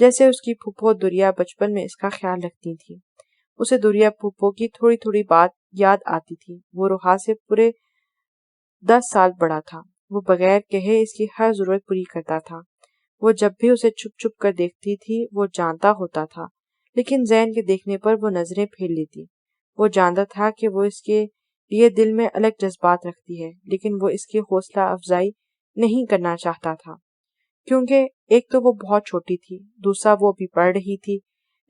جیسے اس کی پھپھو دوریا بچپن میں اس کا خیال رکھتی تھی۔ اسے دوریا پھپھو کی تھوڑی تھوڑی بات یاد آتی تھی۔ وہ روحا سے پورے 10 سال بڑا تھا۔ وہ بغیر کہے اس کی ہر ضرورت پوری کرتا تھا۔ وہ جب بھی اسے چھپ چھپ کر دیکھتی تھی وہ جانتا ہوتا تھا، لیکن زین کے دیکھنے پر وہ نظریں پھیر لیتی۔ وہ جانتا تھا کہ وہ اس کے لیے دل میں الگ جذبات رکھتی ہے، لیکن وہ اس کی حوصلہ افزائی نہیں کرنا چاہتا تھا، کیونکہ ایک تو وہ بہت چھوٹی تھی، دوسرا وہ ابھی پڑھ رہی تھی،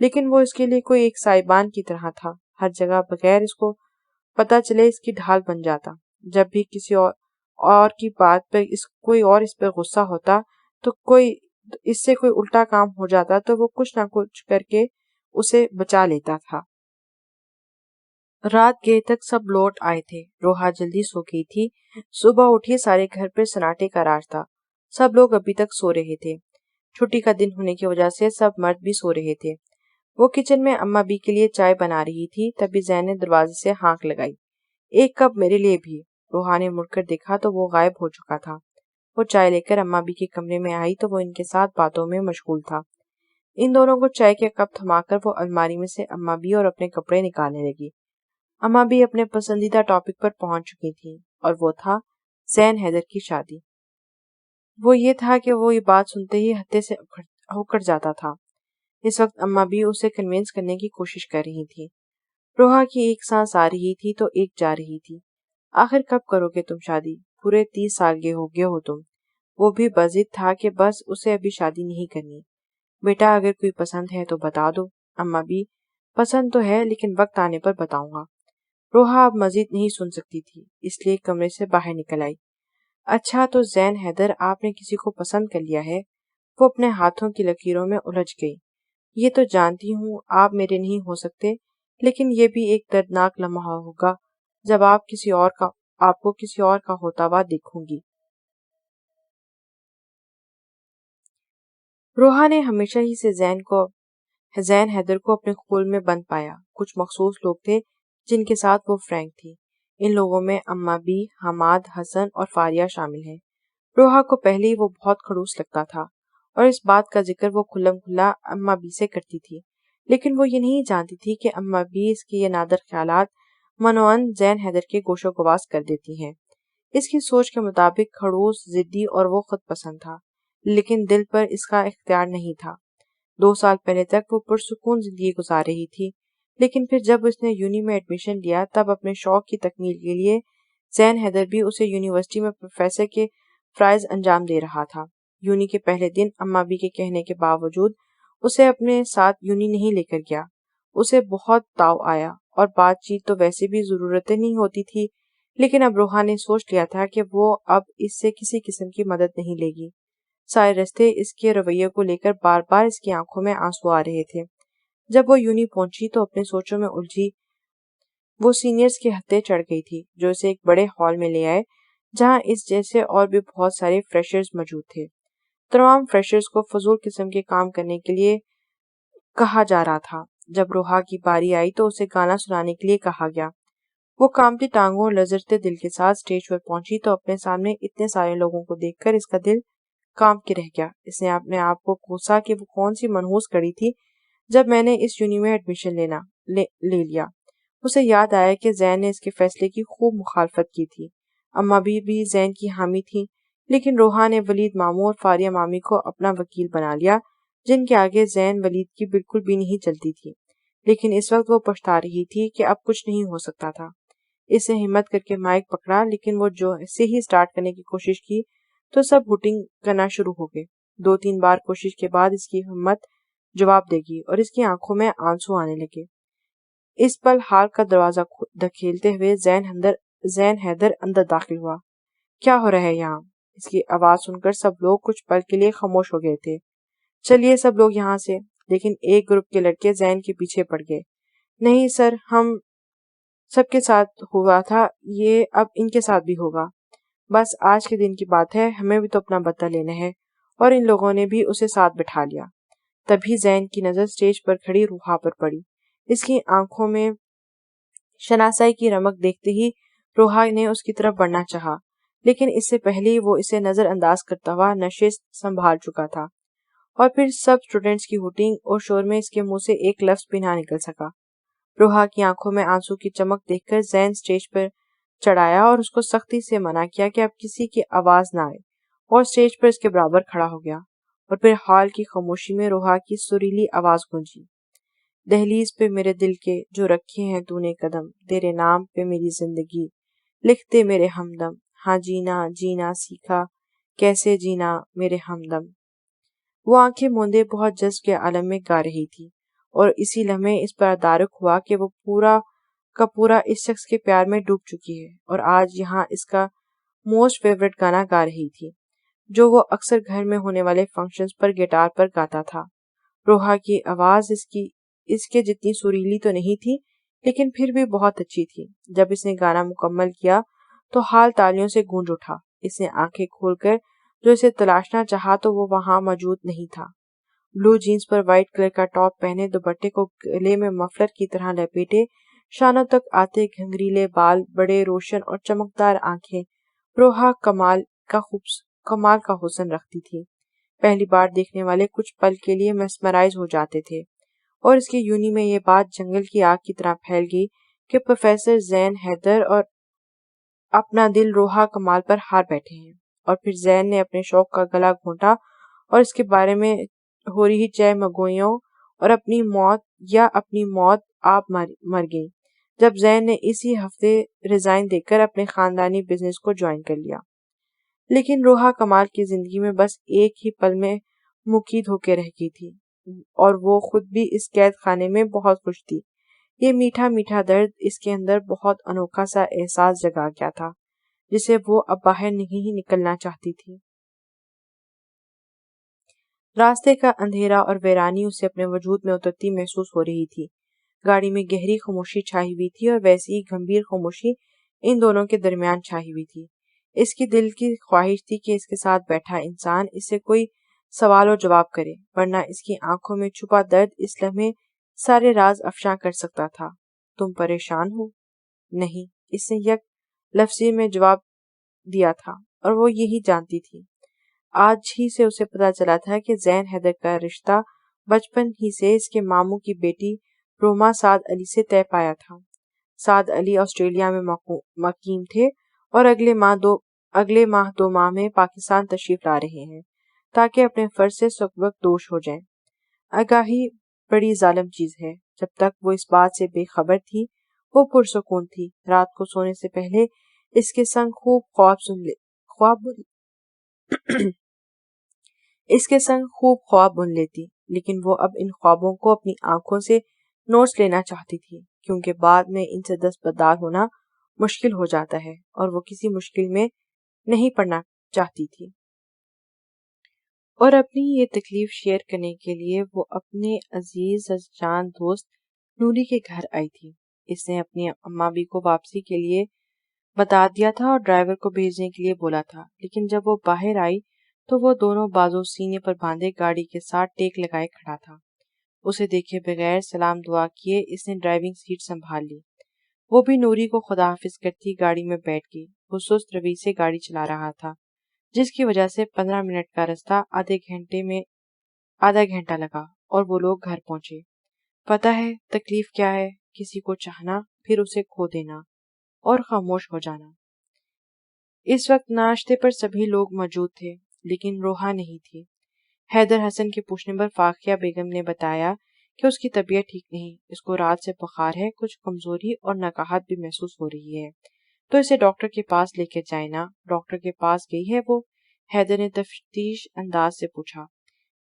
لیکن وہ اس کے لیے کوئی ایک سائبان کی طرح تھا، ہر جگہ بغیر اس کو پتہ چلے اس کی ڈھال بن جاتا۔ جب بھی کسی اور کی بات پر کوئی اور اس پر غصہ ہوتا تو اس سے کوئی الٹا کام ہو جاتا تو وہ کچھ نہ کچھ کر کے اسے بچا لیتا تھا۔ رات گئے تک سب لوٹ آئے تھے۔ روحا جلدی سو گئی تھی۔ صبح اٹھی سارے گھر پر سناٹے کا راج تھا۔ سب لوگ ابھی تک سو رہے تھے۔ چھٹی کا دن ہونے کی وجہ سے سب مرد بھی سو رہے تھے۔ وہ کچن میں اماں بی کے لیے چائے بنا رہی تھی، تبھی زین نے دروازے سے ہانک لگائی، ایک کپ میرے لیے بھی۔ روحا نے مڑ کر دیکھا تو وہ غائب ہو چکا تھا۔ وہ چائے لے کر اماں بی کے کمرے میں آئی تو وہ ان کے ساتھ باتوں میں مشغول تھا۔ ان دونوں کو چائے کے کپ تھما کر وہ الماری میں سے اماں بی اور اپنے کپڑے نکالنے لگی۔ اماں بی اپنے پسندیدہ ٹاپک پر پہنچ چکی تھی، اور وہ تھا زین حیدر کی شادی۔ وہ یہ تھا کہ وہ یہ بات سنتے ہی ہتے سے اکڑ جاتا تھا۔ اس وقت اماں بھی اسے کنوینس کرنے کی کوشش کر رہی تھی۔ روحا کی ایک سانس آ رہی تھی تو ایک جا رہی تھی۔ آخر کب کرو گے تم شادی؟ پورے 30 سال کے ہو گئے ہو تم۔ وہ بھی بضد تھا کہ بس اسے ابھی شادی نہیں کرنی۔ بیٹا اگر کوئی پسند ہے تو بتا دو۔ اماں بھی پسند تو ہے لیکن وقت آنے پر بتاؤں گا۔ روحا اب مزید نہیں سن سکتی تھی، اس لیے کمرے سے باہر نکل آئی۔ اچھا تو زین حیدر آپ نے کسی کو پسند کر لیا ہے؟ وہ اپنے ہاتھوں کی لکیروں میں الجھ گئی۔ یہ تو جانتی ہوں آپ میرے نہیں ہو سکتے، لیکن یہ بھی ایک دردناک لمحہ ہوگا جب آپ کو کسی اور کا ہوتا ہوا دیکھوں گی۔ روحا نے ہمیشہ ہی سے زین حیدر کو اپنے خول میں بند پایا۔ کچھ مخصوص لوگ تھے جن کے ساتھ وہ فرینک تھی۔ ان لوگوں میں اماں بی، حماد، حسن اور فاریہ شامل ہیں۔ روحا کو پہلے ہی وہ بہت خڑوس لگتا تھا اور اس بات کا ذکر وہ کھلم کھلا اماں بی سے کرتی تھی، لیکن وہ یہ نہیں جانتی تھی کہ اماں بی اس کے یہ نادر خیالات منوعاً زین حیدر کے گوش و گواز کر دیتی ہیں۔ اس کی سوچ کے مطابق خڑوس، ضدی اور وہ خود پسند تھا، لیکن دل پر اس کا اختیار نہیں تھا۔ 2 سال پہلے تک وہ پرسکون زندگی گزار رہی تھی، لیکن پھر جب اس نے یونی میں ایڈمیشن لیا تب اپنے شوق کی تکمیل کے لیے زین حیدر بھی اسے یونیورسٹی میں پروفیسر کے فرائض انجام دے رہا تھا۔ یونی کے پہلے دن اماں بی کے کہنے کے باوجود اسے اپنے ساتھ یونی نہیں لے کر گیا۔ اسے بہت تاؤ آیا اور بات چیت تو ویسے بھی ضرورتیں نہیں ہوتی تھی، لیکن اب روحا نے سوچ لیا تھا کہ وہ اب اس سے کسی قسم کی مدد نہیں لے گی۔ سارے رستے اس کے رویے کو لے کر بار بار اس کی آنکھوں میں آنسو آ رہے تھے۔ جب وہ یونی پہنچی تو اپنے سوچوں میں الجھی وہ سینئرز کے ہتے چڑھ گئی تھی، جو اسے ایک بڑے ہال میں لے آئے جہاں اس جیسے اور بھی بہت سارے فریشرز موجود تھے۔ تمام فریشرز کو فضول قسم کے کام کرنے کے لیے کہا جا رہا تھا۔ جب روحا کی باری آئی تو اسے گانا سنانے کے لیے کہا گیا۔ وہ کامتی ٹانگوں اور لرزتے دل کے ساتھ اسٹیج پر پہنچی تو اپنے سامنے اتنے سارے لوگوں کو دیکھ کر اس کا دل کانپ کے رہ گیا۔ اس نے اپنے آپ کو کوسا کہ وہ کون سی منحوس کڑی تھی جب میں نے اس یونی میں ایڈمیشن لے لیا۔ اسے یاد آیا کہ زین نے اس کے فیصلے کی خوب مخالفت کی تھی۔ اماں بھی زین کی حامی تھی، لیکن روحا نے ولید ماموں اور فاریہ مامی کو اپنا وکیل بنا لیا، جن کے آگے زین ولید کی بالکل بھی نہیں چلتی تھی۔ لیکن اس وقت وہ پچھتا رہی تھی کہ اب کچھ نہیں ہو سکتا تھا۔ اس نے ہمت کر کے مائک پکڑا، لیکن وہ جو سے ہی سٹارٹ کرنے کی کوشش کی تو سب ہوٹنگ کرنا شروع ہو گئے۔ 2-3 بار کوشش کے بعد اس کی ہمت جواب دے گی اور اس کی آنکھوں میں آنسو آنے لگے۔ اس پل ہال کا دروازہ دھکیلتے ہوئے زین حیدر اندر داخل ہوا۔ کیا ہو رہا ہے یہاں؟ اس کی آواز سن کر سب لوگ کچھ پل کے لیے خاموش ہو گئے تھے۔ چلیے سب لوگ یہاں سے، لیکن ایک گروپ کے لڑکے زین کے پیچھے پڑ گئے۔ نہیں سر، ہم سب کے ساتھ ہوا تھا، یہ اب ان کے ساتھ بھی ہوگا۔ بس آج کے دن کی بات ہے، ہمیں بھی تو اپنا بدلہ لینا ہے۔ اور ان لوگوں نے بھی اسے ساتھ بٹھا لیا۔ تبھی زین کی نظر سٹیج پر کھڑی روحا پر پڑی۔ اس کی آنکھوں میں شناسائی کی رمق دیکھتے ہی روحا نے اس کی طرف بڑھنا چاہا، لیکن اس سے پہلے وہ اسے نظر انداز کرتا ہوا نشست سنبھال چکا تھا۔ اور پھر سب اسٹوڈینٹس کی ہوٹنگ اور شور میں اس کے منہ سے ایک لفظ بھی نہ نکل سکا۔ روحا کی آنکھوں میں آنسو کی چمک دیکھ کر زین اسٹیج پر چڑھایا اور اس کو سختی سے منع کیا کہ اب کسی کی آواز نہ آئے، اور اسٹیج پر اس کے برابر کھڑا ہو گیا۔ اور پھر ہال کی خاموشی میں روحا کی سریلی آواز گونجی، دہلیز پہ میرے دل کے جو رکھے ہیں تو نے قدم، تیرے نام پہ میری زندگی لکھتے میرے ہمدم، ہاں جینا جینا سیکھا کیسے جینا میرے ہمدم۔ وہ آنکھیں موندے بہت جذب کے عالم میں گا رہی تھی، اور اسی لمحے اس پر تدارک ہوا کہ وہ پورا کا پورا اس شخص کے پیار میں ڈوب چکی ہے، اور آج یہاں اس کا موسٹ فیوریٹ گانا گا رہی تھی جو وہ اکثر گھر میں ہونے والے فنکشنز پر گٹار پر گاتا تھا۔ روحا کی آواز اس کے جتنی سریلی تو نہیں تھی، لیکن پھر بھی بہت اچھی تھی۔ جب اس نے گانا مکمل کیا تو ہال تالیوں سے گونج اٹھا۔ اس نے آنکھیں کھول کر جو اسے تلاشنا چاہا تو وہ وہاں موجود نہیں تھا۔ بلو جینز پر وائٹ کلر کا ٹاپ پہنے، دوپٹے کو گلے میں مفلر کی طرح لپیٹے، شانوں تک آتے گھنگریلے بال، بڑے روشن اور چمکدار آنکھیں، روحا کمال کا حسن رکھتی تھی۔ پہلی بار دیکھنے والے کچھ پل کے لیے میسمرائز ہو جاتے تھے، اور اس کے یونی میں یہ بات جنگل کی آگ کی طرح پھیل گئی کہ پروفیسر زین حیدر اور اپنا دل روحا کمال پر ہار بیٹھے ہیں۔ اور پھر زین نے اپنے شوق کا گلا گھونٹا اور اس کے بارے میں ہو رہی چہ مگوئیوں اور اپنی موت آپ مر گئی جب زین نے اسی ہفتے ریزائن دے کر اپنے خاندانی بزنس کو جوائن کر لیا۔ لیکن روحا کمال کی زندگی میں بس ایک ہی پل میں مقید ہو کے رہ گئی تھی، اور وہ خود بھی اس قید خانے میں بہت خوش تھی۔ یہ میٹھا میٹھا درد اس کے اندر بہت انوکھا سا احساس جگا گیا تھا جسے وہ اب باہر نہیں نکلنا چاہتی تھی۔ راستے کا اندھیرا اور ویرانی اسے اپنے وجود میں اترتی محسوس ہو رہی تھی۔ گاڑی میں گہری خاموشی چھائی ہوئی تھی، اور ویسی ہی گمبھیر خاموشی ان دونوں کے درمیان چھائی ہوئی تھی۔ اس کی دل کی خواہش تھی کہ اس کے ساتھ بیٹھا انسان اس سے کوئی سوال و جواب کرے، ورنہ اس کی آنکھوں میں چھپا درد اس لمحے سارے راز افشاں کر سکتا تھا۔ تم پریشان ہو؟ نہیں، اس نے یک لفظی میں جواب دیا تھا، اور وہ یہی جانتی تھی۔ آج ہی سے اسے پتا چلا تھا کہ زین حیدر کا رشتہ بچپن ہی سے اس کے ماموں کی بیٹی روما سعد علی سے طے پایا تھا۔ سعد علی آسٹریلیا میں مقیم تھے اور اگلے ماہ 2 ماہ میں پاکستان تشریف لا رہے ہیں تاکہ اپنے فرض سے سبق دوش ہو جائیں۔ آگاہی بڑی ظالم چیز ہے۔ جب تک وہ اس بات سے بے خبر تھی وہ پرسکون تھی۔ رات کو سونے سے پہلے اس کے سنگ خوب خواب بن لیتی، لیکن وہ اب ان خوابوں کو اپنی آنکھوں سے نوٹس لینا چاہتی تھی، کیونکہ بعد میں ان سے دستبردار ہونا مشکل ہو جاتا ہے، اور وہ کسی مشکل میں نہیں پڑنا چاہتی تھی۔ اور اپنی یہ تکلیف شیئر کرنے کے لیے وہ اپنے عزیز جان دوست نوری کے گھر آئی تھی۔ اس نے اپنی اماں بھی کو واپسی کے لیے بتا دیا تھا اور ڈرائیور کو بھیجنے کے لیے بولا تھا، لیکن جب وہ باہر آئی تو وہ دونوں بازو سینے پر باندھے گاڑی کے ساتھ ٹیک لگائے کھڑا تھا۔ اسے دیکھے بغیر سلام دعا کیے اس نے ڈرائیونگ سیٹ سنبھال لی۔ وہ بھی نوری کو خدا حافظ کرتی گاڑی میں بیٹھ گئی۔ وہ سست روی سے گاڑی چلا رہا تھا، جس کی وجہ سے 15 منٹ کا رستہ آدھا گھنٹہ لگا، اور وہ لوگ گھر پہنچے۔ پتہ ہے تکلیف کیا ہے؟ کسی کو چاہنا، پھر اسے کھو دینا اور خاموش ہو جانا۔ اس وقت ناشتے پر سبھی لوگ موجود تھے، لیکن روحا نہیں تھی۔ حیدر حسن کے پوچھنے پر فاقیہ بیگم نے بتایا کہ اس کی طبیعت ٹھیک نہیں، اس کو رات سے بخار ہے، کچھ کمزوری اور نقاہت بھی محسوس ہو رہی ہے، تو اسے ڈاکٹر کے پاس لے کے جائیں نا۔ ڈاکٹر کے پاس گئی ہے وہ؟ حیدر نے تفتیش انداز سے پوچھا۔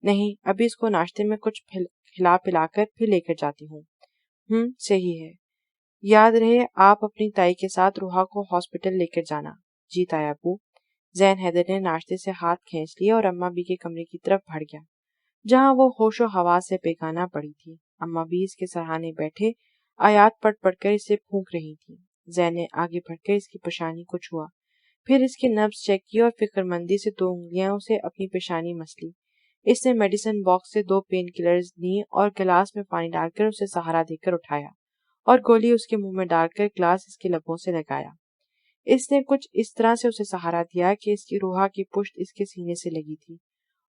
نہیں، ابھی اس کو ناشتے میں کچھ کھلا پلا کر پھر لے کر جاتی ہوں۔ صحیح ہے، یاد رہے آپ اپنی تائی کے ساتھ روحا کو ہاسپٹل لے کر جانا۔ جی تایا ابو۔ زین حیدر نے ناشتے سے ہاتھ کھینچ لیا اور اماں بی کے کمرے کی طرف بڑھ گیا، جہاں وہ ہوش و حواس سے بیگانہ پڑی تھی۔ اماں بی اس کے سرہانے بیٹھے آیات پڑھ پڑھ کر اسے پھونک رہی تھی۔ زین نے آگے بڑھ کر اس کی پیشانی کو چھوا، پھر اس کی نبض چیک کی اور فکرمندی سے 2 انگلیوں سے اپنی پیشانی مسلی۔ اس نے میڈیسن باکس سے 2 پین کلرز لی اور گلاس میں پانی ڈال کر اسے سہارا دے کر اٹھایا، اور گولی اس کے منہ میں ڈال کر گلاس اس کے لبوں سے لگایا۔ اس نے کچھ اس طرح سے اسے سہارا دیا کہ اس کی روحا کی پشت اس کے سینے سے لگی تھی،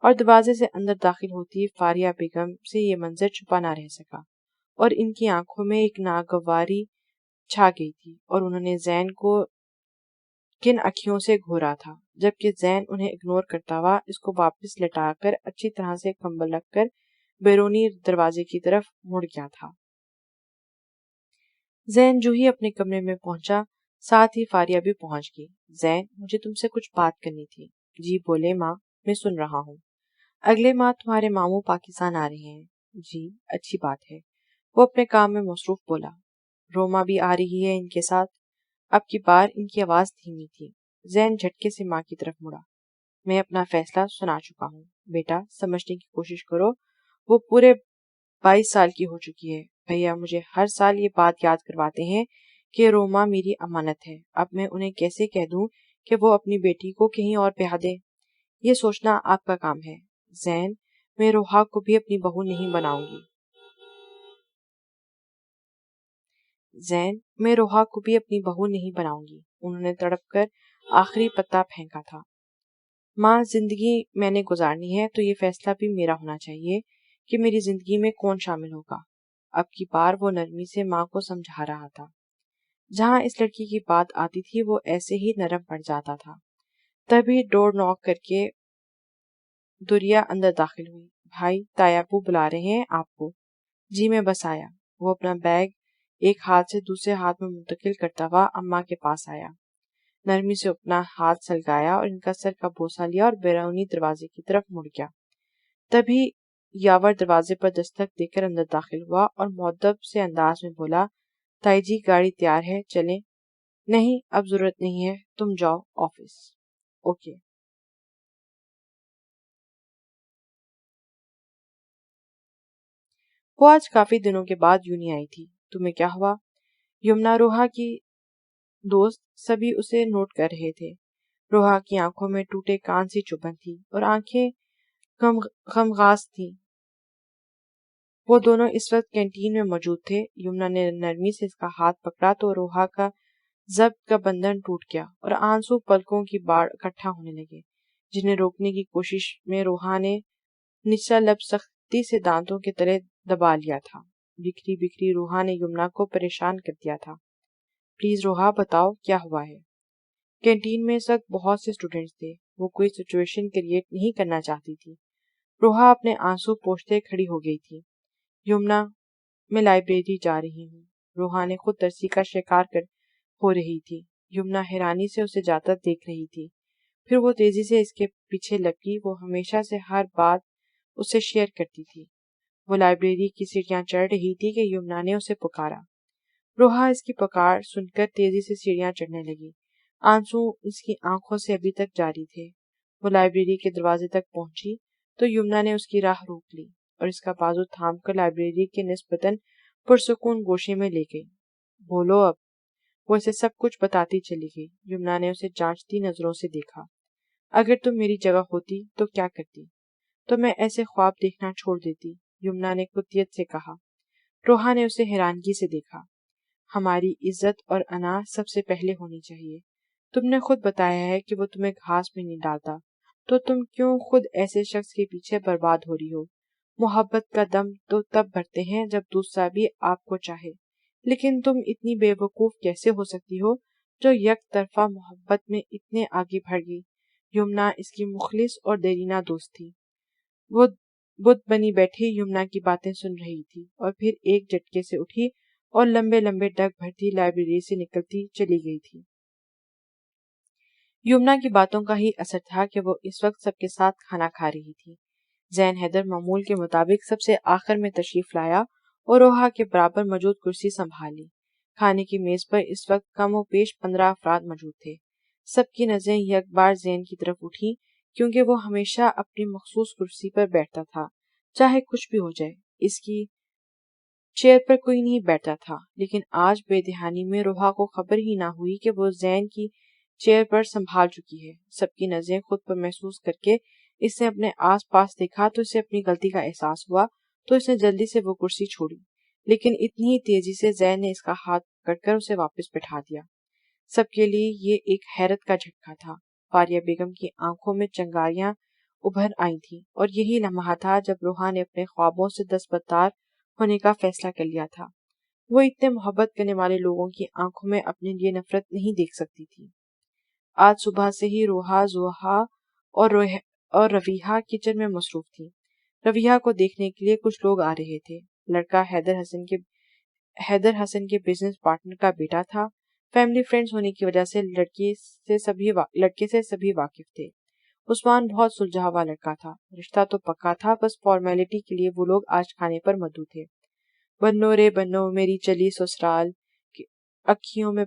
اور دروازے سے اندر داخل ہوتی فاریہ بیگم سے یہ منظر چھپا نہ رہ سکا، اور ان کی آنکھوں میں ایک ناگواری چھا گئی تھی، اور انہوں نے زین کو کن اکھیوں سے گھورا تھا، جبکہ زین انہیں اگنور کرتا ہوا اس کو واپس لٹا کر اچھی طرح سے کمبل رکھ کر بیرونی دروازے کی طرف مڑ گیا تھا۔ زین جو ہی اپنے کمرے میں پہنچا، ساتھ ہی فاریہ بھی پہنچ گئی۔ زین، مجھے تم سے کچھ بات کرنی تھی۔ جی بولے ماں، میں سن رہا ہوں۔ اگلے ماہ تمہارے ماموں پاکستان آ رہے ہیں۔ جی، اچھی بات ہے، وہ اپنے کام میں مصروف بولا۔ روما بھی آ رہی ہے ان کے ساتھ؟ اب کی بار ان کی آواز دھیمی تھی۔ زین جھٹکے سے ماں کی طرف مڑا۔ میں اپنا فیصلہ سنا چکا ہوں بیٹا، سمجھنے کی کوشش کرو، وہ پورے 22 سال کی ہو چکی ہے۔ بھیا مجھے ہر سال یہ بات یاد کرواتے ہیں کہ روما میری امانت ہے، اب میں انہیں کیسے کہہ دوں کہ وہ اپنی بیٹی کو کہیں اور بیاہ دیں؟ یہ سوچنا آپ کا کام ہے۔ زین، میں روحا کو بھی اپنی بہو نہیں بناؤں گی۔ زین، میں روحا کو بھی اپنی بہو نہیں بناؤں گی۔ انہوں نے تڑپ کر آخری پتا پھینکا تھا۔ ماں، زندگی میں نے گزارنی ہے تو یہ فیصلہ بھی میرا ہونا چاہیے کہ میری زندگی میں کون شامل ہوگا۔ اب کی بار وہ نرمی سے ماں کو سمجھا رہا تھا۔ جہاں اس لڑکی کی بات آتی تھی وہ ایسے ہی نرم پڑ جاتا تھا۔ تبھی ڈور ناک کر کے دریا اندر داخل ہوئی۔ بھائی، تایابو بلا رہے ہیں آپ کو۔ جی میں بس آیا۔ وہ اپنا بیگ ایک ہاتھ سے دوسرے ہاتھ میں منتقل کرتا ہوا اماں کے پاس آیا، نرمی سے اپنا ہاتھ سلگایا اور ان کا سر کا بوسہ لیا اور بیرونی دروازے کی طرف مڑ گیا۔ تبھی یاور دروازے پر دستک دے کر اندر داخل ہوا اور مؤدب سے انداز میں بولا، تائی جی گاڑی تیار ہے، چلیں؟ نہیں، اب ضرورت نہیں ہے، تم جاؤ آفس۔ اوکے۔ وہ آج کافی دنوں کے بعد یونی آئی تھی۔ تمہیں کیا ہوا؟ یمنا، روحا کی دوست، سبھی اسے نوٹ کر رہے تھے۔ روحا کی آنکھوں میں ٹوٹے کان سی چبھن تھی اور آنکھیں غمگسار تھیں۔ وہ دونوں اس وقت کینٹین میں موجود تھے۔ یمنا نے نرمی سے اس کا ہاتھ پکڑا تو روحا کا ضبط کا بندھن ٹوٹ گیا اور آنسو پلکوں کی باڑ اکٹھا ہونے لگے، جنہیں روکنے کی کوشش میں روحا نے نچلا لب سختی سے دانتوں کے تلے دبا لیا تھا۔ بکھری بکھری روحا نے یمنا کو پریشان کر دیا تھا۔ پلیز روحا، بتاؤ کیا ہوا ہے؟ کینٹین میں اس وقت بہت سے اسٹوڈنٹس تھے، وہ کوئی سچویشن کریٹ نہیں کرنا چاہتی تھی۔ روحا اپنے آنسو پوچھتے کھڑی ہو گئی تھی۔ یمنا، میں لائبریری جا رہی ہوں۔ روحا نے خود ترسی کا شکار ہو رہی تھی۔ یمنا حیرانی سے اسے جاتا دیکھ رہی تھی، پھر وہ تیزی سے اس کے پیچھے لپکی۔ وہ ہمیشہ سے ہر بات اس سے شیئر کرتی تھی۔ وہ لائبریری کی سیڑھیاں چڑھ رہی تھی کہ یمنا نے اسے پکارا۔ روحا اس کی پکار سن کر تیزی سے سیڑھیاں چڑھنے لگی۔ آنسو اس کی آنکھوں سے ابھی تک جاری تھے۔ وہ لائبریری کے دروازے تک پہنچی تو یمنا نے اس کی راہ روک لی اور اس کا بازو تھام کر لائبریری کے نسبتاً پرسکون گوشے میں لے گئی۔ بولو اب۔ وہ اسے سب کچھ بتاتی چلی گئی۔ یمنا نے اسے جانچتی نظروں سے دیکھا۔ اگر تم میری جگہ ہوتی تو کیا کرتی؟ تو میں ایسے خواب دیکھنا چھوڑ دیتی، یمنا نے قطعیت سے کہا۔ روحا نے اسے حیرانگی سے دیکھا۔ ہماری عزت اور انا سب سے پہلے ہونی چاہیے۔ تم نے خود بتایا ہے کہ وہ تمہیں گھاس میں نہیں ڈالتا، تو تم کیوں خود ایسے شخص کے پیچھے برباد ہو رہی ہو؟ محبت کا دم تو تب بھرتے ہیں جب دوسرا بھی آپ کو چاہے، لیکن تم اتنی بے وقوف کیسے ہو سکتی ہو جو یک طرفہ محبت میں اتنے آگے بڑھ گئی؟ یمنا اس کی مخلص اور دیرینہ دوست تھی۔ وہ بت بنی بیٹھی یمنا کی باتیں سن رہی تھی اور پھر ایک جھٹکے سے اٹھی اور لمبے لمبے ڈگ بھرتی لائبریری سے نکلتی چلی گئی تھی۔ یمنا کی باتوں کا ہی اثر تھا کہ وہ اس وقت سب کے ساتھ کھانا کھا رہی تھی۔ زین حیدر معمول کے مطابق سب سے آخر میں تشریف لایا اور روحا کے برابر موجود کرسی سنبھال لی۔ کھانے کی میز پر اس وقت کم و بیش 15 افراد موجود تھے۔ سب کی نظریں یک بار زین کی طرف اٹھی کیونکہ وہ ہمیشہ اپنی مخصوص کرسی پر بیٹھتا تھا، چاہے کچھ بھی ہو جائے۔ اس کی چیئر پر کوئی نہیں بیٹھتا تھا، لیکن آج بے دہانی میں روحا کو خبر ہی نہ ہوئی کہ وہ زین کی چیئر پر سنبھال چکی ہے۔ سب کی نظریں خود پر محسوس کر کے اس نے اپنے آس پاس دیکھا تو اسے اپنی غلطی کا احساس ہوا، تو اس نے جلدی سے وہ کرسی چھوڑی، لیکن اتنی ہی تیزی سے زین نے اس کا ہاتھ پکڑ کر اسے واپس بٹھا دیا۔ سب کے لیے یہ ایک حیرت کا جھٹکا تھا۔ فاریہ بیگم کی آنکھوں میں چنگاریاں ابھر آئی تھی، اور یہی لمحہ تھا جب روحا نے اپنے خوابوں سے دستبردار ہونے کا فیصلہ کر لیا تھا۔ وہ اتنے محبت کرنے والے لوگوں کی آنکھوں میں اپنے لیے نفرت نہیں دیکھ سکتی تھی۔ آج صبح سے ہی روحا، زوہا اور رویہ کچن میں مصروف تھی۔ رویہ کو دیکھنے کے لیے کچھ لوگ آ رہے تھے۔ لڑکا حیدر حسن کے بزنس پارٹنر کا بیٹا تھا۔ فیملی فرینڈز ہونے کی وجہ سے لڑکے سے سبھی واقف تھے۔ عثمان بہت سلجھا ہوا لڑکا تھا۔ رشتہ تو پکا تھا، بس فارمیلٹی کے لیے وہ لوگ آج کھانے پر مدعو تھے۔ بنو رے بنو میری چلی سسرال، اکھیوں میں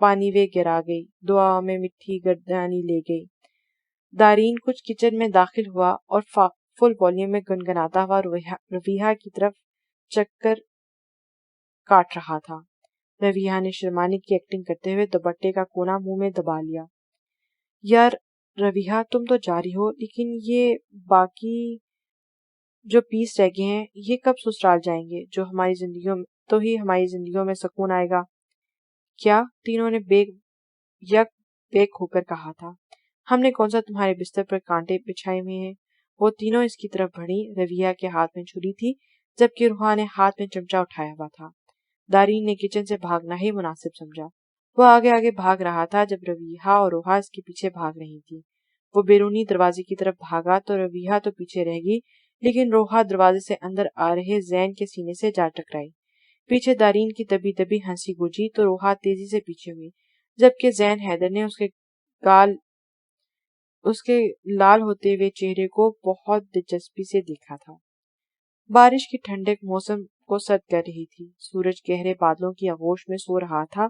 پانی وے گرا گئی، دعا میں مٹھی گردانی لے گئی۔ دارین کچھ کچن میں داخل ہوا اور فل والیوم میں گنگناتا ہوا رویہ کی طرف چکر کاٹ رہا تھا۔ رویہ نے شرمانے کی ایکٹنگ کرتے ہوئے دوپٹے کا کونا منہ میں دبا لیا۔ یار رویہ، تم تو جا رہی ہو، لیکن یہ باقی جو پیس رہ گئے ہیں، یہ کب سسرال جائیں گے؟ ہماری زندگیوں میں سکون آئے گا۔ کیا؟ تینوں نے بیک ہو کر کہا تھا۔ ہم نے کون سا تمہارے بستر پر کانٹے بچھائے ہوئے ہیں؟ وہ تینوں اس کی طرف بڑھی۔ رویہ کے ہاتھ میں چھری تھی، جبکہ روحا نے ہاتھ میں چمچہ اٹھایا ہوا تھا۔ دارین نے کچن سے بھاگنا ہی مناسب سمجھا۔ وہ آگے آگے بھاگ رہا تھا جب رویہ اور روحا اس کے پیچھے بھاگ رہی تھی۔ وہ بیرونی دروازے کی طرف بھاگا تو رویہ تو پیچھے رہ گئی، لیکن روحا دروازے سے اندر آ رہے زین کے سینے سے جا ٹکرائی۔ پیچھے دارین کی دبی دبی ہنسی گونجی تو روحا تیزی سے پیچھے ہوئی، جبکہ زین حیدر نے اس کے لال ہوتے ہوئے چہرے کو بہت دلچسپی سے دیکھا تھا۔ بارش کی ٹھنڈک موسم کو سرد کر رہی تھی۔ سورج گہرے بادلوں کی آغوش میں سو رہا تھا۔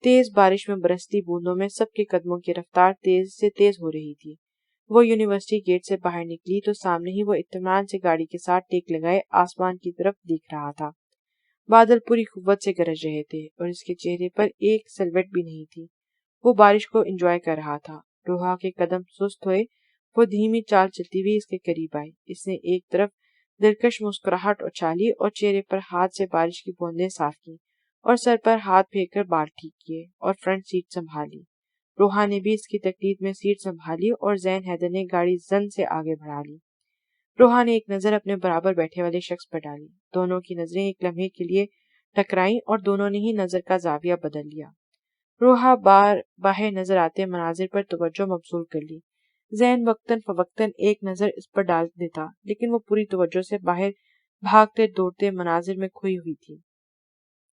تیز بارش میں برستی بوندوں میں سب کے قدموں کی رفتار تیز سے تیز ہو رہی تھی۔ وہ یونیورسٹی گیٹ سے باہر نکلی تو سامنے ہی وہ اطمینان سے گاڑی کے ساتھ ٹیک لگائے آسمان کی طرف دیکھ رہا تھا۔ بادل پوری قوت سے گرج رہے تھے اور اس کے چہرے پر ایک سلوٹ بھی نہیں تھی۔ وہ بارش کو انجوائے کر رہا تھا۔ روحا کے قدم سست ہوئے، وہ دھیمی چال چلتی ہوئی اس کے قریب آئی۔ اس نے ایک طرف دلکش مسکراہٹ اچھالی اور چہرے پر ہاتھ سے بارش کی بوندیں صاف کی اور سر پر ہاتھ پھیر کر بال ٹھیک کیے اور فرنٹ سیٹ سنبھالی۔ روحا نے بھی اس کی تقلید میں سیٹ سنبھالی اور زین حیدر نے گاڑی زن سے آگے بڑھا لی۔ روحا نے ایک نظر اپنے برابر بیٹھے والے شخص پر ڈالی۔ دونوں کی نظریں ایک لمحے کے لیے ٹکرائیں اور دونوں نے ہی نظر کا زاویہ بدل لیا۔ روحا باہر نظر آتے مناظر پر توجہ مبذول کر لی۔ زین وقتاً فوقتاً ایک نظر اس پر ڈال دیتا، لیکن وہ پوری توجہ سے باہر بھاگتے دوڑتے مناظر میں کھوئی ہوئی تھی۔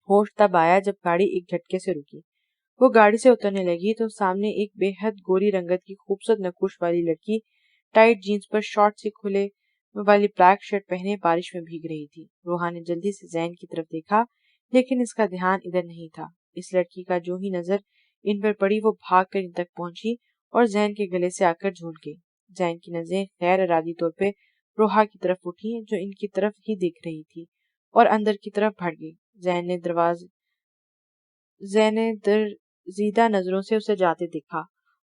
ہوش تب آیا جب گاڑی ایک جھٹکے سے رکی۔ وہ گاڑی سے اترنے لگی تو سامنے ایک بے حد گوری رنگت کی خوبصورت نقوش والی لڑکی ٹائٹ جینز پر شارٹ سی کھلے والی بلیک شرٹ پہنے بارش میں بھیگ رہی تھی۔ روحا نے جلدی سے زین کی طرف دیکھا، لیکن اس کا دھیان ادھر نہیں تھا۔ اس لڑکی کا جو ہی نظر ان پر پڑی وہ بھاگ کر ان تک پہنچی اور زین کے گلے سے آ کر جھول گئی۔ زین کی نظریں غیر ارادی طور پہ روحا کی طرف اٹھی جو ان کی طرف ہی دیکھ رہی تھی اور اندر کی طرف بڑھ گئی۔ زین نے درزیدہ نظروں سے اسے جاتے دیکھا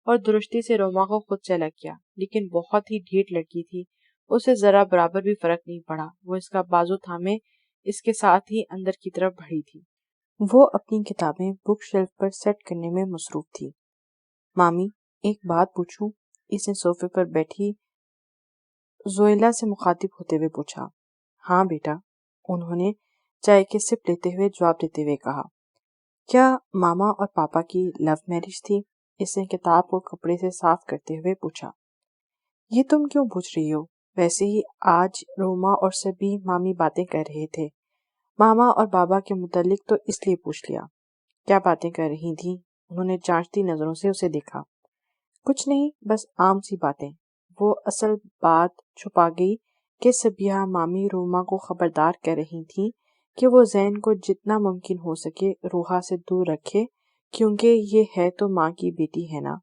اور درستی سے روما کو خود سے الگ کیا، لیکن بہت ہی ڈھیٹ لڑکی تھی، اسے ذرا برابر بھی فرق نہیں پڑا۔ وہ اس کا بازو تھامے اس کے ساتھ ہی اندر کی طرف بڑھی تھی۔ وہ اپنی کتابیں بک شیلف پر سیٹ کرنے میں مصروف تھی۔ مامی، ایک بات پوچھوں؟ اس نے صوفے پر بیٹھی زویلا سے مخاطب ہوتے ہوئے پوچھا۔ ہاں بیٹا، انہوں نے چائے کے سپ لیتے ہوئے جواب دیتے ہوئے کہا۔ کیا ماما اور پاپا کی لو میرج تھی؟ اس نے کتاب کو کپڑے سے صاف کرتے ہوئے پوچھا۔ یہ تم کیوں پوچھ رہی ہو؟ ویسے ہی آج روما اور سبھی مامی باتیں کر رہے تھے۔ ماما اور بابا کے متعلق تو اس لیے پوچھ لیا۔ کیا باتیں کر رہی تھیں؟ انہوں نے جانچتی نظروں سے اسے دیکھا۔ کچھ نہیں، بس عام سی باتیں۔ وہ اصل بات چھپا گئی کہ سبیہ مامی روما کو خبردار کر رہی تھیں کہ وہ زین کو جتنا ممکن ہو سکے روحا سے دور رکھے، کیونکہ یہ ہے تو ماں کی بیٹی ہے نا۔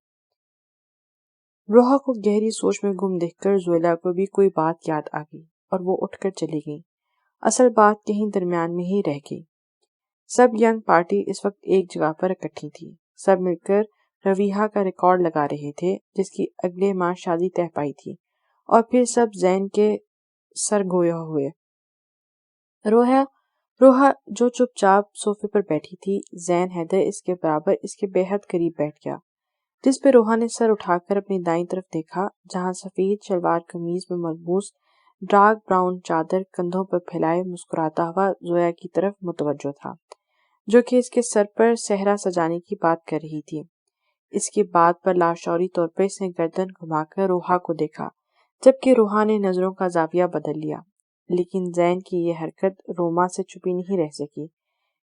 روحا کو گہری سوچ میں گم دیکھ کر زویلا کو بھی کوئی بات یاد آ گئی اور وہ اٹھ کر چلی گئی۔ اصل بات کہیں درمیان میں ہی رہ گئی۔ سب ینگ پارٹی اس وقت ایک جگہ پر اکٹھی تھی۔ سب مل کر رویہ کا ریکارڈ لگا رہے تھے، جس کی اگلے ماہ شادی طے پائی تھی، اور پھر سب زین کے سرگویا ہوئے۔ روحا جو چپ چاپ صوفے پر بیٹھی تھی، زین حیدر اس کے برابر اس کے بے حد قریب بیٹھ گیا۔ جس پہ روحا نے سر اٹھا کر اپنی دائیں طرف دیکھا، جہاں سفید شلوار قمیض میں ملبوس ڈارک براؤن چادر کندھوں پر پھیلائے مسکراتا ہوا زویا کی طرف متوجہ تھا، جو کہ اس کے سر پر صحرا سجانے کی بات کر رہی تھی۔ اس کی بات پر لاشعوری طور پر اس نے گردن گھما کر روحا کو دیکھا، جبکہ روحا نے نظروں کا زاویہ بدل لیا، لیکن زین کی یہ حرکت روما سے چھپی نہیں رہ سکی۔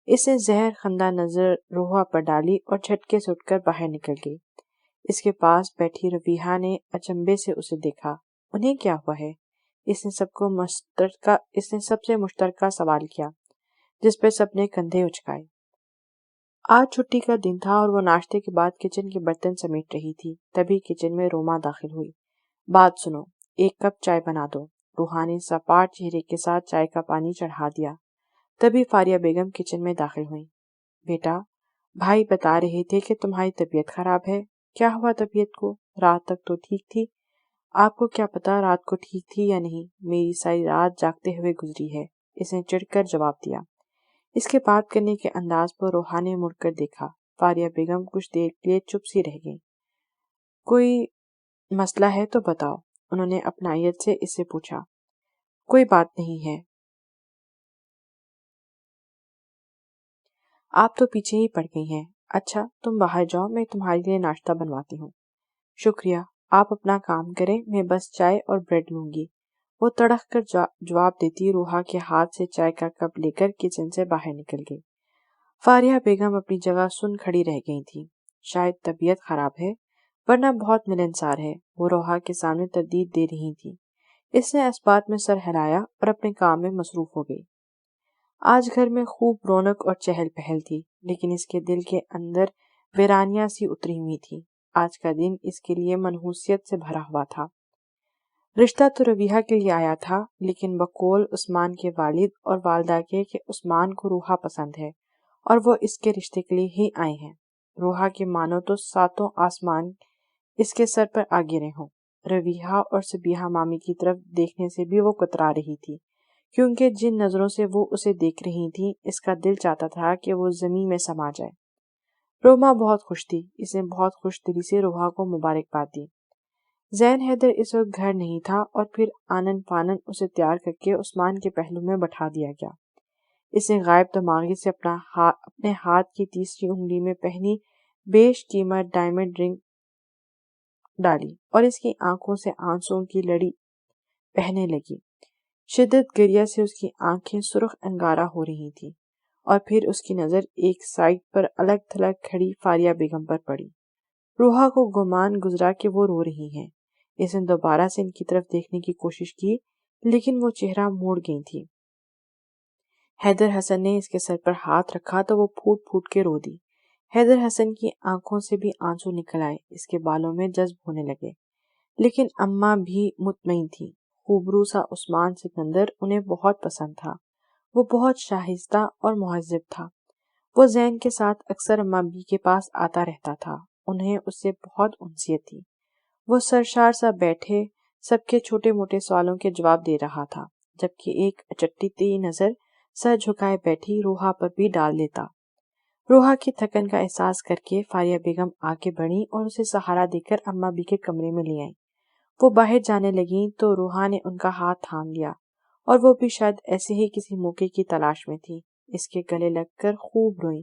اس نے زہر خندہ نظر روحا پر ڈالی اور جھٹکے سے اٹھ کر باہر نکل گئی۔ اس کے پاس بیٹھی رفیہ نے اچنبے سے اسے دیکھا۔ انہیں کیا ہوا ہے؟ اس نے سب سے مشترکہ سوال کیا، جس پر سب نے کندھے اچکائے۔ آج چھٹی کا دن تھا اور وہ ناشتے کے بعد کچن کے برتن سمیٹ رہی تھی، تبھی کچن میں روما داخل ہوئی۔ بات سنو، 1 کپ چائے بنا دو۔ روحا نے سپاٹ چہرے کے ساتھ چائے کا پانی چڑھا دیا۔ تبھی فاریہ بیگم کچن میں داخل ہوئیں۔ بیٹا، بھائی بتا رہے تھے کہ تمہاری طبیعت خراب ہے۔ کیا ہوا طبیعت کو؟ رات تک تو ٹھیک تھی۔ آپ کو کیا پتا رات کو ٹھیک تھی یا نہیں؟ میری ساری رات جاگتے ہوئے گزری ہے، اس نے چڑھ کر جواب دیا۔ اس کے بات کرنے کے انداز پر روحا نے مڑ کر دیکھا۔ فاریہ بیگم کچھ دیر کے لیے چپ سی رہ گئیں۔ کوئی مسئلہ ہے تو بتاؤ، انہوں نے اپنائیت سے اس سے پوچھا۔ کوئی بات نہیں ہے، آپ تو پیچھے ہی پڑ گئی ہیں۔ اچھا تم باہر جاؤ، میں تمہارے لیے ناشتہ بنواتی ہوں۔ شکریہ، آپ اپنا کام کریں، میں بس چائے اور بریڈ لوں گی، وہ تڑک کر جواب دیتی روحا کے ہاتھ سے چائے کا کپ لے کر کچن سے باہر نکل گئی۔ فاریہ بیگم اپنی جگہ سن کھڑی رہ گئی تھی۔ شاید طبیعت خراب ہے، ورنہ بہت ملنسار ہے، وہ روحا کے سامنے تردید دے رہی تھی۔ اس نے اس بات میں سر ہلایا اور اپنے کام میں مصروف ہو گئی۔ آج گھر میں خوب رونق اور چہل پہل تھی، لیکن اس کے دل کے اندر ویرانیاں سی اتری ہوئی تھی۔ آج کا دن اس کے لیے منحوسیت سے بھرا ہوا تھا۔ رشتہ تو ربیہ کے لیے آیا تھا، لیکن بقول عثمان کے والد اور والدہ کے کہ عثمان کو روحا پسند ہے اور وہ اس کے رشتے کے لیے ہی آئے ہیں۔ روحا کے مانو تو 7 آسمان اس کے سر پر آ گرے ہوں۔ ربیہ اور سبیہ مامی کی طرف دیکھنے سے بھی وہ کترا رہی تھی، کیونکہ جن نظروں سے وہ اسے دیکھ رہی تھی اس کا دل چاہتا تھا کہ وہ زمین میں سما جائے۔ روما بہت خوش تھی، اس نے بہت خوش دلی سے روحا کو مبارکباد دی۔ زین حیدر اس وقت گھر نہیں تھا اور پھر آنن فانن اسے تیار کر کے عثمان کے پہلو میں بٹھا دیا گیا۔ اس نے غائب دماغی سے اپنے ہاتھ کی تیسری انگلی میں پہنی بیش قیمت ڈائمنڈ رنگ ڈالی اور اس کی آنکھوں سے آنسوؤں کی لڑی بہنے لگی۔ شدت گریہ سے اس کی آنکھیں سرخ انگارہ ہو رہی تھی اور پھر اس کی نظر ایک سائڈ پر الگ تھلگ کھڑی فاریہ بیگم پر پڑی۔ روحا کو گمان گزرا کہ وہ رو رہی ہیں۔ اس نے دوبارہ سے ان کی طرف دیکھنے کی کوشش کی، لیکن وہ چہرہ موڑ گئی تھی۔ حیدر حسن نے اس کے سر پر ہاتھ رکھا تو وہ پھوٹ پھوٹ کے رو دی۔ حیدر حسن کی آنکھوں سے بھی آنسو نکل آئے، اس کے بالوں میں جذب ہونے لگے، لیکن اماں بھی مطمئن تھی۔ خوبرو سا عثمان سکندر انہیں بہت پسند تھا، وہ بہت شائستہ اور مہذب تھا۔ وہ زین کے ساتھ اکثر اماں بھی کے پاس آتا رہتا تھا، انہیں اس سے بہت انسیت تھی۔ وہ سرشار سا بیٹھے سب کے چھوٹے موٹے سوالوں کے جواب دے رہا تھا، جبکہ ایک اچٹتی نظر سر جھکائے بیٹھی روحا پر بھی ڈال دیتا۔ روحا کی تھکن کا احساس کر کے فاریہ بیگم آگے بڑھی اور اسے سہارا دے کر اماں بھی کے کمرے میں لے آئیں۔ وہ باہر جانے لگیں تو روحا نے ان کا ہاتھ تھام لیا اور وہ بھی شاید ایسے ہی کسی موقع کی تلاش میں تھی۔ اس کے گلے لگ کر خوب روئیں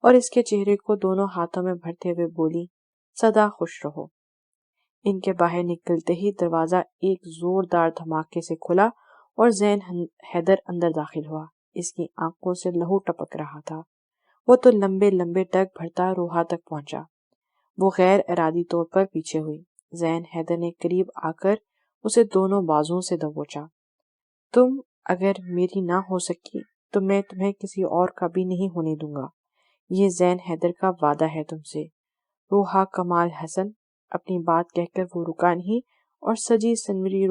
اور اس کے چہرے کو دونوں ہاتھوں میں بھرتے ہوئے بولی، سدا خوش رہو۔ ان کے باہر نکلتے ہی دروازہ ایک زوردار دھماکے سے کھلا اور زین حیدر اندر داخل ہوا۔ اس کی آنکھوں سے لہو ٹپک رہا تھا، وہ تو لمبے لمبے ٹگ بھرتا روحا تک پہنچا۔ وہ غیر ارادی طور پر پیچھے ہوئی۔ زین حیدر نے قریب آ کر اسے دونوں بازوؤں سے دبوچا۔ تم اگر میری نہ ہو سکی تو میں تمہیں کسی اور کا بھی نہیں ہونے دوں گا، یہ زین حیدر کا وعدہ ہے تم سے۔ روحا کمال حسن، اپنی بات کہہ کر وہ رکا نہیں اور سجی سنوری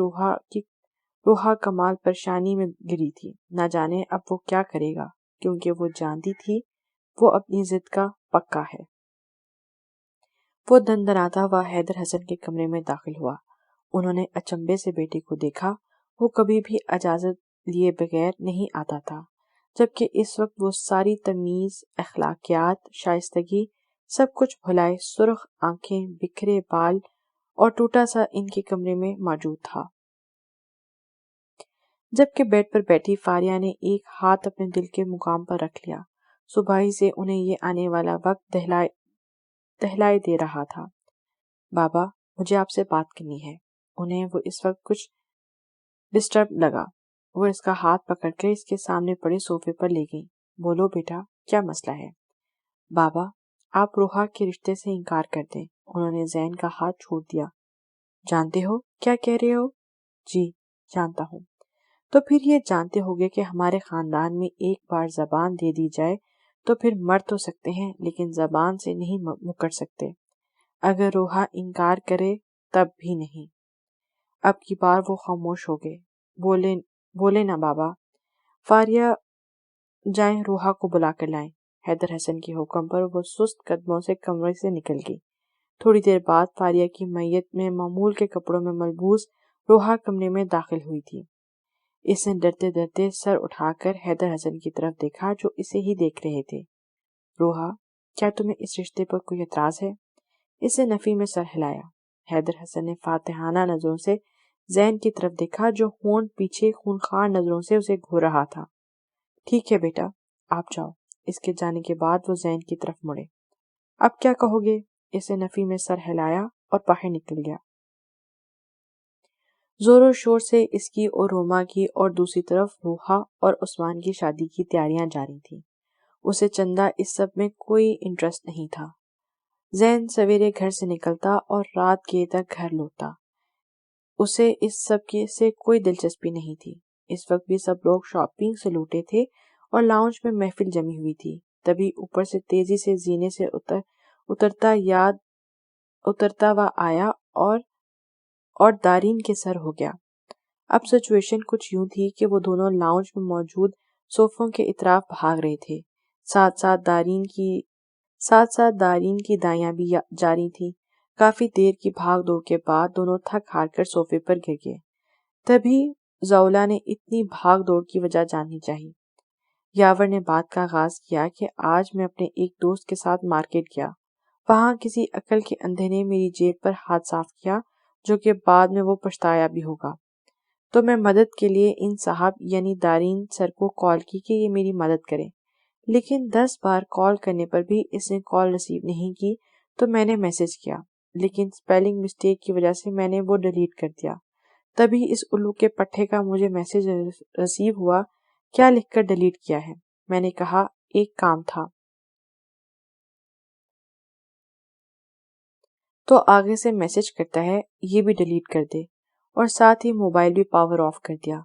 روحا کمال پریشانی میں گری تھی، نہ جانے اب وہ کیا کرے گا، کیونکہ وہ جانتی تھی وہ اپنی ضد کا پکا ہے۔ وہ دندناتا ہوا حیدر حسن کے کمرے میں داخل ہوا۔ انہوں نے اچنبے سے بیٹے کو دیکھا، وہ کبھی بھی اجازت لیے بغیر نہیں آتا تھا، جبکہ اس وقت وہ ساری تمیز، اخلاقیات، شائستگی سب کچھ بھلائے سرخ آنکھیں، بکھرے بال اور ٹوٹا سا ان کے کمرے میں موجود تھا۔ جبکہ بیڈ پر بیٹھی فاریہ نے ایک ہاتھ اپنے دل کے مقام پر رکھ لیا۔ صبح سے انہیں یہ آنے والا وقت دہلائے دے رہا تھا۔ بابا، مجھے آپ سے بات کرنی ہے۔ انہیں وہ اس وقت کچھ ڈسٹرب لگا۔ وہ اس کا ہاتھ پکڑ کر اس کے سامنے پڑے صوفے پر لے گئی۔ بولو بیٹا، کیا مسئلہ ہے؟ بابا، آپ روحا کے رشتے سے انکار کر دیں۔ انہوں نے زین کا ہاتھ چھوڑ دیا۔ جانتے ہو کیا کہہ رہے ہو؟ جی جانتا ہوں۔ تو پھر یہ جانتے ہوگے کہ ہمارے خاندان میں ایک بار زبان دے دی جائے تو پھر مر تو سکتے ہیں لیکن زبان سے نہیں مکر سکتے۔ اگر روحا انکار کرے تب بھی نہیں۔ اب کی بار وہ خاموش ہو گئے۔ بولے نا بابا۔ فاریہ، جائیں روحا کو بلا کر لائیں۔ حیدر حسن کے حکم پر وہ سست قدموں سے کمرے سے نکل گئی۔ تھوڑی دیر بعد فاریہ کی میت میں معمول کے کپڑوں میں ملبوس روحا کمرے میں داخل ہوئی تھی۔ اس نے ڈرتے ڈرتے سر اٹھا کر حیدر حسن کی طرف دیکھا جو اسے ہی دیکھ رہے تھے۔ روحا، کیا تمہیں اس رشتے پر کوئی اعتراض ہے؟ اس نے نفی میں سر ہلایا۔ حیدر حسن نے فاتحانہ نظروں سے زین کی طرف دیکھا جو ہونٹ پیچھے خونخوار نظروں سے اسے گھور رہا تھا۔ ٹھیک ہے بیٹا، آپ جاؤ۔ اس کے جانے کے بعد وہ زین کی طرف مڑے۔ اب کیا کہو گے؟ اس نے نفی میں سر ہلایا اور باہر نکل گیا۔ زور و شور سے اس کی اور روما کی اور دوسری طرف روحا اور عثمان کی شادی کی تیاریاں جاری تھیں۔ اسے چندہ اس سب میں کوئی انٹرسٹ نہیں تھا۔ زین سویرے گھر سے نکلتا اور رات گئے تک گھر لوٹتا۔ اسے اس سب سے کوئی دلچسپی نہیں تھی۔ اس وقت بھی سب لوگ شاپنگ سے لوٹے تھے اور لاؤنج میں محفل جمی ہوئی تھی۔ تبھی اوپر سے تیزی سے زینے سے اترتا ہوا آیا اور دارین کے سر ہو گیا۔ اب سچویشن کچھ یوں تھی کہ وہ دونوں لاؤنج میں موجود صوفوں کے اطراف بھاگ رہے تھے۔ ساتھ ساتھ دارین کی دائیاں بھی جاری تھیں۔ کافی دیر کی بھاگ دوڑ کے بعد دونوں تھک ہار کر صوفے پر گر گئے۔ تبھی زولا نے اتنی بھاگ دوڑ کی وجہ جاننی چاہی۔ یاور نے بات کا آغاز کیا کہ آج میں اپنے ایک دوست کے ساتھ مارکیٹ گیا۔ وہاں کسی عقل کے اندھے نے میری جیب پر ہاتھ صاف کیا جو کہ بعد میں وہ پچھتایا بھی ہوگا۔ تو میں مدد کے لیے ان صاحب یعنی دارین سر کو کال کی کہ یہ میری مدد کریں، لیکن 10 بار کال کرنے پر بھی اس نے کال ریسیو نہیں کی۔ تو میں نے میسج کیا، لیکن سپیلنگ مسٹیک کی وجہ سے میں نے وہ ڈیلیٹ کر دیا۔ تبھی اس الو کے پٹھے کا مجھے میسج ریسیو ہوا، کیا لکھ کر ڈیلیٹ کیا ہے؟ میں نے کہا ایک کام تھا۔ تو آگے سے میسج کرتا ہے یہ بھی ڈیلیٹ کر دے، اور ساتھ ہی موبائل بھی پاور آف کر دیا۔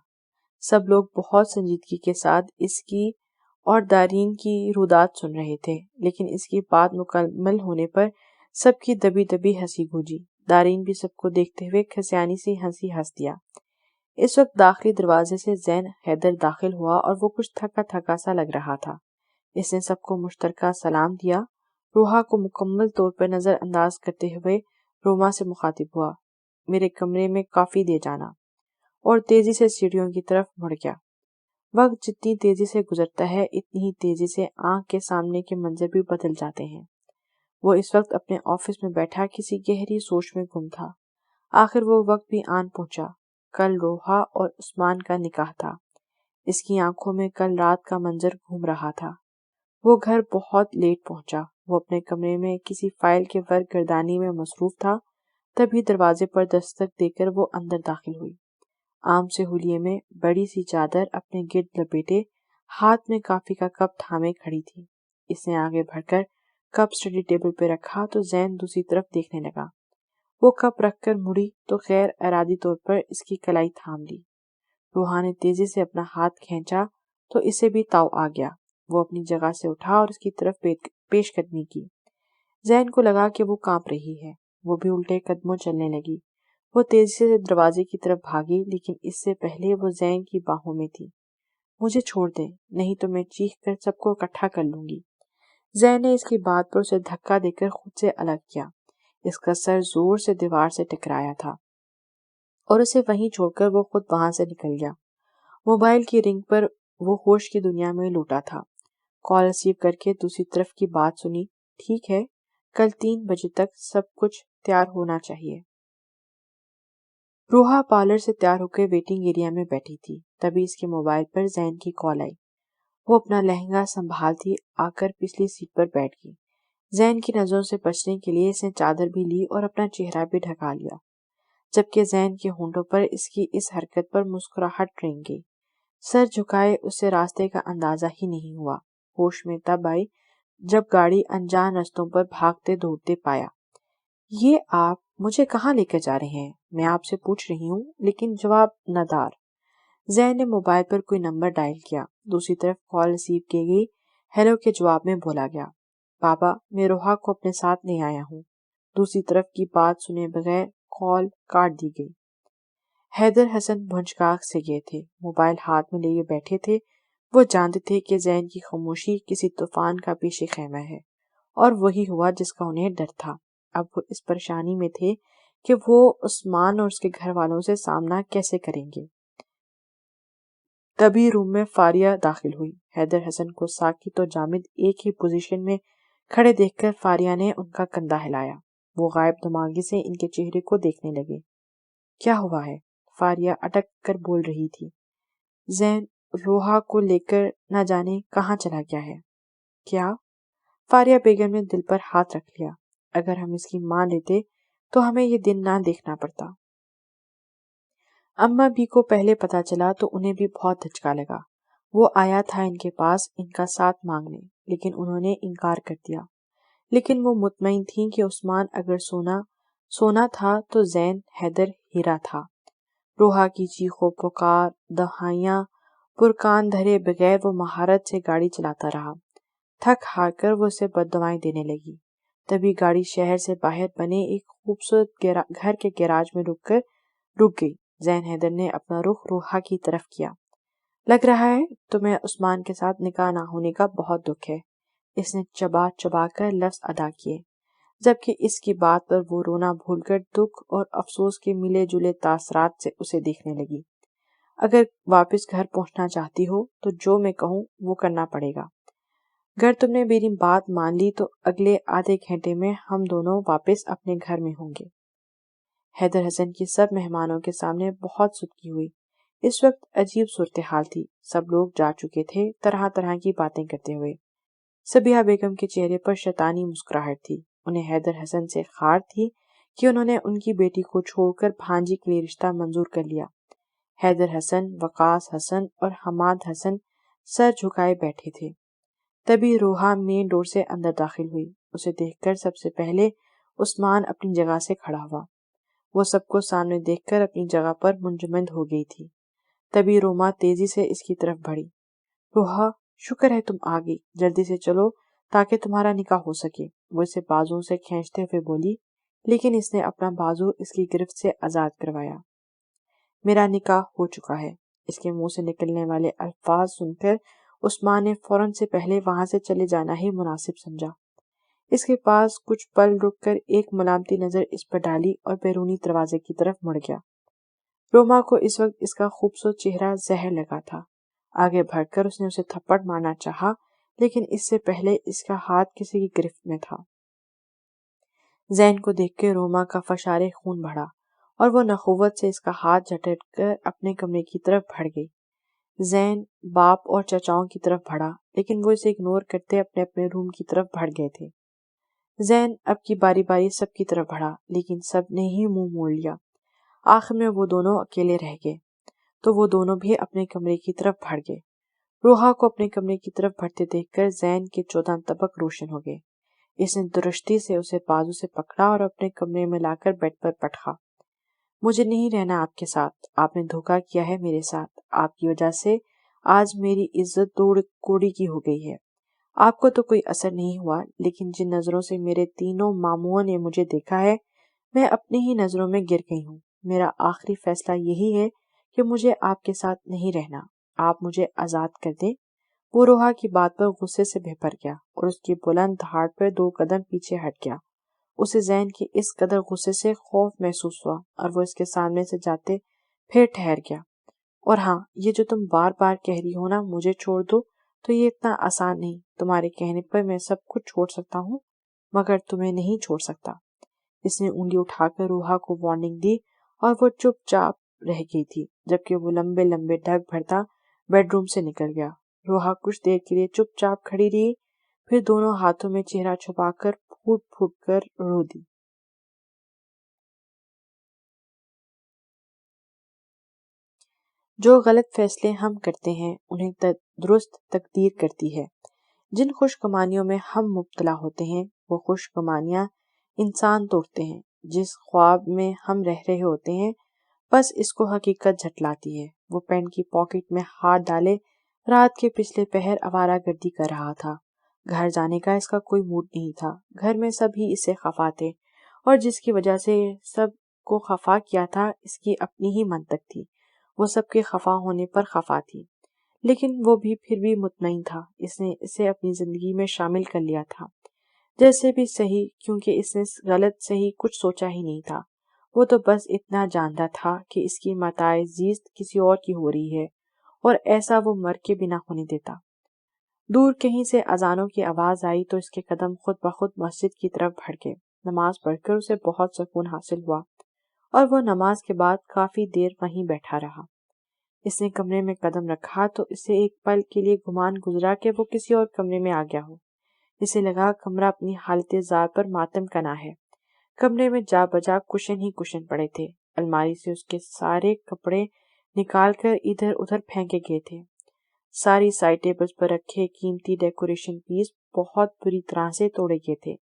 سب لوگ بہت سنجیدگی کے ساتھ اس کی اور دارین کی رودات سن رہے تھے، لیکن اس کی بات مکمل ہونے پر سب کی دبی دبی ہنسی گونجی۔ دارین بھی سب کو دیکھتے ہوئے کھسیانی سی ہنسی ہنس دیا۔ اس وقت داخلی دروازے سے زین حیدر داخل ہوا اور وہ کچھ تھکا تھکا سا لگ رہا تھا۔ اس نے سب کو مشترکہ سلام دیا۔ روحا کو مکمل طور پر نظر انداز کرتے ہوئے روما سے مخاطب ہوا، میرے کمرے میں کافی دے جانا، اور تیزی سے سیڑھیوں کی طرف مڑ گیا۔ وقت جتنی تیزی سے گزرتا ہے اتنی ہی تیزی سے آنکھ کے سامنے کے منظر بھی بدل جاتے ہیں۔ وہ اس وقت اپنے آفس میں بیٹھا کسی گہری سوچ میں گم تھا۔ آخر وہ وقت بھی آن پہنچا۔ کل روحا اور عثمان کا نکاح تھا۔ اس کی آنکھوں میں کل رات کا منظر گھوم رہا تھا۔ وہ گھر بہت لیٹ پہنچا۔ وہ اپنے کمرے میں کسی فائل کے ورق گردانی میں مصروف تھا۔ تبھی دروازے پر دستک دے کر وہ اندر داخل ہوئی۔ عام سے حلیے میں بڑی سی چادر اپنے گرد لپیٹے، ہاتھ میں کافی کا کپ تھامے کھڑی تھی۔ اس نے آگے بڑھ کر کپ اسٹڈی ٹیبل پہ رکھا تو زین دوسری طرف دیکھنے لگا۔ وہ کپ رکھ کر مڑی تو غیر ارادی طور پر اس کی کلائی تھام لی۔ روحا نے تیزی سے اپنا ہاتھ کھینچا تو اسے بھی تاؤ آ گیا۔ وہ اپنی جگہ سے اٹھا اور اس کی طرف پیش قدمی کی۔ زین کو لگا کہ وہ کانپ رہی ہے۔ وہ بھی الٹے قدموں چلنے لگی۔ وہ تیزی سے دروازے کی طرف بھاگی، لیکن اس سے پہلے وہ زین کی باہوں میں تھی۔ مجھے چھوڑ دیں، نہیں تو میں چیخ کر سب کو اکٹھا کر لوں گی۔ زین نے اس کی بات پر اسے دھکا دے کر خود سے الگ کیا۔ اس کا سر زور سے دیوار سے ٹکرایا تھا اور اسے وہیں چھوڑ کر وہ خود وہاں سے نکل گیا۔ موبائل کی رنگ پر وہ ہوش کی دنیا میں لوٹا تھا۔ کال ریسیو کر کے دوسری طرف کی بات سنی، ٹھیک ہے، کل 3 بجے تک سب کچھ تیار ہونا چاہیے۔ روحا پارلر سے تیار ہو کے ویٹنگ ایریا میں بیٹھی تھی، تبھی اس کے موبائل پر زین کی کال آئی۔ وہ اپنا لہنگا سنبھالتی آ کر پچھلی سیٹ پر بیٹھ گئی۔ زین کی نظروں سے بچنے کے لیے اس نے چادر بھی لی اور اپنا چہرہ بھی ڈھکا لیا، جبکہ زین کے ہونٹوں پر اس کی اس حرکت پر مسکراہٹ رنگ گئی۔ سر جھکائے اسے راستے کا اندازہ ہی نہیں ہوا۔ ہوش میں تب آئی جب گاڑی انجان رستوں پر بھاگتے دوڑتے پایا۔ یہ آپ مجھے کہاں لے کر جا رہے ہیں؟ میں آپ سے پوچھ رہی ہوں، لیکن جواب ندار۔ زین نے موبائل پر کوئی نمبر ڈائل کیا۔ دوسری طرف کال ریسیو کی گئی۔ ہیلو کے جواب میں بولا گیا، بابا میں روحا کو اپنے ساتھ لے آیا ہوں۔ دوسری طرف کی بات سنے بغیر کال کاٹ دی گئی۔ حیدر حسن بھنجکاک سے گئے تھے، موبائل ہاتھ میں لیے بیٹھے تھے۔ وہ جانتے تھے کہ زین کی خاموشی کسی طوفان کا پیش خیمہ ہے، اور وہی ہوا جس کا انہیں ڈر تھا۔ اب وہ اس پریشانی میں تھے کہ وہ عثمان اور اس کے گھر والوں سے سامنا کیسے کریں گے۔ تبھی روم میں فاریہ داخل ہوئی۔ حیدر حسن کو ساکت اور جامد ایک ہی پوزیشن میں کھڑے دیکھ کر فاریہ نے ان کا کندھا ہلایا۔ وہ غائب دماغی سے ان کے چہرے کو دیکھنے لگے۔ کیا ہوا ہے؟ فاریہ اٹک کر بول رہی تھی۔ زین روحا کو لے کر نہ جانے کہاں چلا گیا ہے۔ کیا؟ فاریہ بیگم نے دل پر ہاتھ رکھ لیا۔ اگر ہم اس کی مان لیتے تو ہمیں یہ دن نہ دیکھنا پڑتا۔ اماں بھی کو پہلے پتا چلا تو انہیں بھی بہت دھچکا لگا۔ وہ آیا تھا ان کے پاس ان کا ساتھ مانگنے، لیکن انہوں نے انکار کر دیا۔ لیکن وہ مطمئن تھیں کہ عثمان اگر سونا تھا تو زین حیدر ہیرا تھا۔ روحا کی چیخ و پکار، دہائیاں پرکان دھرے بغیر وہ مہارت سے گاڑی چلاتا رہا۔ تھک ہار کر وہ اسے بددعائیں دینے لگی۔ تبھی گاڑی شہر سے باہر بنے ایک خوبصورت گھر کے گیراج میں رک گئی۔ زین حیدر نے اپنا رخ روحا کی طرف کیا۔ لگ رہا ہے تمہیں عثمان کے ساتھ نکاح نہ ہونے کا بہت دکھ ہے۔ اس نے چبا چبا کر لفظ ادا کیے، جبکہ اس کی بات پر وہ رونا بھول کر دکھ اور افسوس کے ملے جلے تاثرات سے اسے دیکھنے لگی۔ اگر واپس گھر پہنچنا چاہتی ہو تو جو میں کہوں وہ کرنا پڑے گا۔ اگر تم نے میری بات مان لی تو اگلے آدھے گھنٹے میں ہم دونوں واپس اپنے گھر میں ہوں گے۔ حیدر حسن کی سب مہمانوں کے سامنے بہت سدکی ہوئی۔ اس وقت عجیب صورتحال تھی۔ سب لوگ جا چکے تھے، طرح طرح کی باتیں کرتے ہوئے۔ صبیحہ بیگم کے چہرے پر شیطانی مسکراہٹ تھی۔ انہیں حیدر حسن سے خار تھی کہ انہوں نے ان کی بیٹی کو چھوڑ کر بھانجی کے لیے رشتہ منظور کر لیا۔ حیدر حسن، وقاص حسن اور حماد حسن سر جھکائے بیٹھے تھے۔ تبھی روحا مین ڈور سے اندر داخل ہوئی۔ اسے دیکھ کر سب سے پہلے عثمان اپنی جگہ سے کھڑا ہوا۔ وہ سب کو سامنے دیکھ کر اپنی جگہ پر منجمد ہو گئی تھی۔ تبھی روما تیزی سے اس کی طرف بڑھی۔ روحا، شکر ہے تم آ گئی، جلدی سے چلو تاکہ تمہارا نکاح ہو سکے۔ وہ اسے بازو سے کھینچتے ہوئے بولی، لیکن اس نے اپنا بازو اس کی گرفت سے آزاد کروایا۔ میرا نکاح ہو چکا ہے۔ اس کے منہ سے نکلنے والے الفاظ سن کر عثمان نے فوراً سے پہلے وہاں سے چلے جانا ہی مناسب سمجھا۔ اس کے پاس کچھ پل رک کر ایک ملامتی نظر اس پر ڈالی اور بیرونی دروازے کی طرف مڑ گیا۔ روما کو اس وقت اس کا خوبصورت چہرہ زہر لگا تھا۔ آگے بڑھ کر اس نے اسے تھپڑ مارنا چاہا، لیکن اس سے پہلے اس کا ہاتھ کسی کی گرفت میں تھا۔ زین کو دیکھ کے روما کا فشار خون بڑھا اور وہ نخوت سے اس کا ہاتھ جھٹک کر اپنے کمرے کی طرف بڑھ گئی۔ زین باپ اور چچاؤں کی طرف بڑھا، لیکن وہ اسے اگنور کرتے اپنے اپنے روم کی طرف بڑھ گئے تھے۔ زین اب کی باری باری سب کی طرف بڑھا، لیکن سب نے ہی منہ موڑ لیا۔ آخر میں وہ دونوں اکیلے رہ گئے تو وہ دونوں بھی اپنے کمرے کی طرف بڑھ گئے۔ روحا کو اپنے کمرے کی طرف بڑھتے دیکھ کر زین کے 14 طبق روشن ہو گئے۔ اس نے درستی سے اسے بازو سے پکڑا اور اپنے کمرے میں لا کر بیڈ پر پٹکا۔ مجھے نہیں رہنا آپ کے ساتھ، آپ نے دھوکہ کیا ہے میرے ساتھ، آپ کی وجہ سے آج میری عزت توڑ کوڑی کی ہو گئی ہے۔ آپ کو تو کوئی اثر نہیں ہوا، لیکن جن نظروں سے میرے تینوں ماموں نے مجھے دیکھا ہے، میں اپنی ہی نظروں میں گر گئی ہوں۔ میرا آخری فیصلہ یہی ہے کہ مجھے آپ کے ساتھ نہیں رہنا، آپ مجھے آزاد کر دیں۔ وہ روحا کی بات پر غصے سے بھر گیا اور اس کی بلند دھاڑ پر 2 قدم پیچھے ہٹ گیا۔ اسے زین کے اس قدر غصے سے خوف محسوس ہوا اور وہ اس کے سامنے سے جاتے پھر ٹھہر گیا۔ اور ہاں، یہ جو تم بار بار کہہ رہی ہو نا مجھے چھوڑ دو، تو یہ اتنا آسان نہیں۔ تمہارے کہنے پر میں سب کچھ چھوڑ سکتا ہوں، مگر تمہیں نہیں چھوڑ سکتا۔ اس نے انگلی اٹھا کر روحا کو وارننگ دی اور وہ چپ چاپ رہ گئی تھی، جبکہ وہ لمبے لمبے ڈھک بھرتا بیڈ روم سے نکل گیا۔ روحا کچھ دیر کے لیے چپ چاپ کھڑی رہی، پھر دونوں ہاتھوں میں چہرہ چھپا کر پھوٹ پھوٹ کر رو دی۔ جو غلط فیصلے ہم کرتے ہیں انہیں درست تقدیر کرتی ہے۔ جن خوش کمانیوں میں ہم مبتلا ہوتے ہیں وہ خوش کمانیاں انسان توڑتے ہیں۔ جس خواب میں ہم رہ رہے ہوتے ہیں بس اس کو حقیقت جھٹلاتی ہے۔ وہ پینٹ کی پاکٹ میں ہاتھ ڈالے رات کے پچھلے پہر آوارہ گردی کر رہا تھا۔ گھر جانے کا اس کا کوئی موڈ نہیں تھا۔ گھر میں سب ہی اس سے خفا تھے اور جس کی وجہ سے سب کو خفا کیا تھا اس کی اپنی ہی منطق تھی۔ وہ سب کے خفا ہونے پر خفا تھی، لیکن وہ بھی پھر بھی مطمئن تھا۔ اس نے اسے اپنی زندگی میں شامل کر لیا تھا، جیسے بھی صحیح، کیونکہ اس نے غلط صحیح کچھ سوچا ہی نہیں تھا۔ وہ تو بس اتنا جانتا تھا کہ اس کی متاع زیست کسی اور کی ہو رہی ہے اور ایسا وہ مر کے بنا ہونے دیتا۔ دور کہیں سے اذانوں کی آواز آئی تو اس کے قدم خود بخود مسجد کی طرف بڑھ گئے۔ نماز پڑھ کر اسے بہت سکون حاصل ہوا اور وہ نماز کے بعد کافی دیر وہیں بیٹھا رہا۔ اس نے کمرے میں قدم رکھا تو اسے ایک پل کے لیے گمان گزرا کہ وہ کسی اور کمرے میں آ گیا ہو۔ اسے لگا کمرہ اپنی حالت زار پر ماتم کنا ہے۔ کمرے میں جا بجا کشن ہی کشن پڑے تھے۔ الماری سے اس کے سارے کپڑے نکال کر ادھر ادھر پھینکے گئے تھے۔ ساری سائڈ ٹیبلز پر رکھے قیمتی ڈیکوریشن پیس بہت بری طرح سے توڑے گئے تھے۔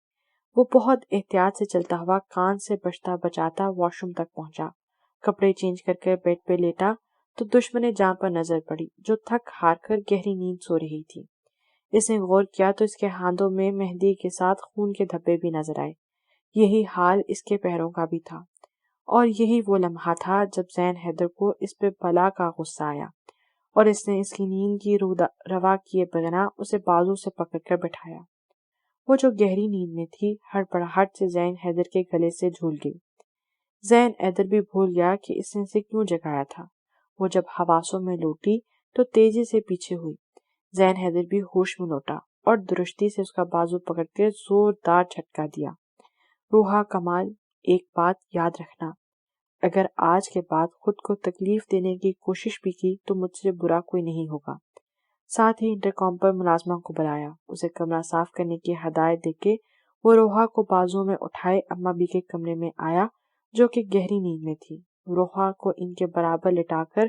وہ بہت احتیاط سے چلتا ہوا کان سے بچتا بچاتا واش روم تک پہنچا۔ کپڑے چینج کر کر بیڈ پہ لیٹا تو دشمن جاں پر نظر پڑی جو تھک ہار کر گہری نیند سو رہی تھی۔ اس نے غور کیا تو اس کے ہاتھوں میں مہندی کے ساتھ خون کے دھبے بھی نظر آئے۔ یہی حال اس کے پیروں کا بھی تھا، اور یہی وہ لمحہ تھا جب زین حیدر کو اس پہ بلا کا غصہ آیا اور اس نے اس کی نیند کی روا کیے بغیر اسے بازو سے پکڑ کر بٹھایا۔ وہ جو گہری نیند میں تھی ہڑبڑاہٹ سے زین حیدر کے گلے سے جھول گئی۔ زین حیدر بھی بھول گیا کہ اس نے اسے کیوں جگایا تھا۔ وہ جب حواسوں میں لوٹی تو تیزی سے پیچھے ہوئی۔ زین حیدر بھی ہوش میں لوٹا اور درستی سے اس کا بازو پکڑ کے زوردار جھٹکا دیا۔ روحا کمال، ایک بات یاد رکھنا، اگر آج کے بعد خود کو تکلیف دینے کی کوشش بھی کی تو مجھ سے برا کوئی نہیں ہوگا۔ ساتھ ہی انٹرکام پر ملازمہ کو بلایا۔ اسے کمرہ صاف کرنے کی ہدایت دے کے وہ روحا کو بازو میں اٹھائے اماں بی کے کمرے میں آیا جو کہ گہری نیند میں تھی۔ روحا کو ان کے برابر لٹا کر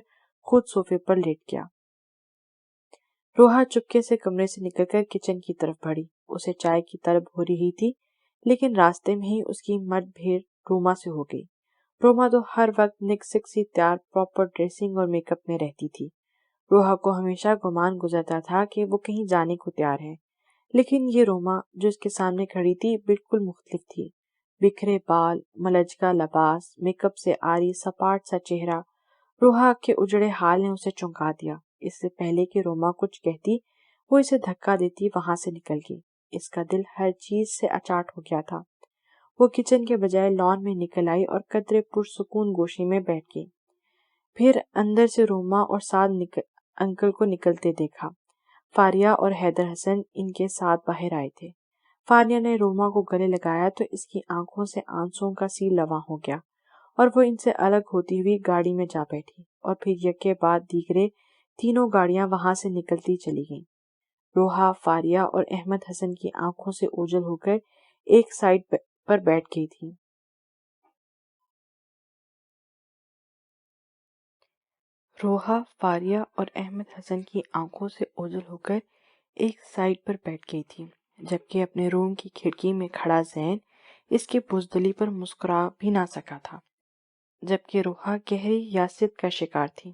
خود صوفے پر لیٹ گیا۔ روحا چپکے سے کمرے سے نکل کر کچن کی طرف بڑھی۔ اسے چائے کی طلب ہو رہی تھی، لیکن راستے میں ہی اس کی مٹ بھیڑ روما سے ہو گئی۔ روما تو ہر وقت نک سک سی تیار پراپر ڈریسنگ اور میک اپ میں رہتی تھی۔ روحا کو ہمیشہ گمان گزرتا تھا کہ وہ کہیں جانے کو تیار ہے، لیکن یہ روما جو اس کے سامنے کھڑی تھی بالکل مختلف تھی۔ بکھرے بال، ملجکا لباس، میک اپ سے آری سپاٹ سا چہرہ، روحا کے اجڑے حال نے اسے چونکا دیا۔ اس سے پہلے کہ روما کچھ کہتی وہ اسے دھکا دیتی وہاں سے نکل گئی۔ اس کا دل ہر چیز سے اچاٹ ہو گیا تھا۔ وہ کچن کے بجائے لان میں نکل آئی اور قدرے پرسکون گوشی میں بیٹھ گئی۔ پھر اندر سے روما اور سعد انکل کو نکلتے دیکھا۔ فاریہ اور حیدر حسن ان کے ساتھ باہر آئے تھے۔ فاریہ نے روما کو گلے لگایا تو اس کی آنکھوں سے آنسوں کا سیل رواں ہو گیا اور وہ ان سے الگ ہوتی ہوئی گاڑی میں جا بیٹھی، اور پھر یکے بعد دیگرے تینوں گاڑیاں وہاں سے نکلتی چلی گئیں۔ روحا، فاریہ اور احمد حسن کی آنکھوں سے اوجھل ہو کر ایک سائڈ پر بیٹھ گئی تھی۔ روحا، فاریہ اور احمد حسن کی آنکھوں سے اوجھل ہو کر ایک سائڈ پر بیٹھ گئی تھی، جبکہ اپنے روم کی کھڑکی میں کھڑا زین اس کی بزدلی پر مسکرا بھی نہ سکا تھا، جبکہ روحا گہری یاست کا شکار تھی۔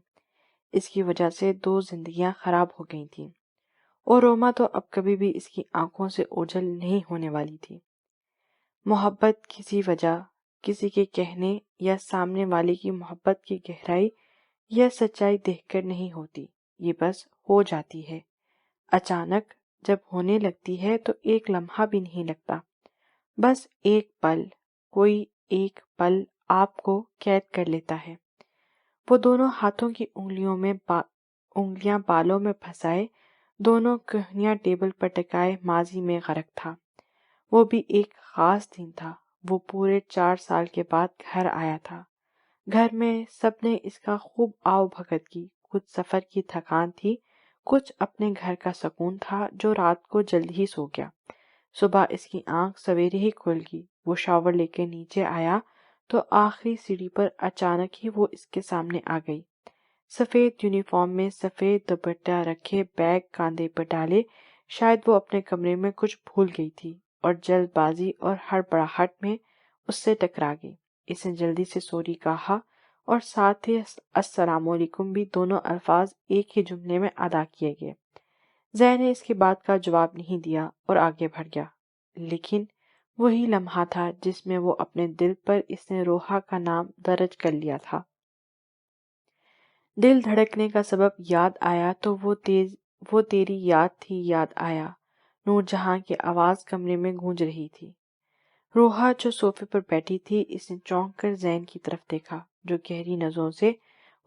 اس کی وجہ سے 2 زندگیاں خراب ہو گئی تھیں، اور روما تو اب کبھی بھی اس کی آنکھوں سے اوجھل نہیں ہونے والی تھی۔ محبت کسی وجہ، کسی کے کہنے یا سامنے والے کی محبت کی گہرائی یا سچائی دیکھ کر نہیں ہوتی، یہ بس ہو جاتی ہے۔ اچانک جب ہونے لگتی ہے تو ایک لمحہ بھی نہیں لگتا، بس ایک پل، کوئی ایک پل آپ کو قید کر لیتا ہے۔ وہ دونوں ہاتھوں کی انگلیاں بالوں میں پھنسائے، دونوں کہنیاں ٹیبل پر ٹکائے ماضی میں غرق تھا۔ وہ بھی ایک خاص دن تھا۔ وہ پورے 4 سال کے بعد گھر آیا تھا۔ گھر میں سب نے اس کا خوب آؤ بھگت کی۔ کچھ سفر کی تھکان تھی، کچھ اپنے گھر کا سکون تھا جو رات کو جلد ہی سو گیا۔ صبح اس کی آنکھ سویرے ہی کھل گئی۔ وہ شاور لے کے نیچے آیا تو آخری سیڑھی پر اچانک ہی وہ اس کے سامنے آ گئی۔ سفید یونیفارم میں، سفید دوپٹہ رکھے، بیگ کاندھے پر ڈالے، شاید وہ اپنے کمرے میں کچھ بھول گئی تھی اور جلد بازی اور ہڑبڑاہٹ میں اس سے ٹکرا گئی۔ اس نے جلدی سے سوری کہا اور ساتھ ہی السلام علیکم بھی دونوں الفاظ ایک ہی جملے میں ادا کیے گئے۔ زین نے اس کی بات کا جواب نہیں دیا اور آگے بڑھ گیا، لیکن وہی لمحہ تھا جس میں وہ اپنے دل پر اس نے روحا کا نام درج کر لیا تھا۔ دل دھڑکنے کا سبب یاد آیا تو وہ تیری یاد تھی، یاد آیا۔ نور جہاں کی آواز کمرے میں گونج رہی تھی۔ روحا جو صوفے پر بیٹھی تھی، اس نے چونک کر زین کی طرف دیکھا جو گہری نظروں سے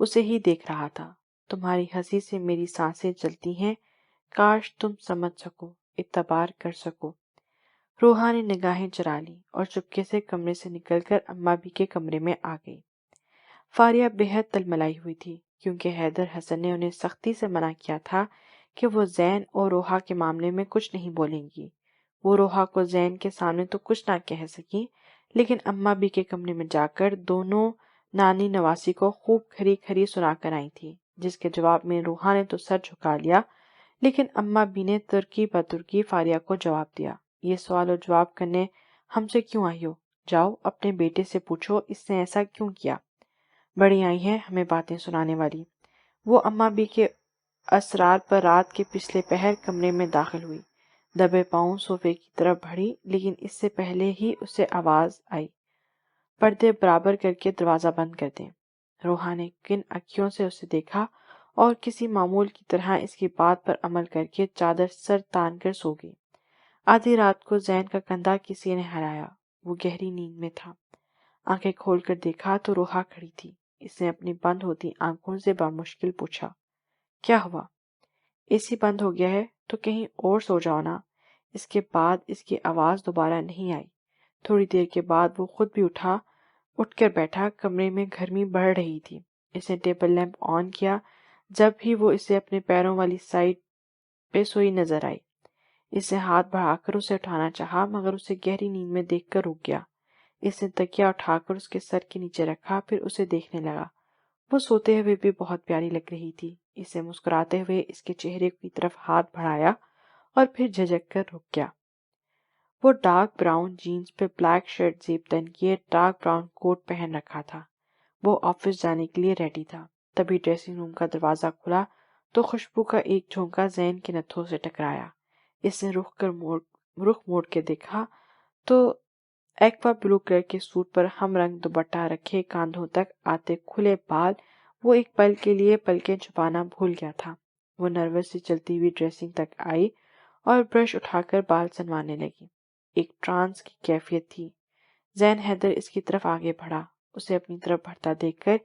اسے ہی دیکھ رہا تھا۔ تمہاری ہنسی سے میری سانسیں چلتی ہیں، کاش تم سمجھ سکو، اعتبار کر سکو۔ روحا نے نگاہیں چرا لی اور چپکے سے کمرے سے نکل کر اماں بھی کے کمرے میں آ گئی۔ فاریہ بےحد تلملائی ہوئی تھی کیونکہ حیدر حسن نے انہیں سختی سے منع کیا تھا کہ وہ زین اور روحا کے معاملے میں کچھ نہیں بولیں گی۔ وہ روحا کو زین کے سامنے تو کچھ نہ کہہ سکی، لیکن اماں بھی کے کمرے میں جا کر دونوں نانی نواسی کو خوب کھری کھری سنا کر آئی تھی، جس کے جواب میں روحا نے تو سر جھکا لیا، لیکن اماں بھی نے ترکی بترکی فاریہ کو جواب دیا، یہ سوال و جواب کرنے ہم سے کیوں آئی ہو؟ جاؤ اپنے بیٹے سے پوچھو اس نے ایسا کیوں کیا۔ بڑی آئی ہیں ہمیں باتیں سنانے والی۔ وہ اماں بھی کے اسرار پر رات کے پچھلے پہر کمرے میں داخل ہوئی، دبے پاؤں صوفے کی طرف بڑھی، لیکن اس سے پہلے ہی اسے آواز آئی، پردے برابر کر کے دروازہ بند کر دیں۔ روحا نے کن اکھیوں سے اسے دیکھا اور کسی معمول کی طرح اس کی بات پر عمل کر کے چادر سر تان کر سو گئی۔ آدھی رات کو زین کا کندھا کسی نے ہلایا، وہ گہری نیند میں تھا۔ آنکھیں کھول کر دیکھا تو روحا کھڑی تھی۔ اس نے اپنی بند ہوتی آنکھوں سے بمشکل پوچھا، کیا ہوا؟ اے سی بند ہو گیا ہے تو کہیں اور سو جاؤ نا۔ اس کے بعد اس کی آواز دوبارہ نہیں آئی۔ تھوڑی دیر کے بعد وہ خود بھی اٹھ کر بیٹھا۔ کمرے میں گرمی بڑھ رہی تھی۔ اس نے ٹیبل لیمپ آن کیا، جب بھی وہ اسے اپنے پیروں والی سائڈ پہ سوئی نظر آئی۔ اس نے ہاتھ بڑھا کر اسے اٹھانا چاہا مگر اسے گہری نیند میں دیکھ کر رک گیا۔ اس نے تکیہ اٹھا کر اس کے سر کے نیچے رکھا، پھر اسے دیکھنے لگا۔ وہ سوتے ہوئے بھی بہت پیاری لگ رہی تھی۔ اسے مسکراتے ہوئے اس کے چہرے کی طرف ہاتھ بڑھایا اور پھر جھجک کر رک گیا۔ وہ ڈارک براؤن جینز پہ بلیک شرٹ زیب تن کیے ڈارک براؤن کوٹ پہن رکھا تھا۔ وہ آفس جانے کے لیے ریڈی تھا۔ تبھی ڈریسنگ روم کا دروازہ کھلا تو خوشبو کا ایک جھونکا زین کے نتھوں سے ٹکرایا۔ اس نے رخ موڑ کے دیکھا تو ایکوا بلو کلر کے سوٹ پر ہم رنگ دوپٹہ رکھے کاندھوں تک آتے کھلے بال وہ ایک پل کے لیے پلکیں چھپانا بھول گیا تھا۔ وہ نروس سے چلتی ہوئی ڈریسنگ تک آئی اور برش اٹھا کر بال سنوانے لگی۔ ایک ٹرانس کی کیفیت تھی۔ زین حیدر اس کی طرف آگے بڑھا۔ اسے اپنی طرف بڑھتا دیکھ کر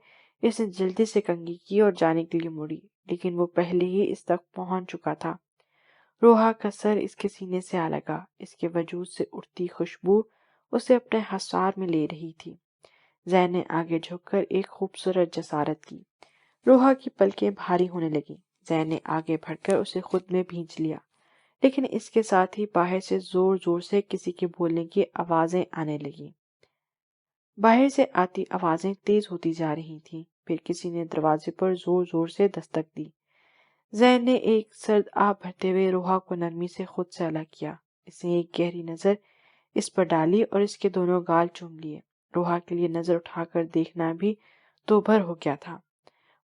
اس نے جلدی سے کنگھی کی اور جانے کے لیے مڑی، لیکن وہ پہلے ہی اس تک پہنچ چکا تھا۔ روحا کا سر اس کے سینے سے آ لگا۔ اس کے وجود سے اٹھتی خوشبو اسے اپنے حصار میں لے رہی تھی۔ زین نے آگے جھک کر ایک خوبصورت جسارت کی۔ روحا کی پلکیں بھاری ہونے لگیں۔ زین نے آگے بڑھ کر اسے خود میں بھینچ لیا، لیکن اس کے ساتھ ہی باہر سے زور زور سے کسی کے بولنے کی آوازیں آنے لگیں۔ باہر سے آتی آوازیں تیز ہوتی جا رہی تھیں۔ پھر کسی نے دروازے پر زور زور سے دستک دی۔ زین نے ایک سرد آہ بھرتے ہوئے روحا کو نرمی سے خود سے الگ کیا۔ اس نے ایک گہری نظر اس پر ڈالی اور اس کے دونوں گال چوم لیے۔ روحا کے لیے نظر اٹھا کر دیکھنا بھی تو بھر ہو گیا تھا۔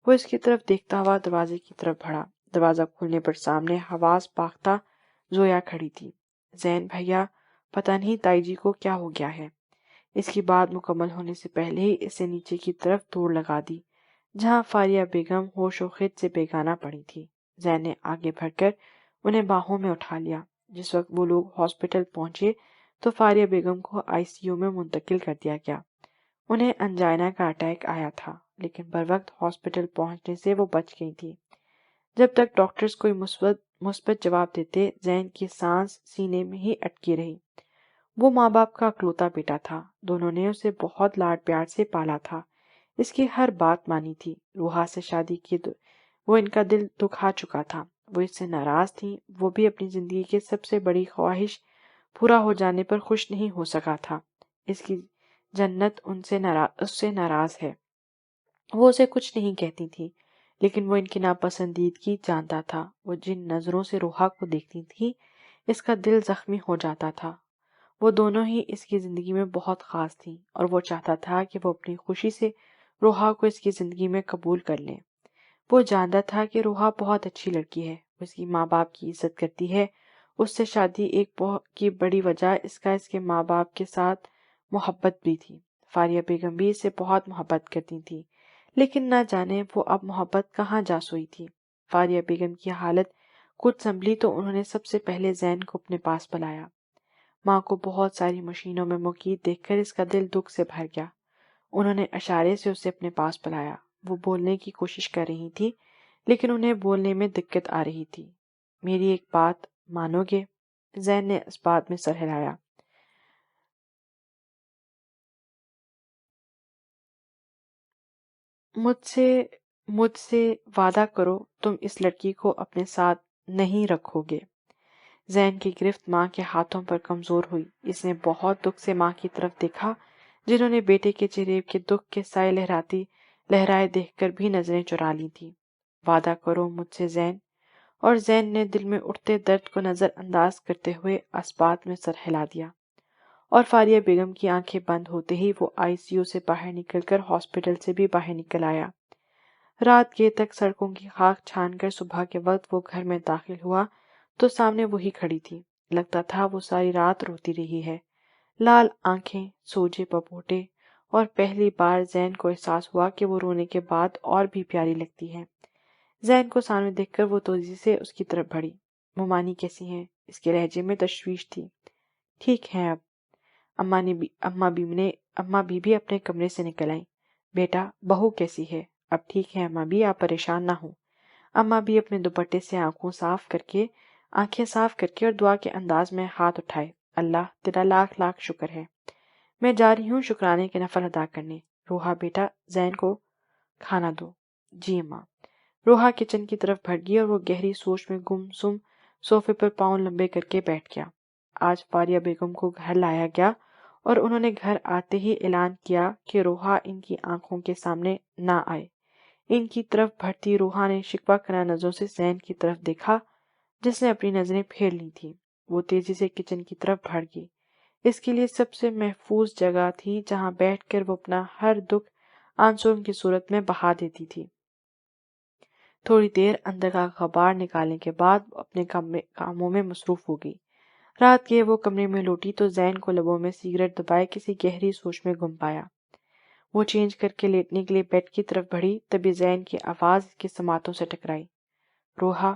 وہ اس کی طرف دیکھتا ہوا دروازے کی طرف بڑھا۔ دروازہ کھلنے پر سامنے حواس باختہ زویا کھڑی تھی۔ زین بھیا، پتہ نہیں تائی جی کو کیا ہو گیا ہے۔ اس کی بات مکمل ہونے سے پہلے ہی اسے نیچے کی طرف دوڑ لگا دی، جہاں فاریہ بیگم ہوش و خرد سے بیگانہ پڑی تھی۔ زین نے آگے بڑھ کر انہیں باہوں میں اٹھا لیا۔ جس وقت وہ لوگ ہاسپٹل پہنچے تو فاریہ بیگم کو ICU میں منتقل کر دیا گیا۔ انہیں انجائنا کا اٹیک آیا تھا، لیکن بروقت ہاسپٹل پہنچنے سے وہ بچ گئی تھی۔ جب تک ڈاکٹرز کوئی مثبت جواب دیتے، زین کی سانس سینے میں ہی اٹکی رہی۔ وہ ماں باپ کا اکلوتا بیٹا تھا، دونوں نے اسے بہت لاڈ پیار سے پالا تھا، اس کی ہر بات مانی تھی۔ روحا سے شادی کی وہ ان کا دل دکھا چکا تھا، وہ اس سے ناراض تھی، وہ بھی اپنی زندگی کی سب سے بڑی خواہش پورا ہو جانے پر خوش نہیں ہو سکا تھا۔ اس کی جنت اس سے ناراض ہے۔ وہ اسے کچھ نہیں کہتی تھی، لیکن وہ ان کی ناپسندیدگی جانتا تھا۔ وہ جن نظروں سے روحا کو دیکھتی تھی، اس کا دل زخمی ہو جاتا تھا۔ وہ دونوں ہی اس کی زندگی میں بہت خاص تھیں، اور وہ چاہتا تھا کہ وہ اپنی خوشی سے روحا کو اس کی زندگی میں قبول کر لیں۔ وہ جانتا تھا کہ روحا بہت اچھی لڑکی ہے، وہ اس کی ماں باپ کی عزت کرتی ہے۔ اس سے شادی کی بڑی وجہ اس کے ماں باپ کے ساتھ محبت بھی تھی۔ فاریہ بیگم بھی اس سے بہت محبت کرتی تھی، لیکن نہ جانے وہ اب محبت کہاں جا سوئی تھی۔ فاریہ بیگم کی حالت کچھ سنبھلی تو انہوں نے سب سے پہلے زین کو اپنے پاس بلایا۔ ماں کو بہت ساری مشینوں میں مقید دیکھ کر اس کا دل دکھ سے بھر گیا۔ انہوں نے اشارے سے اسے اپنے پاس بلایا۔ وہ بولنے کی کوشش کر رہی تھی، لیکن انہیں بولنے میں دقت آ رہی تھی۔ میری ایک بات مانو گے؟ زین نے اس بات میں سر ہلایا۔ مجھ سے وعدہ کرو تم اس لڑکی کو اپنے ساتھ نہیں رکھو گے۔ زین کی گرفت ماں کے ہاتھوں پر کمزور ہوئی۔ اس نے بہت دکھ سے ماں کی طرف دیکھا، جنہوں نے بیٹے کے چہرے کے دکھ کے سائے لہرائے دیکھ کر بھی نظریں چرا لی تھی۔ وعدہ کرو مجھ سے زین۔ اور زین نے دل میں اٹھتے درد کو نظر انداز کرتے ہوئے اسبات میں سر ہلا دیا، اور فاریہ بیگم کی آنکھیں بند ہوتے ہی وہ ICU سے باہر نکل کر ہاسپٹل سے بھی باہر نکل آیا۔ رات گئے تک سڑکوں کی خاک چھان کر صبح کے وقت وہ گھر میں داخل ہوا تو سامنے وہی کھڑی تھی۔ لگتا تھا وہ ساری رات روتی رہی ہے۔ لال آنکھیں، سوجے پپوٹے، اور پہلی بار زین کو احساس ہوا کہ وہ رونے کے بعد اور بھی پیاری لگتی ہے۔ زین کو سامنے دیکھ کر وہ تیزی سے اس کی طرف بڑھی۔ ممانی کیسی ہیں؟ اس کے لہجے میں تشویش تھی۔ ٹھیک ہیں اب۔ اماں بی اپنے کمرے سے نکل آئیں۔ بیٹا، بہو کیسی ہے؟ اب ٹھیک ہے اماں بی، آپ پریشان نہ ہوں۔ اماں بھی اپنے دوپٹے سے آنکھیں صاف کر کے اور دعا کے انداز میں ہاتھ اٹھائے۔ اللہ تیرا لاکھ لاکھ شکر ہے، میں جا رہی ہوں شکرانے کے نفل ادا کرنے۔ روحا بیٹا، زین کو کھانا دو۔ جی اماں۔ روحا کچن کی طرف بڑھ گئی اور وہ گہری سوچ میں گم سم صوفے پر پاؤں لمبے کر کے بیٹھ گیا۔ آج فاریہ بیگم کو گھر لایا گیا اور انہوں نے گھر آتے ہی اعلان کیا کہ روحا ان کی آنکھوں کے سامنے نہ آئے۔ ان کی طرف بڑھتی روحا نے شکوہ کرا نظروں سے زین کی طرف دیکھا، جس نے اپنی نظریں پھیر لی تھی۔ وہ تیزی سے کچن کی طرف بڑھ گئی۔ اس کے لیے سب سے محفوظ جگہ تھی جہاں بیٹھ کر وہ اپنا ہر دکھ آنسوؤں کی صورت میں بہا دیتی تھی۔ تھوڑی دیر اندر کا غبار نکالنے کے بعد وہ اپنے کاموں میں مصروف ہو گئی۔ رات کے وہ کمرے میں لوٹی تو زین کو لبوں میں سگریٹ دبائے کسی گہری سوچ میں گم پایا۔ وہ چینج کر کے لیٹنے کے لیے بیڈ کی طرف بڑھی، تبھی زین کی آواز اس کے سماعتوں سے ٹکرائی۔ روحا،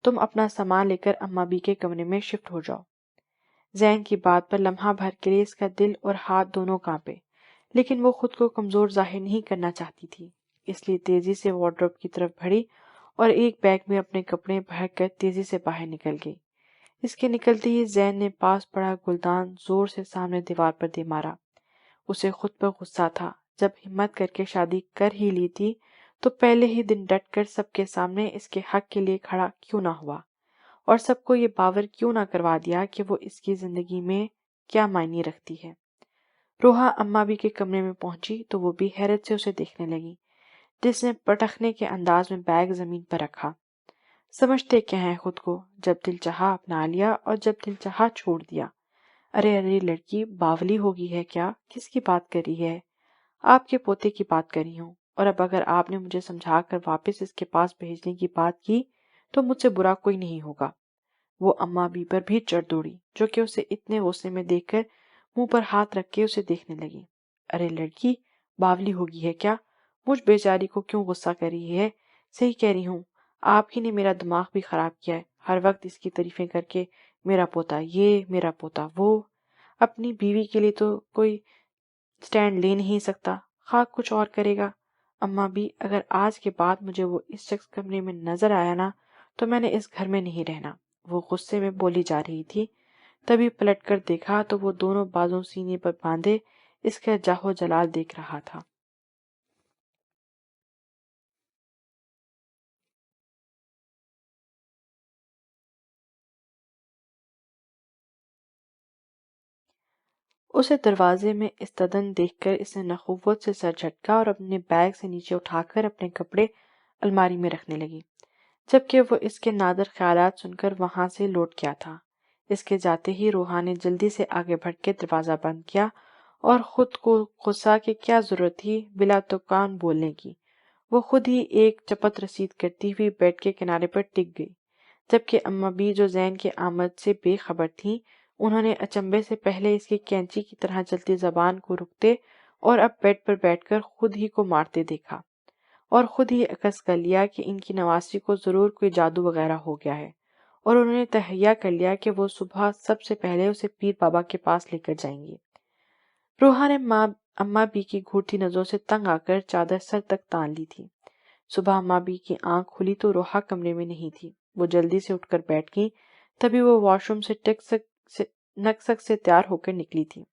تم اپنا سامان لے کر اماں بی کے کمرے میں شفٹ ہو جاؤ۔ زین کی بات پر لمحہ بھر کے لیے اس کا دل اور ہاتھ دونوں کانپے، لیکن وہ خود کو کمزور ظاہر نہیں کرنا چاہتی تھی، اس لیے تیزی سے وارڈروب کی طرف بڑھی اور ایک بیگ میں اپنے کپڑے بھر کر تیزی سے باہر نکل گئی۔ اس کے نکلتے ہی زین نے پاس پڑا گلدان زور سے سامنے دیوار پر دے مارا۔ اسے خود پر غصہ تھا، جب ہمت کر کے شادی کر ہی لی تھی تو پہلے ہی دن ڈٹ کر سب کے سامنے اس کے حق کے لیے کھڑا کیوں نہ ہوا، اور سب کو یہ باور کیوں نہ کروا دیا کہ وہ اس کی زندگی میں کیا معنی رکھتی ہے۔ روحا اماں بی کے کمرے میں پہنچی تو وہ بھی حیرت سے اسے دیکھنے لگی، جس نے پٹخنے کے انداز میں بیگ زمین پر رکھا۔ سمجھتے کیا ہیں خود کو، جب دل چاہا اپنا لیا اور جب دل چاہا چھوڑ دیا۔ ارے لڑکی باولی ہوگی ہے کیا؟ کس کی بات کر رہی ہے؟ آپ کے پوتے کی بات کر رہی ہوں، اور اب اگر آپ نے مجھے سمجھا کر واپس اس کے پاس بھیجنے کی بات کی تو مجھ سے برا کوئی نہیں ہوگا۔ وہ اماں بی پر بھی چڑھ دوڑی، جو کہ اسے اتنے غصے میں دیکھ کر منہ پر ہاتھ رکھ کے اسے دیکھنے لگی۔ ارے لڑکی باولی ہوگی ہے کیا؟ مجھ بیچاری کو کیوں غصہ کر رہی ہے؟ صحیح کہہ رہی ہوں، آپ ہی نے میرا دماغ بھی خراب کیا ہے، ہر وقت اس کی تعریفیں کر کے میرا پوتا یہ، میرا پوتا وہ۔ اپنی بیوی کے لیے تو کوئی سٹینڈ لے نہیں سکتا، خواہ کچھ اور کرے گا۔ اماں بھی، اگر آج کے بعد مجھے وہ اس شخص کمرے میں نظر آیا نا تو میں نے اس گھر میں نہیں رہنا۔ وہ غصے میں بولی جا رہی تھی، تبھی پلٹ کر دیکھا تو وہ دونوں بازو سینے پر باندھے اس کا جاہو جلال دیکھ رہا تھا۔ اسے دروازے میں استدن دیکھ کر اس نے نخوت سے سر جھٹکا اور اپنے بیگ سے نیچے اٹھا کر اپنے کپڑے الماری میں رکھنے لگی، جبکہ وہ اس کے نادر خیالات سن کر وہاں سے لوٹ گیا تھا۔ اس کے جاتے ہی روحا نے جلدی سے آگے بڑھ کے دروازہ بند کیا اور خود کو غصہ کہ کیا ضرورت تھی بلا تکان بولنے کی۔ وہ خود ہی ایک چپت رسید کرتی ہوئی بیڈ کے کنارے پر ٹک گئی، جبکہ اماں بھی جو زین کے آمد سے بے خبر تھیں، انہوں نے اچنبے سے پہلے اس کی کینچی کی طرح چلتی زبان کو رکتے اور اب بیڈ پر بیٹھ کر خود ہی کو مارتے دیکھا، اور خود ہی عکس کر لیا کہ ان کی نواسی کو ضرور کوئی جادو وغیرہ ہو گیا ہے، اور انہوں نے تہیہ کر لیا کہ وہ صبح سب سے پہلے اسے پیر بابا کے پاس لے کر جائیں گی۔ روحا نے اماں بی کی گھورتی نظروں سے تنگ آ کر چادر سر تک تان لی تھی۔ صبح اماں بی کی آنکھ کھلی تو روحا کمرے میں نہیں تھی۔ وہ جلدی سے اٹھ کر بیٹھ گئی، تبھی وہ واش روم سے نکسک سے تیار ہو کر نکلی تھی۔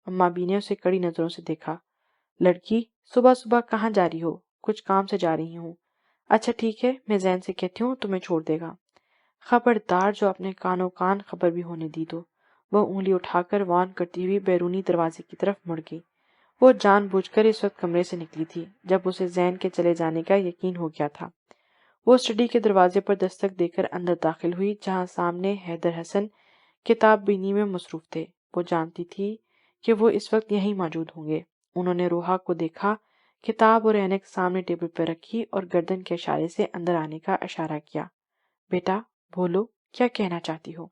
اماں بی نے اسے کڑی نظروں سے دیکھا۔ لڑکی، صبح صبح کہاں جا رہی ہو؟ کچھ کام سے جا رہی ہوں۔ اچھا ٹھیک ہے، میں زین سے کہتی ہوں تمہیں چھوڑ دے گا۔ خبردار جو اپنے کانوں کان خبر بھی ہونے دی تو۔ وہ انگلی اٹھا کر وارن کرتی ہوئی بیرونی دروازے کی طرف مڑ گئی۔ وہ جان بوجھ کر اس وقت کمرے سے نکلی تھی جب اسے زین کے چلے جانے کا یقین ہو گیا تھا۔ وہ اسٹڈی کے دروازے پر دستک دے کر اندر داخل ہوئی، جہاں سامنے حیدر حسن کتاب بینی میں مصروف تھے۔ وہ جانتی تھی کہ وہ اس وقت یہیں موجود ہوں گے۔ انہوں نے روحا کو دیکھا، کتاب اور اینک سامنے ٹیبل پر رکھی اور گردن کے اشارے سے اندر آنے کا اشارہ کیا۔ بیٹا بولو، کیا کہنا چاہتی ہو؟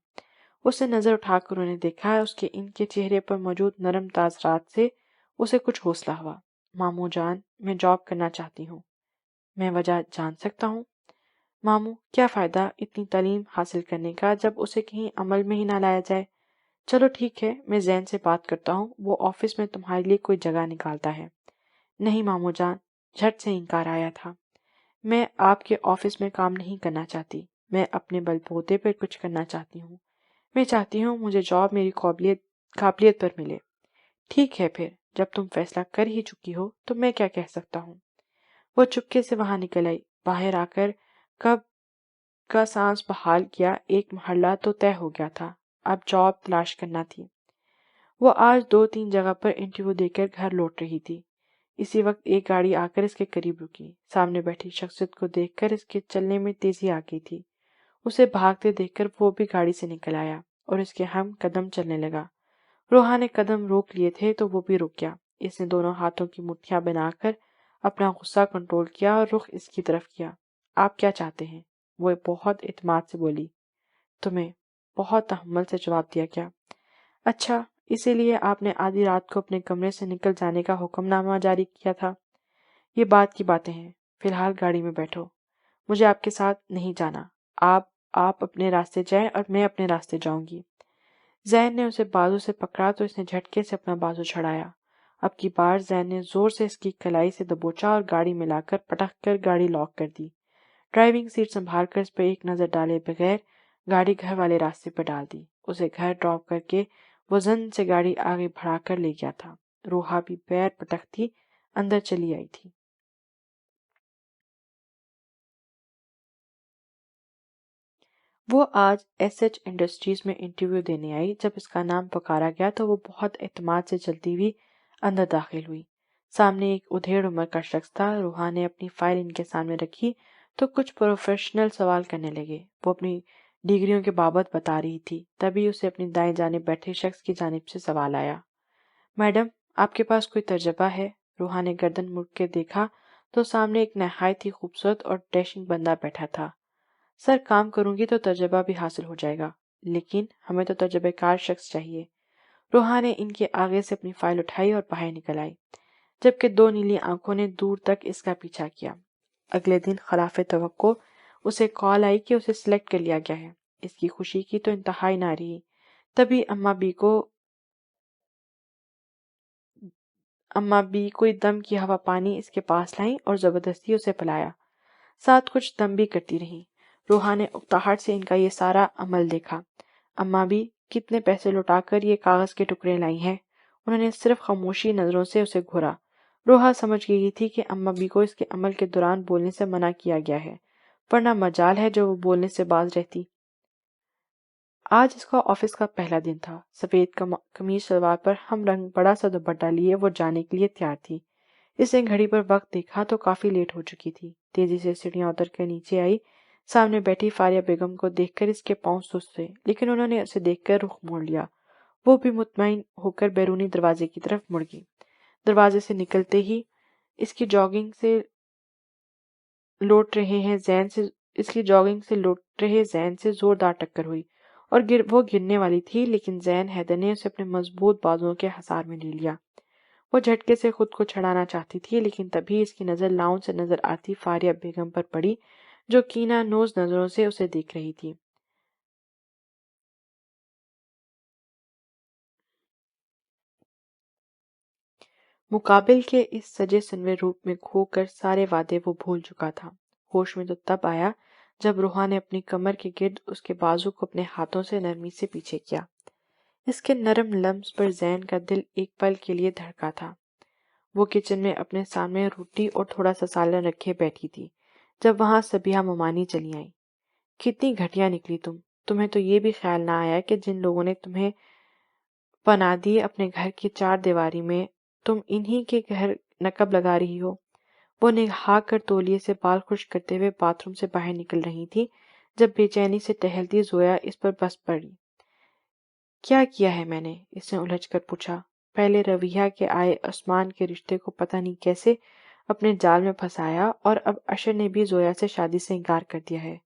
اس نے نظر اٹھا کر انہیں دیکھا۔ اس کے ان کے چہرے پر موجود نرم تاثرات سے اسے کچھ حوصلہ ہوا۔ ماموں جان، میں جاب کرنا چاہتی ہوں۔ میں وجہ جان سکتا ہوں؟ ماموں، کیا فائدہ اتنی تعلیم حاصل کرنے کا جب اسے کہیں عمل میں ہی نہ لایا جائے؟ چلو ٹھیک ہے، میں زین سے بات کرتا ہوں، وہ آفس میں تمہارے لیے کوئی جگہ نکالتا ہے۔ نہیں ماموں جان، جھٹ سے انکار آیا تھا۔ میں آپ کے آفس میں کام نہیں کرنا چاہتی، میں اپنے بل بوتے پر کچھ کرنا چاہتی ہوں۔ میں چاہتی ہوں مجھے جاب میری قابلیت پر ملے۔ ٹھیک ہے پھر، جب تم فیصلہ کر ہی چکی ہو تو میں کیا کہہ سکتا ہوں؟ وہ چپکے سے وہاں نکل آئی۔ باہر آ کر کب کا سانس بحال کیا، ایک محلہ تو طے ہو گیا تھا، اب جاب تلاش کرنا تھی۔ وہ آج 2-3 جگہ پر انٹرویو دے کر گھر لوٹ رہی تھی۔ اسی وقت ایک گاڑی آ کر اس کے قریب رکی۔ سامنے بیٹھی شخصیت کو دیکھ کر اس کے چلنے میں تیزی آ گئی تھی۔ اسے بھاگتے دیکھ کر وہ بھی گاڑی سے نکل آیا اور اس کے ہم قدم چلنے لگا۔ روحا نے قدم روک لیے تھے تو وہ بھی رک گیا۔ اس نے دونوں ہاتھوں کی مٹھیاں بنا کر اپنا غصہ کنٹرول کیا اور رخ اس کی طرف کیا۔ آپ کیا چاہتے ہیں؟ وہ بہت اعتماد سے بولی۔ تمہیں بہت تحمل سے جواب دیا گیا۔ اچھا، اسی لیے آپ نے آدھی رات کو اپنے کمرے سے نکل جانے کا حکم نامہ جاری کیا تھا؟ یہ بات کی باتیں ہیں، فی الحال گاڑی میں بیٹھو، مجھے آپ کے ساتھ نہیں جانا۔ آپ اپنے راستے جائیں اور میں اپنے راستے جاؤں گی۔ زین نے اسے بازو سے پکڑا تو اس نے جھٹکے سے اپنا بازو چھڑایا۔ اب کی بار زین نے زور سے اس کی کلائی سے دبوچا اور گاڑی میں لا کر پٹک کر گاڑی لاک کر دی۔ ڈرائیونگ سیٹ سنبھال کر اس پر ایک نظر ڈالے بغیر گاڑی گھر والے راستے پر ڈال دی۔ اسے گھر ڈراپ کر کے وہ زن سے گاڑی آگے بڑھا کر لے گیا تھا۔ روحا بھی پیر پٹکتی اندر چلی آئی تھی۔ وہ آج ایس ایچ انڈسٹریز میں انٹرویو دینے آئی۔ جب اس کا نام پکارا گیا تو وہ بہت اعتماد سے چلتی ہوئی اندر داخل ہوئی۔ سامنے ایک ادھیڑ عمر کا شخص تھا۔ روحا نے اپنی فائل ان کے سامنے رکھی تو کچھ پروفیشنل سوال کرنے لگے۔ وہ اپنی ڈگریوں کے بابت بتا رہی تھی، تبھی اسے اپنی دائیں جانب بیٹھے شخص کی جانب سے سوال آیا۔ میڈم، آپ کے پاس کوئی تجربہ ہے؟ روحا نے گردن مڑ کے دیکھا تو سامنے ایک نہایت ہی خوبصورت اور ڈیشنگ بندہ بیٹھا تھا۔ سر، کام کروں گی تو تجربہ بھی حاصل ہو جائے گا، لیکن ہمیں تو تجربہ کار شخص چاہیے۔ روحا نے ان کے آگے سے اپنی فائل اٹھائی اور باہر نکل آئی، جبکہ 2 نیلی آنکھوں نے دور تک اس کا پیچھا کیا۔ اگلے دن خلاف توقع اسے کال آئی کہ اسے سلیکٹ کر لیا گیا ہے۔ اس کی خوشی کی تو انتہائی نہ رہی۔ تبھی اماں بی کوئی دم کی ہوا پانی اس کے پاس لائیں اور زبردستی اسے پلایا، ساتھ کچھ دم بھی کرتی رہیں۔ روحا نے اکتاہٹ سے ان کا یہ سارا عمل دیکھا۔ اماں بھی کتنے پیسے لوٹا کر یہ کاغذ کے ٹکڑے لائی ہیں؟ انہوں نے صرف خاموشی نظروں سے اسے گھورا۔ روحا سمجھ گئی تھی کہ اماں بی کو اس کے عمل کے دوران بولنے سے منع کیا گیا ہے، ورنہ مجال ہے جو وہ بولنے سے باز رہتی۔ آج اس کا آفس کا پہلا دن تھا۔ سفید قمیض شلوار پر ہم رنگ بڑا سا دوپٹہ لیے وہ جانے کے لیے تیار تھی۔ اس نے گھڑی پر وقت دیکھا تو کافی لیٹ ہو چکی تھی۔ تیزی سے سیڑھیاں اتر کر نیچے آئی۔ سامنے بیٹھی فاریہ بیگم کو دیکھ کر اس کے پاؤں سست تھے، لیکن انہوں نے اسے دیکھ کر رخ موڑ لیا۔ وہ بھی مطمئن ہو کر بیرونی دروازے کی طرف مڑ گئی۔ دروازے سے نکلتے ہی اس کی جاگنگ سے لوٹ رہے زین سے زوردار ٹکر ہوئی اور وہ گرنے والی تھی، لیکن زین حیدر نے اسے اپنے مضبوط بازوؤں کے حصار میں لے لیا۔ وہ جھٹکے سے خود کو چھڑانا چاہتی تھی، لیکن تبھی اس کی نظر لاؤن سے نظر آتی فاریہ بیگم پر پڑی، جو کینہ نوز نظروں سے اسے دیکھ رہی تھی۔ مقابل کے اس سجے سنورے روپ میں کھو کر سارے وعدے وہ بھول چکا تھا۔ ہوش میں تو تب آیا جب روحا نے اپنی کمر کے گرد اس کے بازو کو اپنے ہاتھوں سے نرمی سے پیچھے کیا۔ اس کے نرم لمس پر زین کا دل ایک پل کے لیے دھڑکا تھا۔ وہ کچن میں اپنے سامنے روٹی اور تھوڑا سا سالن رکھے بیٹھی تھی جب وہاں سبیہ ممانی چلی آئیں۔ کتنی گھٹیا نکلی تمہیں تو یہ بھی خیال نہ آیا کہ جن لوگوں نے تمہیں پناہ دی اپنے گھر کی چار دیواری میں، تم انہی کے گھر نقب لگا رہی ہو۔ وہ نہا کر تولیے سے بال خشک کرتے ہوئے باتھ روم سے باہر نکل رہی تھی جب بے چینی سے ٹہلتی زویا اس پر بس پڑی۔ کیا کیا ہے میں نے؟ اس نے الجھ کر پوچھا۔ پہلے رویہ کے آئے عثمان کے رشتے کو پتہ نہیں کیسے اپنے جال میں پھنسایا، اور اب اشر نے بھی زویا سے شادی سے انکار کر دیا ہے۔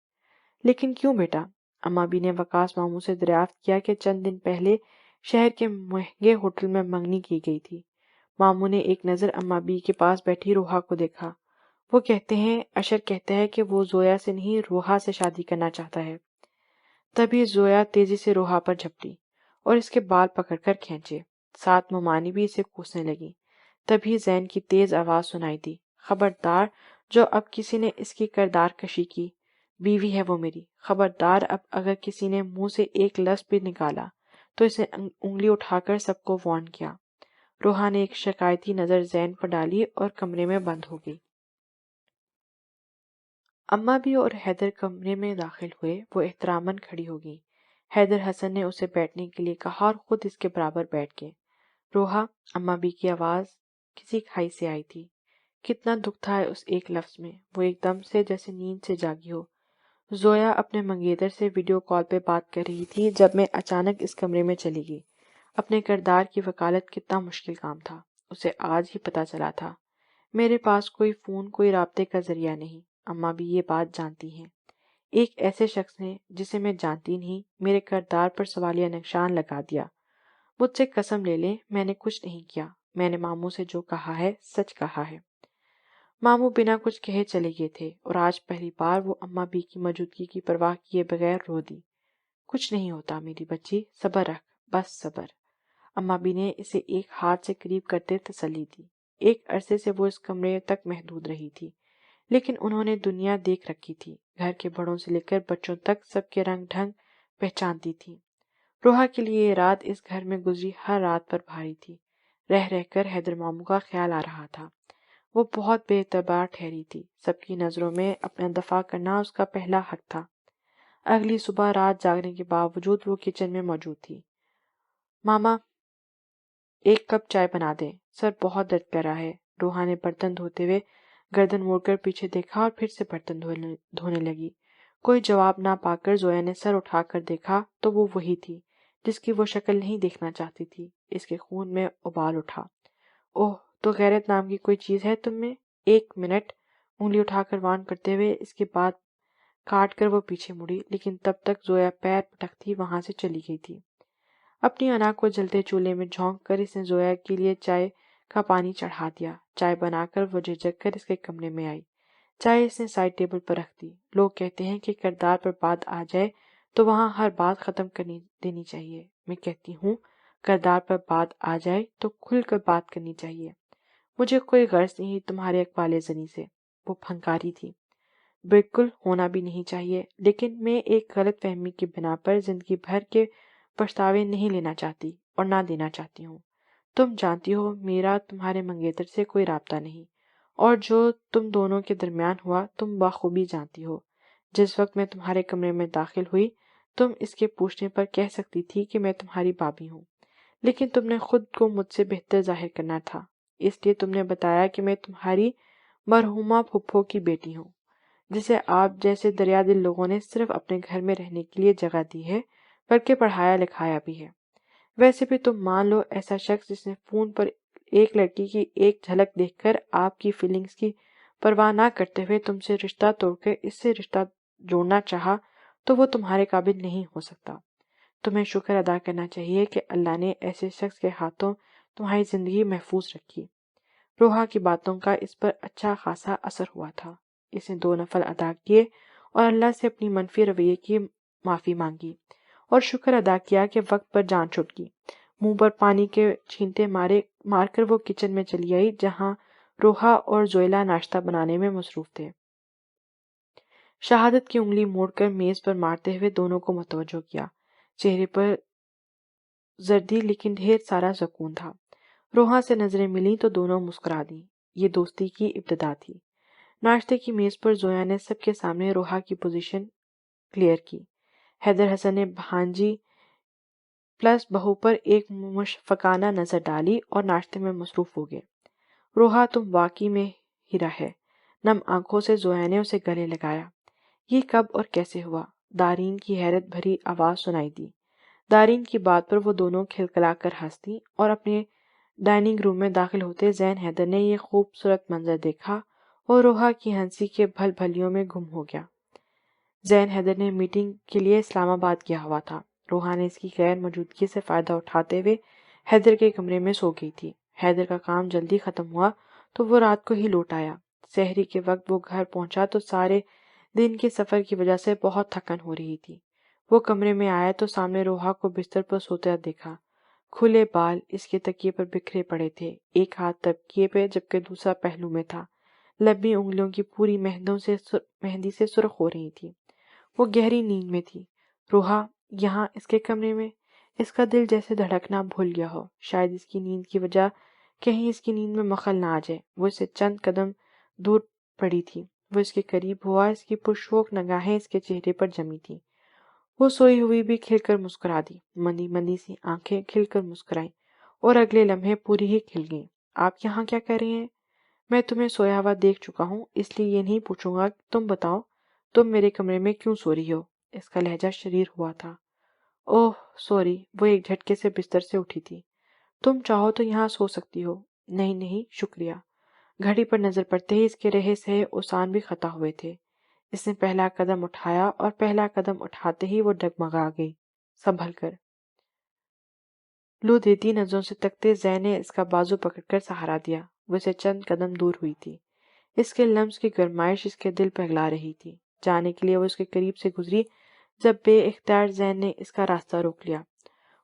لیکن کیوں بیٹا؟ اماں بی نے وقاص ماموں سے دریافت کیا کہ چند دن پہلے شہر کے مہنگے ہوٹل میں منگنی کی گئی تھی۔ ماموں نے ایک نظر اماں بی کے پاس بیٹھی روحا کو دیکھا۔ وہ کہتے ہیں، اشر کہتا ہے کہ وہ زویا سے نہیں روحا سے شادی کرنا چاہتا ہے۔ تبھی زویا تیزی سے روحا پر جھپٹی اور اس کے بال پکڑ کر کھینچے۔ ساتھ ممانی بھی اسے کوسنے لگی۔ تبھی زین کی تیز آواز سنائی دی، خبردار جو اب کسی نے اس کی کردار کشی کی، بیوی ہے وہ میری، خبردار اب اگر کسی نے منہ سے ایک لفظ بھی نکالا تو اسے انگلی اٹھا کر سب کو وارن کیا۔ روحا نے ایک شکایتی نظر زین پر ڈالی اور کمرے میں بند ہو گئی۔ اماں بھی اور حیدر کمرے میں داخل ہوئے۔ وہ احتراماً کھڑی ہو گئی۔ حیدر حسن نے اسے بیٹھنے کے لیے کہا اور خود اس کے برابر بیٹھ گئے۔ روحا، اماں بی کی آواز کسی کھائی سے آئی تھی۔ کتنا دکھ تھا اس ایک لفظ میں۔ وہ ایک دم سے جیسے نیند سے جاگی ہو۔ زویا اپنے منگیتر سے ویڈیو کال پہ بات کر رہی تھی جب میں اچانک اس کمرے میں چلی گئی۔ اپنے کردار کی وکالت کتنا مشکل کام تھا، اسے آج ہی پتہ چلا تھا۔ میرے پاس کوئی فون، کوئی رابطے کا ذریعہ نہیں۔ اماں بھی یہ بات جانتی ہیں۔ ایک ایسے شخص نے جسے میں جانتی نہیں میرے کردار پر سوالیہ نشان لگا دیا۔ مجھ سے قسم لے لیں میں نے کچھ نہیں کیا۔ میں نے ماموں سے جو کہا ہے سچ کہا ہے۔ ماموں بنا کچھ کہے چلے گئے تھے اور آج پہلی بار وہ اماں بی کی موجودگی کی پرواہ کیے بغیر رو دی۔ کچھ نہیں ہوتا میری بچی، صبر رکھ، بس صبر۔ اماں بی نے اسے ایک ہاتھ سے قریب کرتے تسلی دی۔ ایک عرصے سے وہ اس کمرے تک محدود رہی تھی، لیکن انہوں نے دنیا دیکھ رکھی تھی۔ گھر کے بڑوں سے لے کر بچوں تک سب کے رنگ ڈھنگ پہچانتی تھی۔ روحا کے لیے یہ رات اس گھر میں گزری ہر رات پر بھاری تھی۔ رہ رہ کر حیدر ماموں کا خیال آ رہا تھا۔ وہ بہت بے اعتبار ٹھہری تھی۔ سب کی نظروں میں اپنا دفاع کرنا اس کا پہلا حق تھا۔ اگلی صبح رات جاگنے کے باوجود وہ کچن میں موجود تھی۔ ماما، ایک کپ چائے بنا دیں، سر بہت درد کر رہا ہے۔ روحا نے برتن دھوتے ہوئے گردن موڑ کر پیچھے دیکھا اور پھر سے برتن دھونے لگی۔ کوئی جواب نہ پا کر زویا نے سر اٹھا کر دیکھا تو وہ وہی تھی جس کی وہ شکل نہیں دیکھنا چاہتی تھی۔ اس کے خون میں ابال اٹھا۔ اوہ، تو غیرت نام کی کوئی چیز ہے تم میں؟ ایک منٹ، انگلی اٹھا کر وارن کرتے ہوئے اس کے بعد کاٹ کر وہ پیچھے مڑی، لیکن تب تک زویا پیر پٹکتی وہاں سے چلی گئی تھی۔ اپنی انا کو جلتے چولہے میں جھونک کر اس نے زویا کے لیے چائے کا پانی چڑھا دیا۔ چائے بنا کر وہ جھجک کر اس کے کمرے میں آئی۔ چائے اس نے سائڈ ٹیبل پر رکھ دی۔ لوگ کہتے ہیں کہ کردار پر بات آ جائے تو وہاں ہر بات ختم کرنی دینی چاہیے۔ میں کہتی ہوں کردار پر بات آ جائے تو کھل کر بات کرنی چاہیے۔ مجھے کوئی غرض نہیں تمہارے اقبال زنی سے۔ وہ پھنکاری تھی۔ بالکل ہونا بھی نہیں چاہیے، لیکن میں ایک غلط فہمی کی بنا پر زندگی بھر کے پچھتاوے نہیں لینا چاہتی اور نہ دینا چاہتی ہوں۔ تم جانتی ہو میرا تمہارے منگیتر سے کوئی رابطہ نہیں، اور جو تم دونوں کے درمیان ہوا تم بخوبی جانتی ہو۔ جس وقت میں تمہارے کمرے میں داخل ہوئی تم اس کے پوچھنے پر کہہ سکتی تھی کہ میں تمہاری بھابھی ہوں، لیکن تم نے خود کو مجھ سے بہتر ظاہر کرنا تھا، اس لیے تم نے بتایا کہ میں تمہاری مرحومہ پھپھو کی بیٹی ہوں، جسے آپ جیسے دریا دل لوگوں نے صرف اپنے گھر میں رہنے کے لیے جگہ دی ہے بلکہ پڑھایا لکھایا بھی ہے۔ ویسے بھی تم مان لو ایسا شخص جس نے فون پر ایک لڑکی کی ایک جھلک دیکھ کر آپ کی فیلنگز کی پرواہ نہ کرتے ہوئے تم سے رشتہ توڑ کر اس سے رشتہ جوڑنا چاہا تو وہ تمہارے قابل نہیں ہو سکتا۔ تمہیں شکر ادا کرنا چاہیے کہ اللہ نے ایسے شخص کے ہاتھوں تمہاری زندگی محفوظ رکھی۔ روحا کی باتوں کا اس پر اچھا خاصا اثر ہوا تھا۔ اس نے 2 نفل ادا کیے اور اللہ سے اپنی منفی رویے کی معافی مانگی اور شکر ادا کیا کہ وقت پر جان چھوٹ گئی۔ منہ پر پانی کے چھینٹے مار کر وہ کچن میں چلی آئی جہاں روحا اور زویلا ناشتہ بنانے میں مصروف تھے۔ شہادت کی انگلی موڑ کر میز پر مارتے ہوئے دونوں کو متوجہ کیا۔ چہرے پر زردی لیکن ڈھیر سارا سکون تھا۔ روحا سے نظریں ملیں تو دونوں مسکرا دیں۔ یہ دوستی کی ابتدا تھی۔ ناشتے کی میز پر زویا نے سب کے سامنے روحا کی پوزیشن کلیئر کی۔ حیدر حسن نے بھانجی پلس بہو پر ایک مشفقانہ نظر ڈالی اور ناشتے میں مصروف ہو گئے۔ روحا تم واقعی میں ہیرا ہے۔ نم آنکھوں سے زویا نے اسے گلے لگایا۔ یہ کب اور کیسے ہوا؟ دارین کی حیرت بھری آواز سنائی دی۔ دارین کی بات پر وہ دونوں کھلکھلا کر ہنس دیں اور اپنے ڈائننگ روم میں داخل ہوتے زین حیدر نے یہ خوبصورت منظر دیکھا اور روحا کی ہنسی کے بھل بھلیوں میں گم ہو گیا۔ زین حیدر نے میٹنگ کے لیے اسلام آباد گیا ہوا تھا۔ روحا نے اس کی غیر موجودگی سے فائدہ اٹھاتے ہوئے حیدر کے کمرے میں سو گئی تھی۔ حیدر کا کام جلدی ختم ہوا تو وہ رات کو ہی لوٹ آیا۔ سحری کے وقت وہ گھر پہنچا تو سارے دن کے سفر کی وجہ سے بہت تھکن ہو رہی تھی۔ وہ کمرے میں آیا تو سامنے روحا کو بستر پر سوتا دیکھا۔ کھلے بال اس کے تکیے پر بکھرے پڑے تھے، ایک ہاتھ تکیے پہ جبکہ دوسرا پہلو میں تھا۔ لمبی انگلیوں کی پوری مہندی سے سرخ ہو رہی تھی۔ وہ گہری نیند میں تھی۔ روحا یہاں اس کے کمرے میں؟ اس کا دل جیسے دھڑکنا بھول گیا ہو۔ شاید اس کی نیند کی وجہ کہیں اس کی نیند میں مخل نہ آ جائے۔ وہ اسے چند قدم دور پڑی تھی۔ وہ اس کے قریب ہوا، اس کی پرشوق نگاہیں اس کے چہرے پر جمی تھی۔ وہ سوئی ہوئی بھی کھل کر مسکرا دی۔ مندی مندی سی آنکھیں کھل کر مسکرائیں اور اگلے لمحے پوری ہی کھل گئیں۔ آپ یہاں کیا کر رہے ہیں؟ میں تمہیں سویا ہوا دیکھ چکا ہوں، اس لیے یہ نہیں پوچھوں گا۔ تم بتاؤ تم میرے کمرے میں کیوں سو رہی ہو؟ اس کا لہجہ شریر ہوا تھا۔ اوہ سوری، وہ ایک جھٹکے سے بستر سے اٹھی تھی۔ تم چاہو تو یہاں سو سکتی ہو۔ نہیں نہیں شکریہ۔ گھڑی پر نظر پڑتے ہی اس کے رہے سہے اوسان بھی خطا ہوئے تھے۔ اس نے پہلا قدم اٹھایا اور پہلا قدم اٹھاتے ہی وہ ڈگمگا گئی۔ سنبھل کر۔ لو دیتی نظروں سے تکتے زین نے اس کا بازو پکڑ کر سہارا دیا۔ وہ اسے چند قدم دور ہوئی تھی۔ اس کے لمس کی گرمائش اس کے دل پگھلا رہی تھی۔ جانے کے لیے وہ اس کے قریب سے گزری جب بے اختیار زین نے اس کا راستہ روک لیا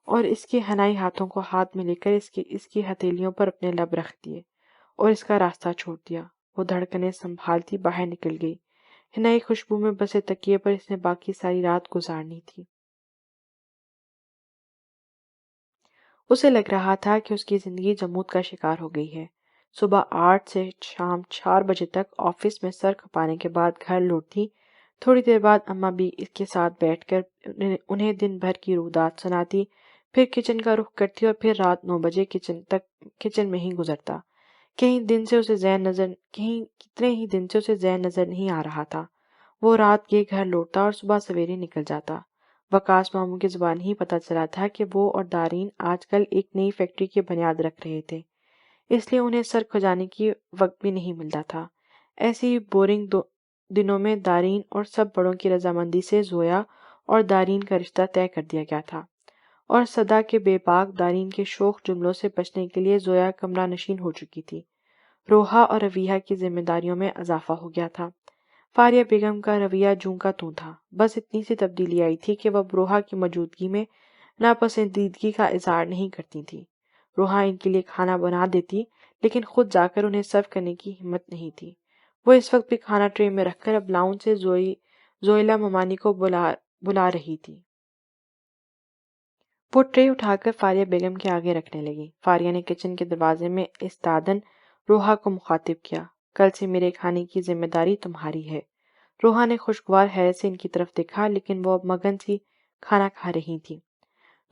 اور اس کے حنائی ہاتھوں کو ہاتھ میں لے کر اس کی ہتھیلیوں پر اپنے لب رکھ دیے اور اس کا راستہ چھوڑ دیا۔ وہ دھڑکنیں سنبھالتی باہر نکل گئی۔ حنائی خوشبو میں بسے تکیے پر اس نے باقی ساری رات گزارنی تھی۔ اسے لگ رہا تھا کہ اس کی زندگی جمود کا شکار ہو گئی ہے۔ صبح 8 سے شام 4 بجے تک آفس میں سر کھپانے کے بعد گھر لوٹتی۔ تھوڑی دیر بعد اماں بھی اس کے ساتھ بیٹھ کر انہیں دن بھر کی رودات سناتی، پھر کچن کا رخ کرتی اور پھر رات 9 بجے کچن میں ہی گزرتا۔ کتنے ہی دن سے اسے زین نظر نہیں آ رہا تھا۔ وہ رات یہ گھر لوٹتا اور صبح سویرے نکل جاتا۔ وقاص ماموں کی زبان ہی پتہ چلا تھا کہ وہ اور دارین آج کل ایک نئی فیکٹری کی بنیاد رکھ رہے تھے، اس لیے انہیں سر کھجانے کی وقت بھی نہیں ملتا تھا۔ ایسی ہی بورنگ دنوں میں دارین اور سب بڑوں کی رضامندی سے زویا اور دارین کا رشتہ طے کر دیا گیا تھا، اور صدا کے بے باک دارین کے شوخ جملوں سے بچنے کے لیے زویا کمرہ نشین ہو چکی تھی۔ روحا اور رویہ کی ذمہ داریوں میں اضافہ ہو گیا تھا۔ فاریہ بیگم کا رویہ جوں کا توں تھا، بس اتنی سی تبدیلی آئی تھی کہ وہ اب روحا کی موجودگی میں ناپسندیدگی کا اظہار نہیں کرتی تھی۔ روحا ان کے لیے کھانا بنا دیتی لیکن خود جا کر انہیں سرو کرنے کی ہمت نہیں تھی۔ وہ اس وقت بھی کھانا ٹرے میں رکھ کر اب لاؤنج سے زوئیلا ممانی کو بلا رہی تھی۔ وہ ٹرے اٹھا کر فاریہ بیگم کے آگے رکھنے لگی۔ فاریہ نے کچن کے دروازے میں استادن روحا کو مخاطب کیا، کل سے میرے کھانے کی ذمہ داری تمہاری ہے۔ روحا نے خوشگوار حیرت سے ان کی طرف دیکھا، لیکن وہ اب مگن سی کھانا کھا رہی تھی۔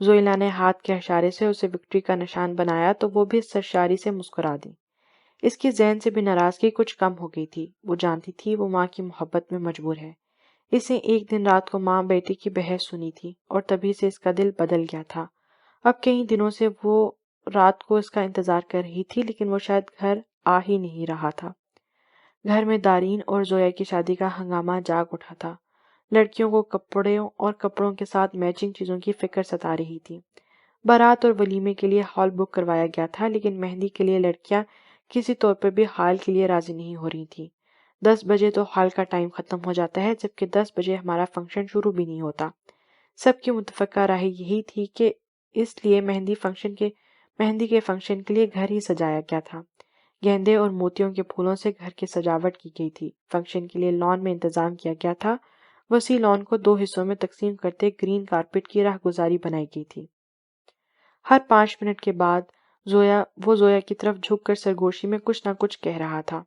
زویلا نے ہاتھ کے اشارے سے اسے وکٹری کا نشان بنایا تو وہ بھی سرشاری سے مسکرا دی۔ اس کی ذہن سے بھی ناراضگی کچھ کم ہو گئی تھی۔ وہ جانتی تھی وہ ماں کی محبت میں مجبور ہے۔ اس نے ایک دن رات کو ماں بیٹی کی بحث سنی تھی اور تبھی سے اس کا دل بدل گیا تھا۔ اب کئی دنوں سے وہ رات کو اس کا انتظار کر رہی تھی، لیکن وہ شاید گھر آ ہی نہیں رہا تھا۔ گھر میں دارین اور زویا کی شادی کا ہنگامہ جاگ اٹھا تھا۔ لڑکیوں کو کپڑوں اور کپڑوں کے ساتھ میچنگ چیزوں کی فکر ستا رہی تھی۔ بارات اور ولیمے کے لیے ہال بک کروایا گیا تھا، لیکن مہندی کے لیے لڑکیاں کسی طور پر بھی ہال کے لیے راضی نہیں ہو رہی تھی۔ 10 بجے تو ہال کا ٹائم ختم ہو جاتا ہے، جبکہ 10 بجے ہمارا فنکشن شروع بھی نہیں ہوتا۔ سب کی متفقہ رائے یہی تھی کہ اس لیے مہندی کے فنکشن کے لیے گھر ہی سجایا گیا تھا۔ گیندے اور موتیوں کے پھولوں سے گھر کی سجاوٹ کی گئی تھی۔ فنکشن کے لیے لان میں انتظام کیا گیا تھا۔ وسیع لان کو 2 حصوں میں تقسیم کرتے گرین کارپٹ کی راہ گزاری بنائی گئی تھی۔ ہر 5 منٹ کے بعد زویا کی طرف جھک کر سرگوشی میں کچھ نہ کچھ کہہ رہا تھا،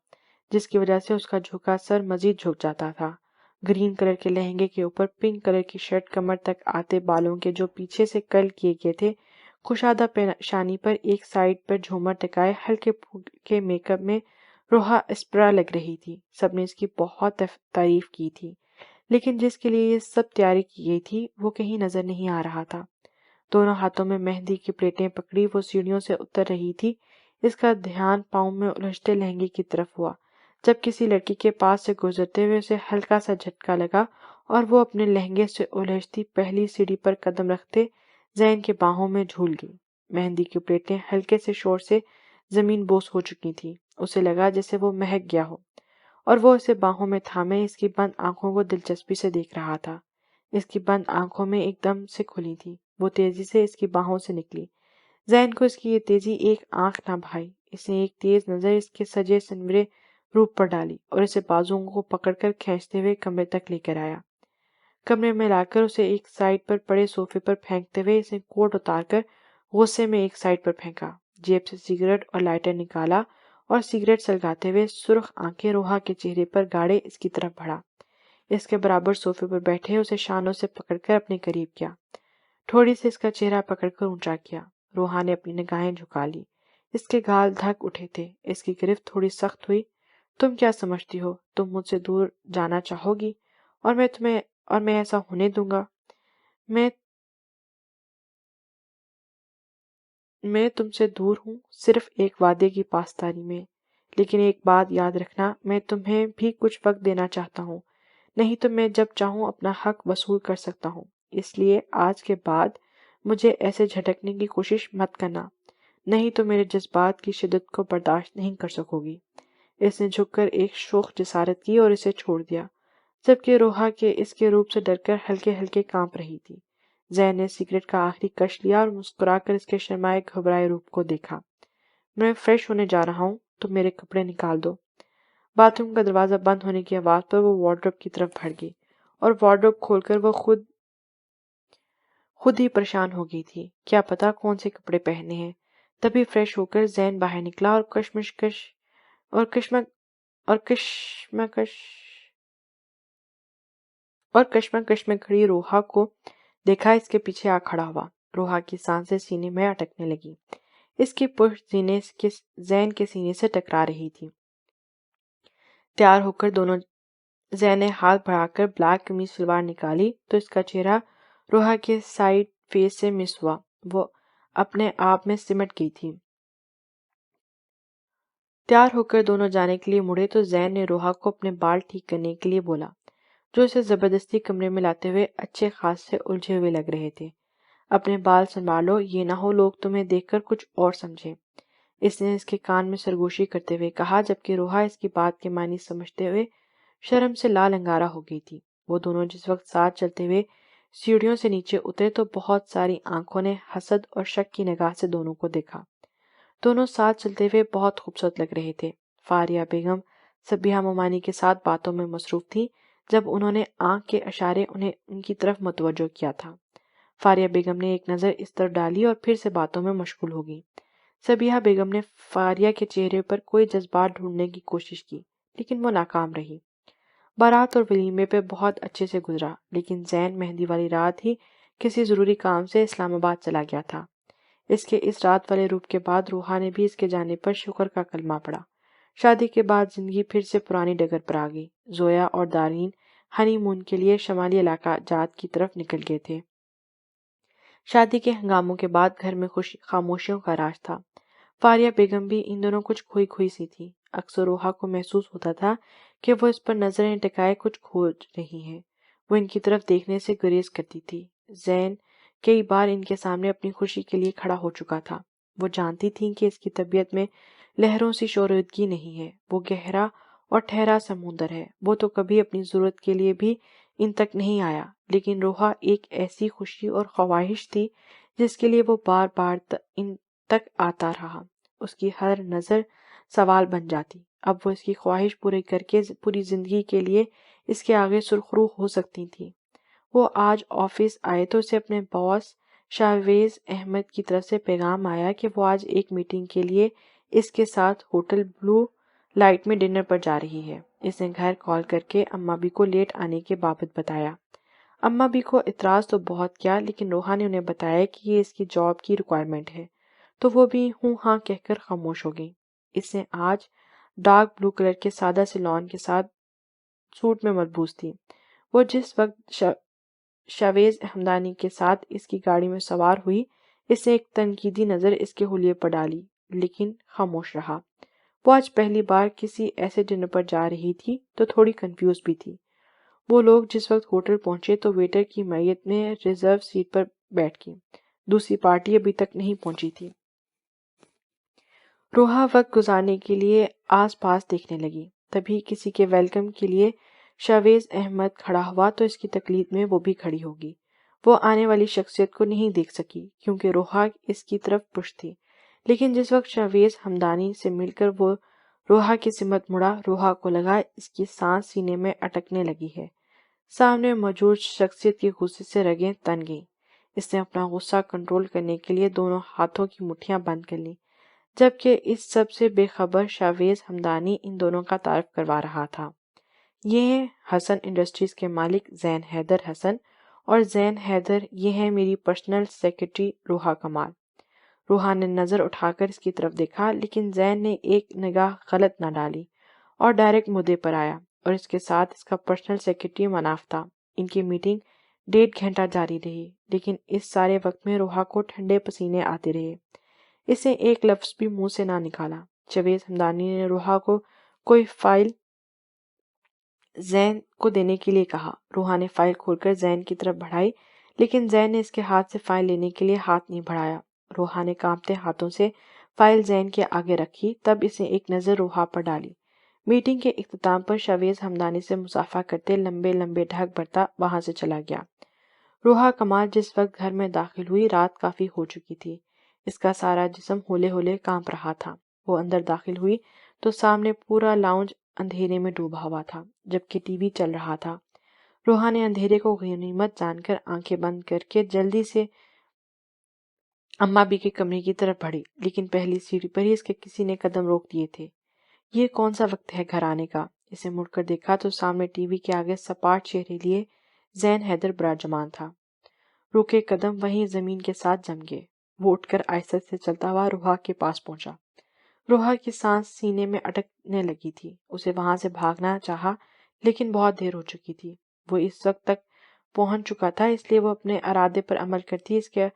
جس کی وجہ سے اس کا جھکا سر مزید جھک جاتا تھا۔ گرین کلر کے لہنگے کے اوپر پنک کلر کی شرٹ، کمر تک آتے بالوں کے جو پیچھے سے کرل کیے گئے تھے، کشادہ پیشانی پر ایک سائیڈ پر جھومر ٹکائے ہلکے پھلکے میک اپ میں روحا اسپرا لگ رہی تھی۔ سب نے اس کی بہت تعریف کی تھی، لیکن جس کے لیے یہ سب تیاری کی گئی تھی وہ کہیں نظر نہیں آ رہا تھا۔ دونوں ہاتھوں میں مہندی کی پلیٹیں پکڑی وہ سیڑھیوں سے اتر رہی تھی۔ اس کا دھیان پاؤں میں الجھتے لہنگے کی طرف ہوا، جب کسی لڑکی کے پاس سے گزرتے ہوئے اسے ہلکا سا جھٹکا لگا اور وہ اپنے لہنگے سے الجھتی پہلی سیڑھی پر قدم رکھتے زین کے باہوں میں جھول گئی۔ مہندی کی پلیٹیں ہلکے سے شور سے زمین بوس ہو چکی تھی۔ اسے لگا جیسے وہ مہک گیا ہو، اور وہ اسے باہوں میں تھامے اس کی بند آنکھوں کو دلچسپی سے دیکھ رہا تھا۔ اس کی بند آنکھوں میں ایک دم سے کھلی تھی، وہ تیزی سے اس کی باہوں سے نکلی۔ زین کو اس کی یہ تیزی ایک آنکھ نہ بھائی۔ اس نے ایک تیز نظر اس کے سجے سنورے روپ پر ڈالی اور اسے بازوؤں کو پکڑ کر کھینچتے ہوئے کمرے تک لے کر آیا۔ کمرے میں لا کر اسے ایک سائیڈ پر پڑے صوفے پر پھینکتے ہوئے اس نے کوٹ اتار کر غصے میں ایک سائیڈ پر پھینکا، جیب سے سگریٹ اور لائٹر نکالا اور سگریٹ سلگاتے ہوئے سرخ آنکھیں روحا کے چہرے پر گاڑے اس کی طرف بڑھا۔ اس کے برابر صوفے پر بیٹھے اسے شانوں سے پکڑ کر اپنے قریب کیا، تھوڑی سے اس کا چہرہ پکڑ کر اونچا کیا۔ روحا نے اپنی نگاہیں جھکا لی۔ اس کے گال دھک اٹھے تھے، اس کی گرفت تھوڑی سخت ہوئی۔ تم کیا سمجھتی ہو تم مجھ سے دور جانا چاہو گی اور میں ایسا ہونے دوں گا؟ میں تم سے دور ہوں صرف ایک وعدے کی پاسداری میں، لیکن ایک بات یاد رکھنا، میں تمہیں بھی کچھ وقت دینا چاہتا ہوں، نہیں تو میں جب چاہوں اپنا حق وصول کر سکتا ہوں۔ اس لیے آج کے بعد مجھے ایسے جھٹکنے کی کوشش مت کرنا، نہیں تو میرے جذبات کی شدت کو برداشت نہیں کر سکو گی۔ اس نے جھک کر ایک شوخ جسارت کی اور اسے چھوڑ دیا، جبکہ روحا کے اس کے روپ سے ڈر کر ہلکے ہلکے کانپ رہی تھی۔ زین نے سگریٹ کا آخری کش لیا اور مسکرا کر اس کے شرمائے گھبرائے روپ کو دیکھا۔ میں فریش ہونے جا رہا ہوں، تو میرے کپڑے نکال دو۔ باتھ روم کا دروازہ بند ہونے کی آواز پر وہ وارڈروب کی طرف بڑھ گئی اور وارڈروب کھول کر وہ خود ہی پریشان ہو گئی تھی، کیا پتا کون سے کپڑے پہننے ہیں۔ تبھی فریش ہو کر زین باہر نکلا اور کشمکش میں کھڑی روحا کو دیکھا، اس کے پیچھے آ کھڑا ہوا۔ روحا کی سانسیں سینے میں اٹکنے لگی، اس کی پشت زین کے سینے سے ٹکرا رہی تھی۔ تیار ہو کر زین نے ہاتھ بڑھا کر بلیک قمیض شلوار نکالی تو اس کا چہرہ روحا کے سائیڈ فیس سے مس ہوا، وہ اپنے آپ میں سمٹ گئی تھی۔ تیار ہو کر دونوں جانے کے لیے مڑے تو زین نے روحا کو اپنے بال ٹھیک کرنے کے لیے بولا، جو اسے زبردستی کمرے میں لاتے ہوئے اچھے خاص سے الجھے ہوئے لگ رہے تھے۔ اپنے بال سنبھالو، یہ نہ ہو لوگ تمہیں دیکھ کر کچھ اور سمجھیں، اس نے اس کے کان میں سرگوشی کرتے ہوئے کہا، جبکہ روحا اس کی بات کے معنی سمجھتے ہوئے شرم سے لال انگارہ ہو گئی تھی۔ وہ دونوں جس وقت ساتھ چلتے ہوئے سیڑھیوں سے نیچے اترے تو بہت ساری آنکھوں نے حسد اور شک کی نگاہ سے دونوں کو دیکھا۔ دونوں ساتھ چلتے ہوئے بہت خوبصورت لگ رہے تھے۔ فاریہ بیگم سبیہ ممانی کے ساتھ باتوں میں مصروف تھی جب انہوں نے آنکھ کے اشارے انہیں ان کی طرف متوجہ کیا تھا۔ فاریہ بیگم نے ایک نظر اس طرف ڈالی اور پھر سے باتوں میں مشغول ہو گئی۔ سبیہہ بیگم نے فاریہ کے چہرے پر کوئی جذبات ڈھونڈنے کی کوشش کی، لیکن وہ ناکام رہی۔ بارات اور ولیمے پہ بہت اچھے سے گزرا، لیکن زین مہندی والی رات ہی کسی ضروری کام سے اسلام آباد چلا گیا تھا۔ اس کے اس رات والے روپ کے بعد روحا نے بھی اس کے جانے پر شکر کا کلمہ پڑھا۔ شادی کے بعد زندگی پھر سے پرانی ڈگر پر آ گئی۔ زویا اور دارین ہنی مون کے لیے شمالی علاقہ جات کی طرف نکل گئے تھے۔ شادی کے ہنگاموں کے بعد گھر میں خاموشیوں کا راج تھا۔ فاریہ بیگم بھی ان دنوں کچھ کھوئی کھوئی سی تھی۔ اکثر روحا کو محسوس ہوتا تھا کہ وہ اس پر نظریں ٹکائے کچھ کھوج رہی ہیں۔ وہ ان کی طرف دیکھنے سے گریز کرتی تھی۔ زین کئی بار ان کے سامنے اپنی خوشی کے لیے کھڑا ہو چکا تھا۔ وہ جانتی تھیں کہ اس کی طبیعت میں لہروں سی شوریدگی نہیں ہے، وہ گہرا اور ٹھہرا سمندر ہے۔ وہ تو کبھی اپنی ضرورت کے لیے بھی ان تک نہیں آیا، لیکن روحا ایک ایسی خوشی اور خواہش تھی جس کے لیے وہ بار بار ان تک آتا رہا۔ اس کی ہر نظر سوال بن جاتی۔ اب وہ اس کی خواہش پوری کر کے پوری زندگی کے لیے اس کے آگے سرخرو ہو سکتی تھی۔ وہ آج آفس آئے تو اسے اپنے باس شاہویز احمد کی طرف سے پیغام آیا کہ وہ آج ایک میٹنگ کے لیے اس کے ساتھ ہوٹل بلو لائٹ میں ڈنر پر جا رہی ہے۔ اس نے گھر کال کر کے اماں بھی کو لیٹ آنے کے بابت بتایا۔ اماں بھی کو اعتراض تو بہت کیا، لیکن روحا نے انہیں بتایا کہ یہ اس کی جاب کی ریکوائرمنٹ ہے، تو وہ بھی ہوں ہاں کہہ کر خاموش ہو گئی۔ اس نے آج ڈارک بلو کلر کے سادہ سے لان کے ساتھ سوٹ میں ملبوس تھی۔ وہ جس وقت شاویز احمدانی کے ساتھ اس کی گاڑی میں سوار ہوئی، اس نے ایک تنقیدی نظر اس کے حلیے پر ڈالی، لیکن خاموش رہا۔ وہ آج پہلی بار کسی ایسے ڈنر پر جا رہی تھی تو تھوڑی کنفیوز بھی تھی۔ وہ لوگ جس وقت ہوٹل پہنچے تو ویٹر کی معیت میں ریزرو سیٹ پر بیٹھ گئی۔ دوسری پارٹی ابھی تک نہیں پہنچی تھی۔ روحا وقت گزارنے کے لیے آس پاس دیکھنے لگی۔ تبھی کسی کے ویلکم کے لیے شاویز احمد کھڑا ہوا تو اس کی تقلید میں وہ بھی کھڑی ہوگی۔ وہ آنے والی شخصیت کو نہیں دیکھ سکی کیونکہ روحا اس کی طرف پش تھی، لیکن جس وقت شاویز ہمدانی سے مل کر وہ روحا کی سمت مڑا، روحا کو لگا اس کی سانس سینے میں اٹکنے لگی ہے۔ سامنے موجود شخصیت کی غصے سے رگیں تن گئیں۔ اس نے اپنا غصہ کنٹرول کرنے کے لیے دونوں ہاتھوں کی مٹھیاں بند کر لیں، جبکہ اس سب سے بے خبر شاویز ہمدانی ان دونوں کا تعارف کروا رہا تھا۔ یہ ہیں حسن انڈسٹریز کے مالک زین حیدر حسن، اور زین حیدر یہ ہیں میری پرسنل سیکرٹری روحا کمال۔ روحا نے نظر اٹھا کر اس کی طرف دیکھا، لیکن زین نے ایک نگاہ غلط نہ ڈالی اور ڈائریکٹ مدعے پر آیا، اور اس کے ساتھ اس کا پرسنل سیکرٹری مناف تھا۔ ان کی میٹنگ 1.5 گھنٹہ جاری رہی، لیکن اس سارے وقت میں روحا کو ٹھنڈے پسینے آتے رہے۔ اس نے ایک لفظ بھی منہ سے نہ نکالا۔ شاویز ہمدانی نے روحا کو کوئی فائل زین کو دینے کے لیے کہا۔ روحا نے فائل کھول کر زین کی طرف بڑھائی، لیکن زین نے اس کے ہاتھ سے فائل لینے کے لیے ہاتھ نہیں بڑھایا۔ روحا نے کانپتے ہاتھوں سے فائل زین کے آگے رکھی، تب اس نے ایک نظر روحا پر ڈالی۔ میٹنگ کے اختتام پر شاویز ہمدانی سے مصافحہ کرتے لمبے لمبے ڈھک بھرتا وہاں سے چلا گیا۔ روحا کمال جس وقت گھر میں داخل ہوئی رات کافی ہو چکی تھی۔ اس کا سارا جسم ہولے ہولے کانپ رہا تھا۔ وہ اندر داخل ہوئی تو سامنے پورا لاؤنج اندھیرے میں ڈوبا ہوا تھا، جبکہ ٹی وی چل رہا تھا۔ روحا نے اندھیرے کو غنیمت جان کر آنکھیں بند کر کے جلدی سے اماں بھی کے کمرے کی طرف بڑھی، لیکن پہلی سیڑھی پر ہی اس کے کسی نے قدم روک دیے تھے۔ یہ کون سا وقت ہے گھر آنے کا؟ اسے مڑ کر دیکھا تو سامنے ٹی وی کے آگے سپاٹ چہرے لیے زین حیدر براجمان تھا۔ روکے قدم وہیں زمین کے ساتھ جم گئے۔ وہ اٹھ کر آہستہ سے چلتا ہوا روحا کے پاس پہنچا۔ روحا کی سانس سینے میں اٹکنے لگی تھی۔ اسے وہاں سے بھاگنا چاہا، لیکن بہت دیر ہو چکی تھی۔ وہ اس وقت تک پہنچ چکا تھا، اس لیے وہ اپنے ارادے پر عمل کرتی اس کے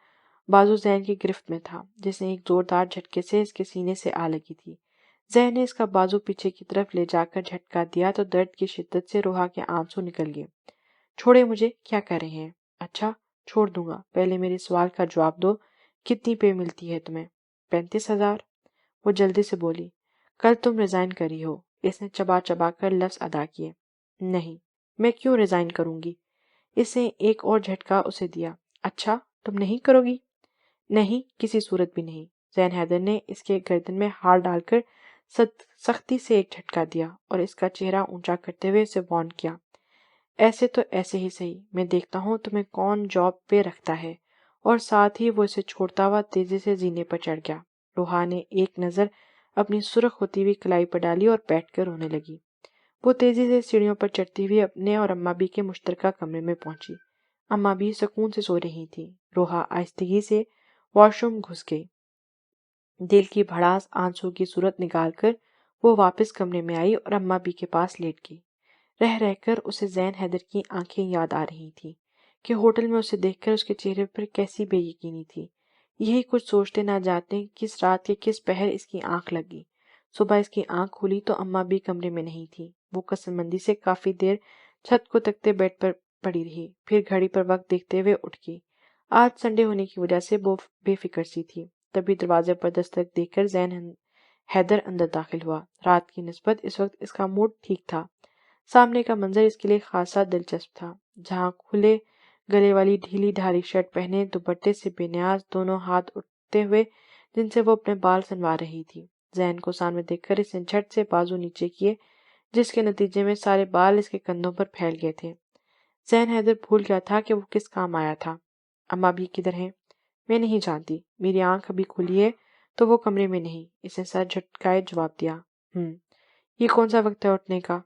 بازو زین کی گرفت میں تھا، جس نے ایک زوردار جھٹکے سے اس کے سینے سے آ لگی تھی۔ زین نے اس کا بازو پیچھے کی طرف لے جا کر جھٹکا دیا تو درد کی شدت سے روحا کے آنسو نکل گئے۔ چھوڑے مجھے، کیا کر رہے ہیں؟ اچھا چھوڑ دوں گا، پہلے میرے سوال کا جواب دو، کتنی پے ملتی ہے تمہیں؟ 35,000۔ وہ جلدی سے بولی۔ کل تم ریزائن کری ہو۔ اس نے چبا چبا کر لفظ ادا کیے۔ نہیں، میں کیوں ریزائن کروں گی؟ اس نے ایک اور جھٹکا اسے دیا۔ اچھا تم نہیں کرو گی؟ نہیں، کسی صورت بھی نہیں۔ زین حیدر نے اس کے گردن میں ہاتھ ڈال کر سختی سے ایک جھٹکا دیا اور اس کا چہرہ اونچا کرتے ہوئے اسے وارن کیا۔ ایسے تو ایسے ہی صحیح، میں دیکھتا ہوں تمہیں کون جاب پہ رکھتا ہے، اور ساتھ ہی وہ اسے چھوڑتا ہوا تیزی سے زینے پر چڑھ گیا۔ روحا نے ایک نظر اپنی سرخ ہوتی ہوئی کلائی پر ڈالی اور بیٹھ کر رونے لگی۔ وہ تیزی سے سیڑھیوں پر چڑھتی ہوئی اپنے اور اماں بھی کے مشترکہ کمرے میں پہنچی۔ اماں بھی سکون سے سو رہی تھی۔ روحا آہستگی سے واش روم گھس گئی۔ دل کی بھڑاس آنسو کی صورت نکال کر وہ واپس کمرے میں آئی اور اماں بھی کے پاس لیٹ گئی۔ رہ رہ کر اسے زین حیدر کی آنکھیں یاد آ رہی تھی کہ ہوٹل میں اسے دیکھ کر اس کے چہرے پر کیسی بے یقینی تھی۔ یہی کچھ سوچتے نہ جاتے کس رات کے کس پہر اس کی آنکھ لگی۔ صبح اس کی آنکھ کھلی تو اماں بھی کمرے میں نہیں تھی۔ وہ کسل مندی سے کافی دیر چھت کو تکتے بیڈ پر پڑی رہی، پھر گھڑی پر وقت دیکھتے ہوئے اٹھ گئی۔ آج سنڈے ہونے کی وجہ سے وہ بے فکر سی تھی۔ تبھی دروازے پر دستک دے کر زین حیدر اندر داخل ہوا۔ رات کی نسبت اس وقت اس کا موڈ ٹھیک تھا۔ سامنے کا منظر اس کے لیے خاصا دلچسپ تھا، جہاں کھلے گلے والی ڈھیلی ڈھالی شرٹ پہنے دوپٹے سے بے نیاز دونوں ہاتھ اٹھتے ہوئے جن سے وہ اپنے بال سنوار رہی تھی۔ زین کو سامنے دیکھ کر اس نے جھٹ سے بازو نیچے کیے، جس کے نتیجے میں سارے بال اس کے کندھوں پر پھیل گئے تھے۔ زین حیدر بھول گیا تھا کہ وہ کس کام آیا تھا۔ اماں بھی کدھر ہیں؟ میں نہیں جانتی، میری آنکھ ابھی کھلی ہے تو وہ کمرے میں نہیں، اس نے سر جھٹکائے جواب دیا۔ یہ کون سا وقت ہے اٹھنے کا؟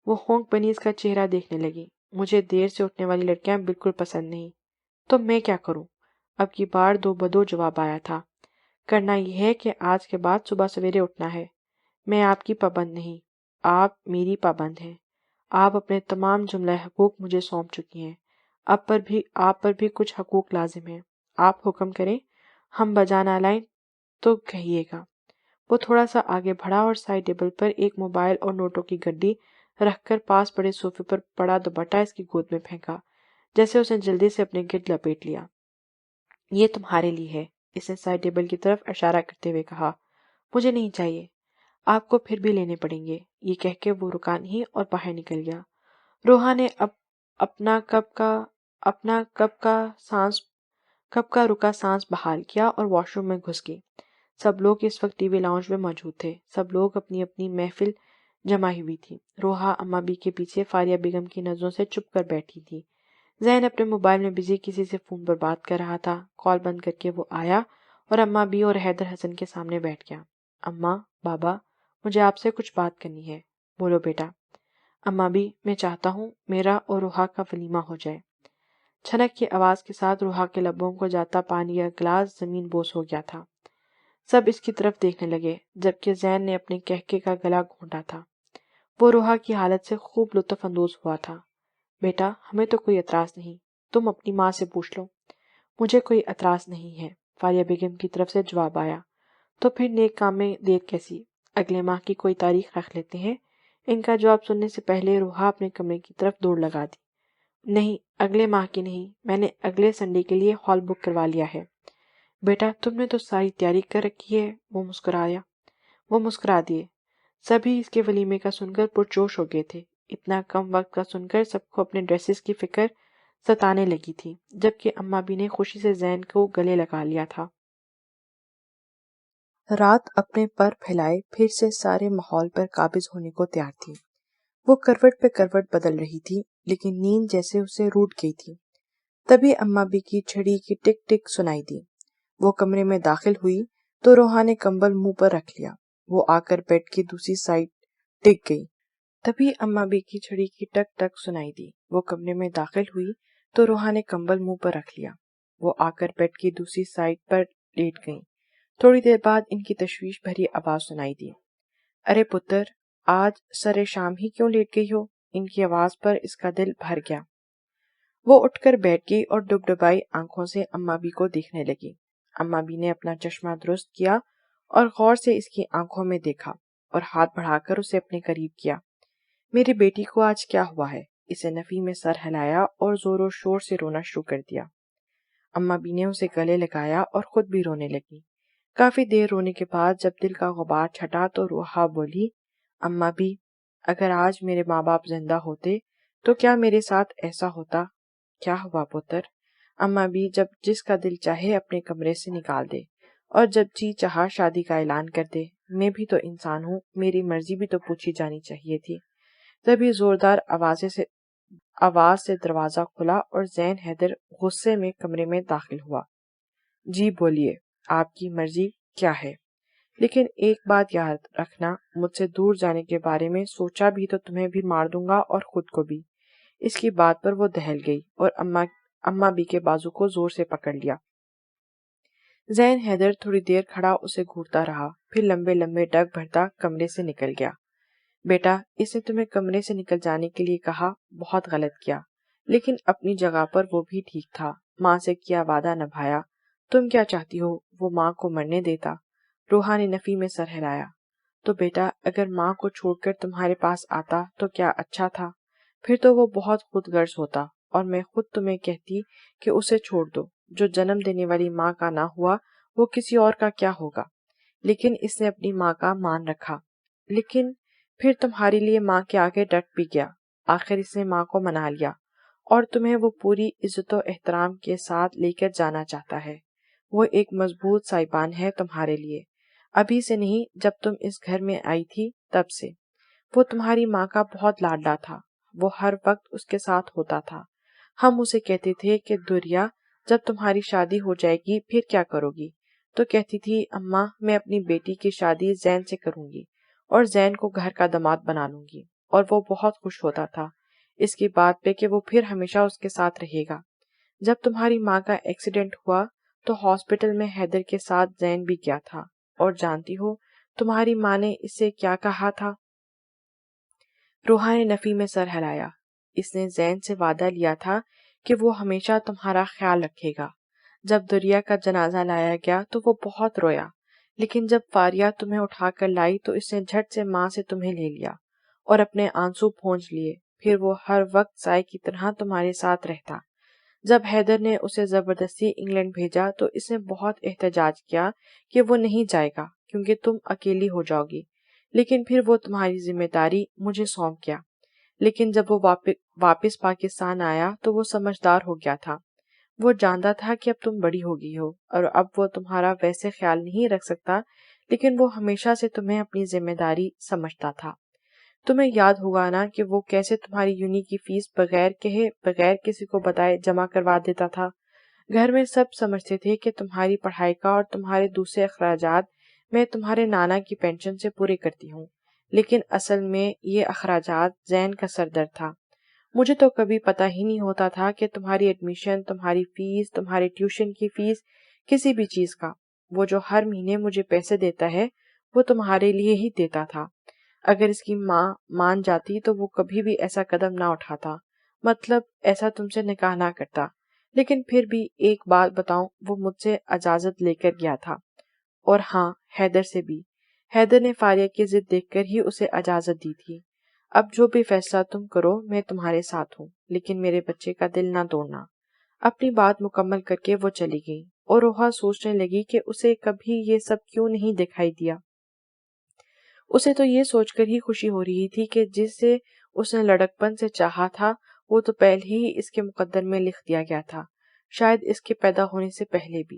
وہ ہونک بنی اس کا چہرہ دیکھنے لگی۔ مجھے دیر سے اٹھنے والی لڑکیاں بالکل پسند نہیں۔ تو میں کیا کروں؟ اب کی بار دو بدو جواب آیا تھا۔ کرنا یہ ہے کہ آج کے بعد صبح سویرے اٹھنا ہے۔ میں آپ کی پابند نہیں، آپ میری پابند ہیں۔ آپ اپنے تمام جملہ حقوق مجھے سونپ چکی ہیں۔ آپ پر بھی کچھ حقوق لازم ہیں۔ آپ حکم کریں، ہم بجا نہ لائیں تو کہیے گا۔ وہ تھوڑا سا آگے بڑھا اور سائڈ ٹیبل پر ایک موبائل اور نوٹوں کی گڈی رکھ کر پاس پڑے صوفے پر پڑا دوپٹہ اس کی گود میں پھینکا، جیسے اس نے جلدی سے اپنے گرد لپیٹ لیا۔ یہ تمہارے لیے ہے، اس نے سائڈ ٹیبل کی طرف اشارہ کرتے ہوئے کہا۔ مجھے نہیں چاہیے، آپ کو پھر بھی لینے پڑیں گے۔ یہ کہہ کے وہ رکا نہیں اور باہر نکل گیا۔ روحا نے اپنا کب کا رکا سانس بحال کیا اور واش روم میں گھس گئی۔ سب لوگ اس وقت ٹی وی لاؤنج میں موجود تھے۔ سب لوگ اپنی اپنی محفل جمائی ہوئی تھی۔ روحا اماں بھی کے پیچھے فاریہ بیگم کی نظروں سے چپ کر بیٹھی تھی۔ زین اپنے موبائل میں بزی کسی سے فون پر بات کر رہا تھا۔ کال بند کر کے وہ آیا اور اماں بھی اور حیدر حسن کے سامنے بیٹھ گیا۔ اماں، بابا، مجھے آپ سے کچھ بات کرنی ہے۔ بولو بیٹا۔ اماں بھی، میں چاہتا ہوں میرا اور روحا کا ولیمہ ہو جائے۔ چھنک کی آواز کے ساتھ روحا کے لبوں کو جاتا پانی کا گلاس زمین بوس ہو گیا تھا۔ سب اس کی طرف دیکھنے لگے، جبکہ زین نے اپنے کہکے کا گلا گھونٹا تھا۔ وہ روحا کی حالت سے خوب لطف اندوز ہوا تھا۔ بیٹا، ہمیں تو کوئی اعتراض نہیں، تم اپنی ماں سے پوچھ لو۔ مجھے کوئی اعتراض نہیں ہے، فاریہ بیگم کی طرف سے جواب آیا۔ تو پھر نیک کام میں دیر کیسی؟ اگلے ماہ کی کوئی تاریخ رکھ لیتے ہیں۔ ان کا جواب سننے سے پہلے روحا اپنے کمرے کی طرف دوڑ لگا دی۔ نہیں، اگلے ماہ کی نہیں، میں نے اگلے سنڈے کے لیے ہال بک کروا لیا ہے۔ بیٹا، تم نے تو ساری تیاری کر رکھی ہے۔ وہ مسکرا دیے۔ سبھی اس کے ولیمے کا سن کر پرجوش ہو گئے تھے۔ اتنا کم وقت کا سن کر سب کو اپنے ڈریسز کی فکر ستانے لگی تھی، جبکہ اماں بھی نے خوشی سے زین کو گلے لگا لیا تھا۔ رات اپنے پر پھیلائے پھر سے سارے ماحول پر قابض ہونے کو تیار تھی۔ وہ کروٹ پہ کروٹ بدل رہی تھی، لیکن نیند جیسے اسے روٹ گئی تھی۔ تبھی اماں بھی کی چھڑی کی ٹک ٹک سنائی دی۔ وہ کمرے میں داخل ہوئی تو روحا نے کمبل منہ پر رکھ لیا۔ وہ آ کر بیڈ کی دوسری سائڈ ٹک گئی۔ تبھی اماں بھی کی چھڑی کی ٹک ٹک سنائی دی۔ وہ کمرے میں داخل ہوئی تو روحا نے کمبل منہ پر رکھ لیا۔ وہ آ کر بیڈ کی دوسری سائڈ پر لیٹ گئی۔ تھوڑی دیر بعد ان کی تشویش بھری آواز سنائی دی۔ ارے پتر، آج سر شام ہی کیوں لیٹ گئی ہو؟ ان کی آواز پر اس کا دل بھر گیا۔ وہ اٹھ کر بیٹھ گئی اور ڈبڈبائی آنکھوں سے اماں بھی کو دیکھنے لگی۔ اماں بھی نے اپنا چشمہ درست کیا اور غور سے اس کی آنکھوں میں دیکھا اور ہاتھ بڑھا کر اسے اپنے قریب کیا۔ میری بیٹی کو آج کیا ہوا ہے؟ اسے نفی میں سر ہلایا اور زور و شور سے رونا شروع کر دیا۔ اماں بھی نے اسے گلے لگایا اور خود بھی رونے لگی۔ کافی دیر رونے کے بعد جب دل کا غبار چھٹا تو روحا بولی، اماں بھی، اگر آج میرے ماں باپ زندہ ہوتے تو کیا میرے ساتھ ایسا ہوتا؟ کیا ہوا پتر؟ اماں بھی، جب جس کا دل چاہے اپنے کمرے سے نکال دے اور جب جی چاہا شادی کا اعلان کر دے۔ میں بھی تو انسان ہوں، میری مرضی بھی تو پوچھی جانی چاہیے تھی۔ تبھی زوردار آواز سے دروازہ کھلا اور زین حیدر غصے میں کمرے میں داخل ہوا۔ جی بولیے، آپ کی مرضی کیا ہے؟ لیکن ایک بات یاد رکھنا، مجھ سے دور جانے کے بارے میں سوچا بھی تو تمہیں بھی مار دوں گا اور خود کو بھی۔ اس کی بات پر وہ دہل گئی اور اماں بھی کے بازو کو زور سے پکڑ لیا۔ زین حیدر تھوڑی دیر کھڑا اسے گھورتا رہا، پھر لمبے لمبے ڈگ بھرتا کمرے سے نکل گیا۔ بیٹا، اس نے تمہیں کمرے سے نکل جانے کے لیے کہا، بہت غلط کیا، لیکن اپنی جگہ پر وہ بھی ٹھیک تھا۔ ماں سے کیا وعدہ نبھایا۔ تم کیا چاہتی ہو وہ ماں کو مرنے دیتا؟ روحا نے نفی میں سر ہلایا۔ تو بیٹا، اگر ماں کو چھوڑ کر تمہارے پاس آتا تو کیا اچھا تھا؟ پھر تو وہ بہت خود غرض ہوتا اور میں خود تمہیں کہتی کہ اسے چھوڑ دو۔ جو جنم دینے والی ماں کا نہ ہوا وہ کسی اور کا کیا ہوگا؟ لیکن اس نے اپنی ماں کا مان رکھا، لیکن پھر تمہاری لیے ماں کے آگے ڈٹ بھی گیا۔ آخر اس نے ماں کو منا لیا اور تمہیں وہ پوری عزت و احترام کے ساتھ لے کر جانا چاہتا ہے۔ وہ ایک مضبوط سائبان ہے تمہارے لیے، ابھی سے نہیں، جب تم اس گھر میں آئی تھی تب سے۔ وہ تمہاری ماں کا بہت لاڈلا تھا، وہ ہر وقت اس کے ساتھ ہوتا تھا۔ ہم اسے کہتے تھے کہ دریا، جب تمہاری شادی ہو جائے گی پھر کیا کرو گی؟ تو کہتی تھی، اماں میں اپنی بیٹی کی شادی زین سے کروں گی اور زین کو گھر کا داماد بنا لوں گی، اور وہ بہت خوش ہوتا تھا اس کی بات پہ کہ وہ پھر ہمیشہ اس کے ساتھ رہے گا۔ جب تمہاری ماں کا ایکسیڈنٹ ہوا تو ہاسپٹل میں حیدر کے ساتھ زین بھی گیا تھا، اور جانتی ہو تمہاری ماں نے اس سے کیا کہا تھا؟ روحا نے نفی میں سر ہلایا۔ اس نے زین سے وعدہ لیا تھا کہ وہ ہمیشہ تمہارا خیال رکھے گا۔ جب دریا کا جنازہ لایا گیا تو وہ بہت رویا، لیکن جب فاریہ تمہیں اٹھا کر لائی تو اس نے جھٹ سے ماں سے تمہیں لے لیا اور اپنے آنسو پونچھ لیے۔ پھر وہ ہر وقت سائے کی طرح تمہارے ساتھ رہتا۔ جب حیدر نے اسے زبردستی انگلینڈ بھیجا تو اس نے بہت احتجاج کیا کہ وہ نہیں جائے گا کیونکہ تم اکیلی ہو جاؤ گی، لیکن پھر وہ تمہاری ذمہ داری مجھے سونپ گیا۔ لیکن جب وہ واپس پاکستان آیا تو وہ سمجھدار ہو گیا تھا۔ وہ جانتا تھا کہ اب تم بڑی ہو گئی ہو اور اب وہ تمہارا ویسے خیال نہیں رکھ سکتا، لیکن وہ ہمیشہ سے تمہیں اپنی ذمہ داری سمجھتا تھا۔ تمہیں یاد ہوگا نا کہ وہ کیسے تمہاری یونی کی فیس بغیر کہے، بغیر کسی کو بتائے جمع کروا دیتا تھا۔ گھر میں سب سمجھتے تھے کہ تمہاری پڑھائی کا اور تمہارے دوسرے اخراجات میں تمہارے نانا کی پینشن سے پورے کرتی ہوں، لیکن اصل میں یہ اخراجات زین کا سردرد تھا۔ مجھے تو کبھی پتہ ہی نہیں ہوتا تھا کہ تمہاری ایڈمیشن، تمہاری فیس، تمہاری ٹیوشن کی فیس، کسی بھی چیز کا، وہ جو ہر مہینے مجھے پیسے دیتا ہے وہ تمہارے لیے ہی دیتا تھا۔ اگر اس کی ماں مان جاتی تو وہ کبھی بھی ایسا قدم نہ اٹھاتا، مطلب ایسا تم سے نکاح نہ کرتا۔ لیکن پھر بھی ایک بات بتاؤں، وہ مجھ سے اجازت لے کر گیا تھا، اور ہاں، حیدر سے بھی۔ حیدر نے فاریہ کی ضد دیکھ کر ہی اسے اجازت دی تھی۔ اب جو بھی فیصلہ تم کرو میں تمہارے ساتھ ہوں، لیکن میرے بچے کا دل نہ توڑنا۔ اپنی بات مکمل کر کے وہ چلی گئی اور روحا سوچنے لگی کہ اسے کبھی یہ سب کیوں نہیں دکھائی دیا۔ اسے تو یہ سوچ کر ہی خوشی ہو رہی تھی کہ جسے اس نے لڑکپن سے چاہا تھا وہ تو پہلے ہی اس کے مقدر میں لکھ دیا گیا تھا، شاید اس کے پیدا ہونے سے پہلے بھی۔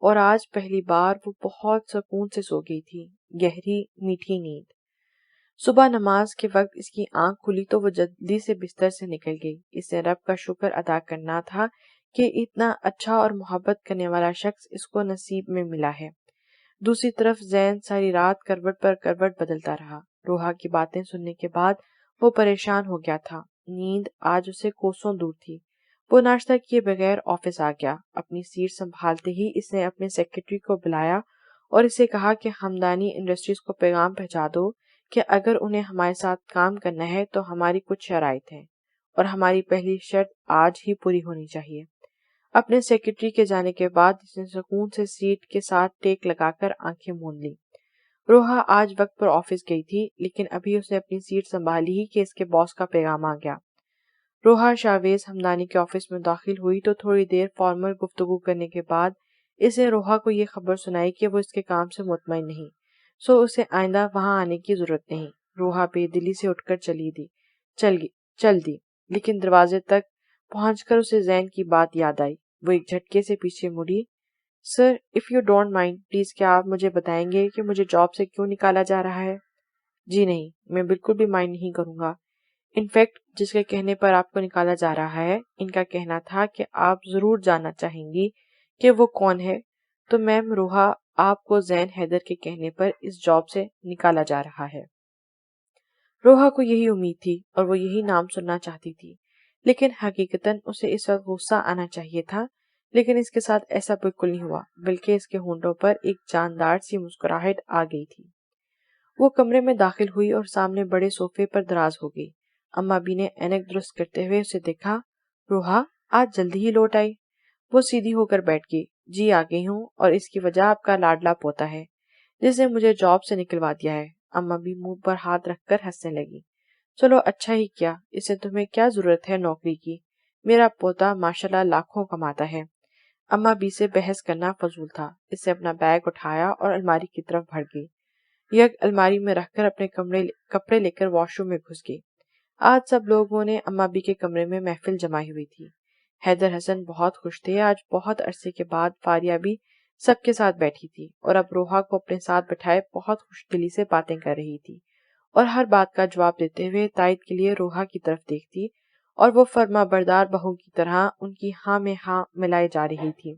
اور آج پہلی بار وہ بہت سکون سے سو گئی تھی، گہری میٹھی نیند۔ صبح نماز کے وقت اس کی آنکھ کھلی تو وہ جلدی سے بستر سے نکل گئی۔ اس نے رب کا شکر ادا کرنا تھا کہ اتنا اچھا اور محبت کرنے والا شخص اس کو نصیب میں ملا ہے۔ دوسری طرف زین ساری رات کروٹ پر کروٹ بدلتا رہا۔ روحا کی باتیں سننے کے بعد وہ پریشان ہو گیا تھا۔ نیند آج اسے کوسوں دور تھی۔ وہ ناشتہ کیے بغیر آفس آ گیا۔ اپنی سیٹ سنبھالتے ہی اس نے اپنے سیکرٹری کو بلایا اور اسے کہا کہ ہمدانی انڈسٹریز کو پیغام پہنچا دو کہ اگر انہیں ہمارے ساتھ کام کرنا ہے تو ہماری کچھ شرائط ہیں، اور ہماری پہلی شرط آج ہی پوری ہونی چاہیے۔ اپنے سیکرٹری کے جانے کے بعد اس نے سکون سے سیٹ کے ساتھ ٹیک لگا کر آنکھیں موند لی۔ روحا آج وقت پر آفس گئی تھی، لیکن ابھی اس نے اپنی سیٹ سنبھالی ہی کہ اس کے باس کا پیغام آ گیا۔ روحا شاویز ہمدانی کے آفس میں داخل ہوئی تو تھوڑی دیر فارمل گفتگو کرنے کے بعد اس نے روحا کو یہ خبر سنائی کہ وہ اس کے کام سے مطمئن نہیں، سو اسے آئندہ وہاں آنے کی ضرورت نہیں۔ روحا بے دلی سے اٹھ کر چل دی، لیکن دروازے تک پہنچ کر اسے زین کی بات یاد آئی۔ وہ ایک جھٹکے سے پیچھے مڑی۔ Sir, if you don't mind, please کیا آپ مجھے بتائیں گے کہ مجھے جاب سے کیوں نکالا جا رہا ہے؟ جی نہیں، میں بالکل بھی مائنڈ نہیں کروں گا۔ انفیکٹ جس کے کہنے پر آپ کو نکالا جا رہا ہے، ان کا کہنا تھا کہ آپ ضرور جاننا چاہیں گی کہ وہ کون ہے، تو میم روحا آپ کو زین حیدر کے کہنے پر اس جاب سے نکالا جا رہا ہے۔ روحا کو یہی امید تھی اور وہ یہی نام سننا چاہتی تھی، لیکن حقیقتاً اسے اس وقت غصہ آنا چاہیے تھا، لیکن اس کے ساتھ ایسا بالکل نہیں ہوا، بلکہ اس کے ہونٹوں پر ایک جاندار سی مسکراہٹ آ گئی تھی۔ وہ کمرے میں داخل ہوئی اور سامنے بڑے صوفے پر دراز ہو گئی۔ اماں بھی نے اینک درست کرتے ہوئے اسے دیکھا۔ روحا آج جلدی ہی لوٹ آئی۔ وہ سیدھی ہو کر بیٹھ گئی۔ جی آ گئی ہوں، اور اس کی وجہ آپ کا لاڈلا پوتا ہے جس نے مجھے جاب سے نکلوا دیا ہے۔ اماں بھی منہ پر ہاتھ رکھ کر ہنسنے لگی۔ چلو اچھا ہی کیا، اسے تمہیں کیا ضرورت ہے نوکری کی، میرا پوتا ماشاءاللہ لاکھوں کماتا ہے۔ اماں بھی سے بحث کرنا فضول تھا۔ اس سے اپنا بیگ اٹھایا اور الماری کی طرف بڑھ گئی۔ یک الماری میں رکھ کر اپنے کپڑے لے کر واش روم میں گھس گئی۔ آج سب لوگوں نے اماں بھی کے کمرے میں محفل جمائی ہوئی تھی۔ حیدر حسن بہت خوش تھے۔ آج بہت عرصے کے بعد فاریہ بھی سب کے ساتھ بیٹھی تھی اور اب روحا کو اپنے ساتھ بٹھائے بہت خوش دلی سے باتیں کر رہی تھی اور ہر بات کا جواب دیتے ہوئے تائید کے لیے روحا کی طرف دیکھتی، اور وہ فرما بردار بہو کی طرح ان کی ہاں میں ہاں ملائے جا رہی تھی۔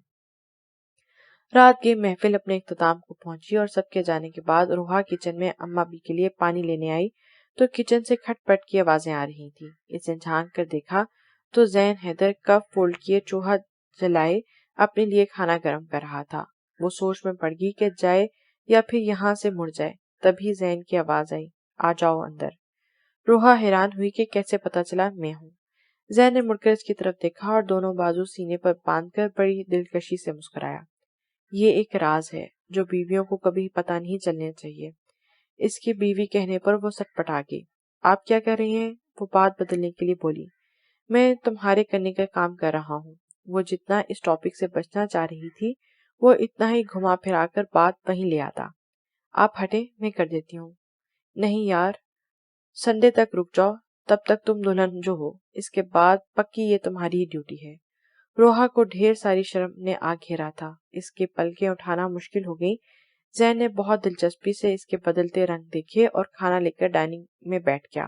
رات کی محفل اپنے اختتام کو پہنچی اور سب کے جانے کے بعد روحا کچن میں اماں بھی کے لیے پانی لینے آئی تو کچن سے کھٹ پٹ کی آوازیں آ رہی تھی۔ اس نے جھانک کر دیکھا تو زین حیدر کپ فولڈ کیے چولہا جلائے اپنے لیے کھانا گرم کر رہا تھا۔ وہ سوچ میں پڑ گئی کہ جائے یا پھر یہاں سے مڑ جائے، تبھی زین کی آواز آئی، آ جاؤ اندر۔ روحا حیران ہوئی کہ کیسے پتا چلا میں ہوں۔ زین نے مڑ کر اس کی طرف دیکھا اور دونوں بازو سینے پر باندھ کر بڑی دلکشی سے مسکرایا۔ یہ ایک راز ہے جو بیویوں کو کبھی پتہ نہیں چلنا چاہیے۔ اس کی بیوی کہنے پر وہ سٹ پٹا گئی۔ آپ کیا کر رہی ہیں؟ وہ بات بدلنے کے لیے بولی۔ میں تمہارے کرنے کا کام کر رہا ہوں۔ وہ جتنا اس ٹاپک سے بچنا چاہ رہی تھی وہ اتنا ہی گھما پھرا کر بات وہیں لے آتا۔ آپ ہٹیں، میں کر دیتی ہوں۔ نہیں یار، سنڈے تک رک جاؤ، تب تک تم دلہن جو ہو، اس کے بعد پکی یہ تمہاری ہی ڈیوٹی ہے۔ روحا کو ڈھیر ساری شرم نے آ گھیرا تھا۔ اس کے پلکیں اٹھانا مشکل ہو گئی۔ زین نے بہت دلچسپی سے اس کے بدلتے رنگ دیکھے اور کھانا لے کر ڈائننگ میں بیٹھ گیا۔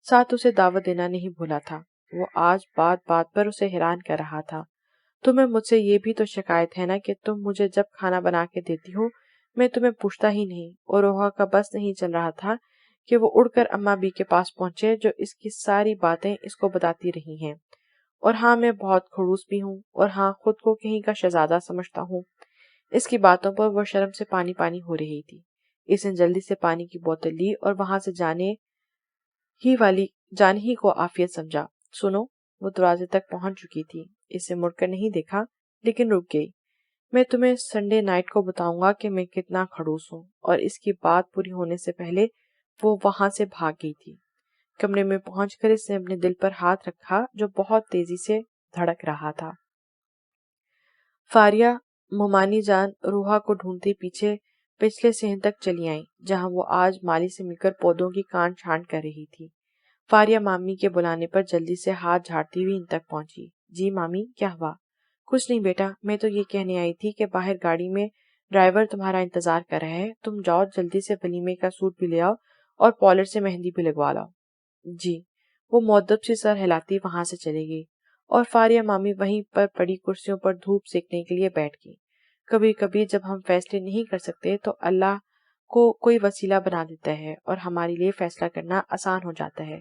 ساتھ اسے دعوت دینا نہیں بھولا تھا۔ وہ آج بات بات پر اسے حیران کر رہا تھا۔ تمہیں مجھ سے یہ بھی تو شکایت ہے نا کہ تم مجھے جب کھانا بنا کے دیتی ہو میں تمہیں پوچھتا ہی نہیں۔ اور روحا کا بس نہیں چل رہا تھا کہ وہ اڑ کر اماں بھی کے پاس پہنچے جو اس کی ساری باتیں اس کو بتاتی رہی ہیں۔ اور ہاں، میں بہت خڑوس بھی ہوں، اور ہاں خود کو کہیں کا شہزادہ سمجھتا ہوں۔ اس کی باتوں پر وہ شرم سے پانی پانی ہو رہی تھی۔ اس نے جلدی سے پانی کی بوتل لی اور وہاں سے جانے ہی کو عافیت سمجھا۔ سنو، وہ دروازے تک پہنچ چکی تھی۔ اسے مڑ کر نہیں دیکھا لیکن رک گئی۔ میں تمہیں سنڈے نائٹ کو بتاؤں گا کہ میں کتنا خڑوس ہوں۔ اور اس کی بات پوری ہونے سے پہلے وہ وہاں سے بھاگ گئی تھی۔ کمرے میں پہنچ کر اس نے اپنے دل پر ہاتھ رکھا جو بہت تیزی سے دھڑک رہا تھا۔ فاریہ مومانی جان روحا کو ڈھونڈتی پیچھے پچھلے صحن تک چلی آئیں جہاں وہ آج مالی سے مل کر پودوں کی کانٹ چھانٹ کر رہی تھی۔ فاریہ مامی کے بلانے پر جلدی سے ہاتھ جھاڑتی ہوئی ان تک پہنچی۔ جی مامی، کیا ہوا؟ کچھ نہیں بیٹا، میں تو یہ کہنے آئی تھی کہ باہر گاڑی میں ڈرائیور تمہارا انتظار کر رہا ہے، تم جاؤ جلدی سے ولیمے کا سوٹ بھی لے آؤ اور پالر سے مہندی بھی لگوا لاؤ۔ جی۔ وہ مؤدب سی سر ہلاتی وہاں سے چلی گئی اور فاریہ مامی وہیں پر پڑی کرسیوں پر دھوپ سیکنے کے لیے بیٹھ گئی۔ کبھی کبھی جب ہم فیصلے نہیں کر سکتے تو اللہ کو کوئی وسیلہ بنا دیتا ہے اور ہمارے لیے فیصلہ کرنا آسان ہو جاتا ہے۔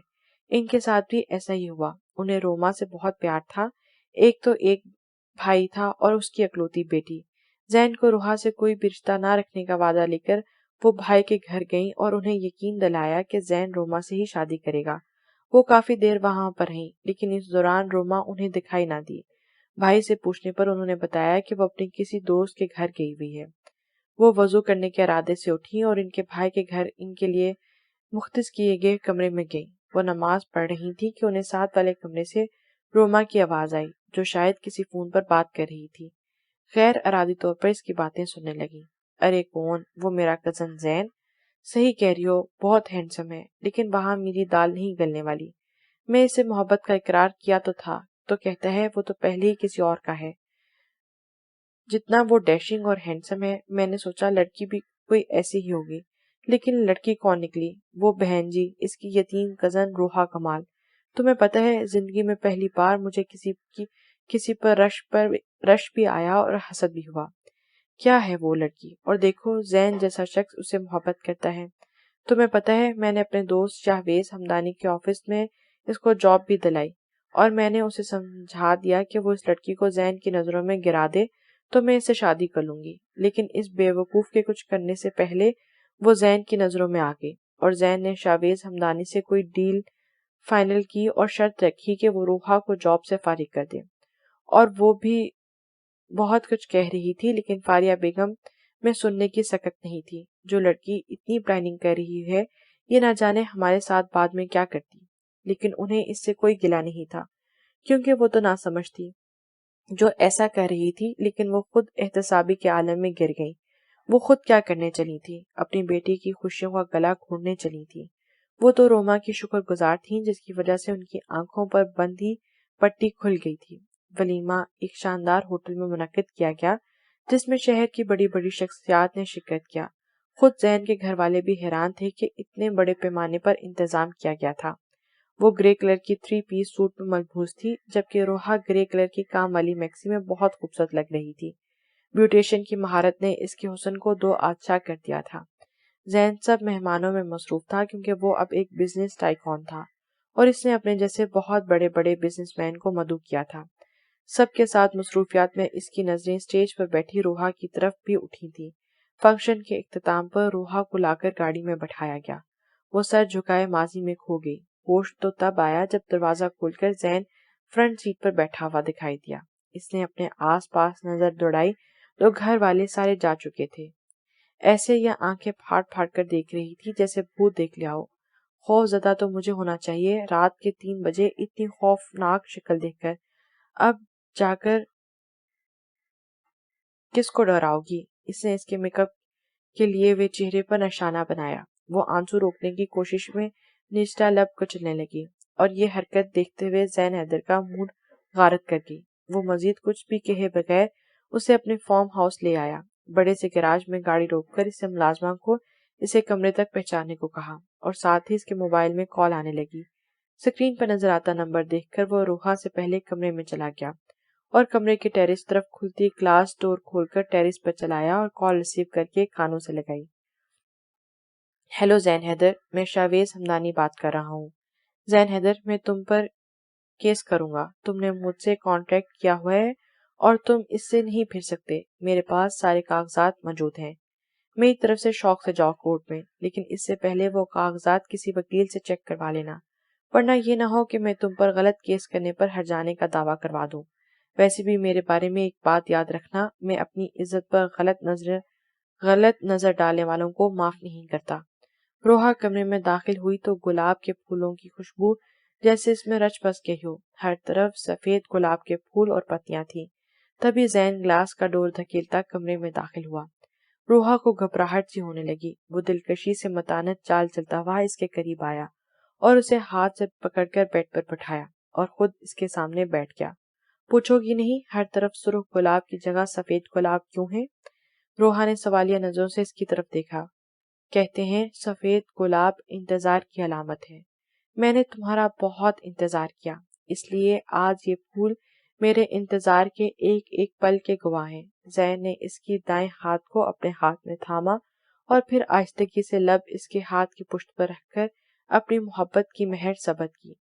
ان کے ساتھ بھی ایسا ہی ہوا۔ انہیں روما سے بہت پیار تھا۔ ایک بھائی تھا اور اس کی اکلوتی بیٹی۔ زین کو روحا سے کوئی بھی رشتہ نہ رکھنے کا وعدہ لے کر وہ بھائی کے گھر گئیں اور انہیں یقین دلایا کہ زین روما سے ہی شادی کرے گا۔ وہ کافی دیر وہاں پر رہیں لیکن اس دوران روما انہیں دکھائی نہ دی۔ بھائی سے پوچھنے پر انہوں نے بتایا کہ وہ اپنے کسی دوست کے گھر گئی ہوئی ہے۔ وہ وضو کرنے کے ارادے سے اٹھی اور ان کے بھائی کے گھر ان کے لیے مختص کیے گئے کمرے میں گئیں۔ وہ نماز پڑھ رہی تھی کہ انہیں ساتھ والے کمرے سے روما کی آواز آئی جو شاید کسی فون پر بات کر رہی تھی۔ غیر ارادی طور پر اس کی باتیں سننے لگی۔ ارے کون؟ وہ میرا کزن زین۔ صحیح کہہ رہی ہو، بہت ہینڈسم ہے، لیکن وہاں میری دال نہیں گلنے والی۔ میں اسے محبت کا اقرار کیا تو تھا تو کہتا ہے وہ تو پہلے ہی کسی اور کا ہے۔ جتنا وہ ڈیشنگ اور ہینڈسم ہے میں نے سوچا لڑکی بھی کوئی ایسی ہی ہوگی، لیکن لڑکی کون نکلی؟ وہ بہن جی، اس کی یتیم کزن روحا کمال۔ تمہیں پتہ ہے زندگی میں پہلی بار مجھے کسی پر رش بھی آیا اور حسد بھی ہوا۔ کیا ہے وہ لڑکی، اور دیکھو زین جیسا شخص اسے محبت کرتا ہے۔ تمہیں پتہ ہے میں نے اپنے دوست شاہویز ہمدانی کے آفس میں اس کو جاب بھی دلائی، اور میں نے اسے سمجھا دیا کہ وہ اس لڑکی کو زین کی نظروں میں گرا دے تو میں اس سے شادی کر لوں گی، لیکن اس بے وقوف کے کچھ کرنے سے پہلے وہ زین کی نظروں میں آ گئی، اور زین نے شاہویز ہمدانی سے کوئی ڈیل فائنل کی اور شرط رکھی کہ وہ روحا کو جاب سے فارغ کر دے، اور وہ بھی بہت کچھ کہہ رہی تھی لیکن فاریہ بیگم میں سننے کی سکت نہیں تھی۔ جو لڑکی اتنی پلاننگ کر رہی ہے یہ نہ جانے ہمارے ساتھ بعد میں کیا کرتی، لیکن انہیں اس سے کوئی گلہ نہیں تھا کیونکہ وہ تو نہ سمجھ تھی جو ایسا کر رہی تھی، لیکن وہ خود احتسابی کے عالم میں گر گئی۔ وہ خود کیا کرنے چلی تھی؟ اپنی بیٹی کی خوشیوں کا گلا گھونٹنے چلی تھی۔ وہ تو روما کی شکر گزار تھیں جس کی وجہ سے ان کی آنکھوں پر بندھی پٹی کھل گئی تھی۔ ولیمہ ایک شاندار ہوٹل میں منعقد کیا گیا جس میں شہر کی بڑی بڑی شخصیات نے شرکت کیا۔ خود زین کے گھر والے بھی حیران تھے کہ اتنے بڑے پیمانے پر انتظام کیا گیا تھا۔ وہ گرے کلر کی 3 پیس سوٹ میں ملبوس تھی جبکہ روحا گرے کلر کی کام والی میکسی میں بہت خوبصورت لگ رہی تھی۔ بیوٹیشن کی مہارت نے اس کے حسن کو دو آدشا کر دیا تھا۔ زین سب مہمانوں میں مصروف تھا کیونکہ وہ اب ایک بزنس ٹائکون تھا اور اس نے اپنے جیسے بہت بڑے بڑے بزنس مین کو مدعو کیا تھا۔ سب کے ساتھ مصروفیات میں اس کی نظریں سٹیج پر بیٹھی روحا کی طرف بھی اٹھی تھی۔ فنکشن کے اختتام پر روحا کو لا کر گاڑی میں بٹھایا گیا۔ وہ سر جھکائے ماضی میں کھو گئی۔ ہوش تو تب آیا جب دروازہ کھول کر زین فرنٹ سیٹ پر بیٹھا ہوا دکھائی دیا۔ اس نے اپنے آس پاس نظر دوڑائی تو گھر والے سارے جا چکے تھے۔ ایسے یہ آنکھیں پھاڑ پھاڑ کر دیکھ رہی تھی جیسے بھوت دیکھ لیا ہو۔ خوف زدہ تو مجھے ہونا چاہیے رات کے 3 بجے اتنی خوفناک شکل دیکھ کر۔ اب جا کر کس کو ڈراؤ گی؟ اس نے اس کے میک اپ کے لیے وہ چہرے پر نشانہ بنایا۔ وہ آنسو روکنے کی کوشش میں نچلا لب کچلنے لگی اور یہ حرکت دیکھتے ہوئے زین حیدر کا موڈ غارت کر گئی۔ وہ مزید کچھ بھی کہے بغیر اسے اپنے فارم ہاؤس لے آیا۔ بڑے سے گراج میں گاڑی روک کر اس سے ملازمہ کو اسے کمرے تک پہنچانے کو کہا اور ساتھ ہی اس کے موبائل میں کال آنے لگی۔ سکرین پر نظر آتا نمبر دیکھ کر وہ روحا سے پہلے کمرے میں چلا گیا اور کمرے کے ٹیرس طرف کھلتی گلاس ڈور کھول کر ٹیرس پر چلایا اور کال ریسیو کر کے کانوں سے لگائی۔ ہیلو زین حیدر، میں شاہویز ہمدانی بات کر رہا ہوں۔ زین حیدر، میں تم پر کیس کروں گا۔ تم نے مجھ سے کانٹیکٹ کیا ہوا ہے اور تم اس سے نہیں پھر سکتے۔ میرے پاس سارے کاغذات موجود ہیں۔ میری طرف سے شوق سے جاؤ کورٹ میں، لیکن اس سے پہلے وہ کاغذات کسی وکیل سے چیک کروا لینا، ورنہ یہ نہ ہو کہ میں تم پر غلط کیس کرنے پر ہٹ جانے کا دعویٰ کروا دوں۔ ویسے بھی میرے بارے میں ایک بات یاد رکھنا، میں اپنی عزت پر غلط نظر ڈالنے والوں کو معاف نہیں کرتا۔ روحا کمرے میں داخل ہوئی تو گلاب کے پھولوں کی خوشبو جیسے اس میں رچ بس گئی ہو۔ ہر طرف سفید گلاب کے پھول اور پتیاں تھیں۔ تبھی زین گلاس کا ڈور دھکیلتا کمرے میں داخل ہوا۔ روحا کو گھبراہٹ سی ہونے لگی۔ وہ دلکشی سے متانت چال چلتا ہوا اس کے قریب آیا اور اسے ہاتھ سے پکڑ کر بیڈ پر بٹھایا اور خود اس کے سامنے بیٹھ گیا۔ پوچھو گی نہیں ہر طرف سرخ گلاب کی جگہ سفید گلاب کیوں ہیں؟ روحا نے سوالیہ نظروں سے اس کی طرف دیکھا۔ کہتے ہیں سفید گلاب انتظار کی علامت ہے۔ میں نے تمہارا بہت انتظار کیا، اس لیے آج یہ پھول میرے انتظار کے ایک ایک پل کے گواہ ہیں۔ زین نے اس کی دائیں ہاتھ کو اپنے ہاتھ میں تھاما اور پھر آہستگی سے لب اس کے ہاتھ کی پشت پر رکھ کر اپنی محبت کی مہر ثبت کی۔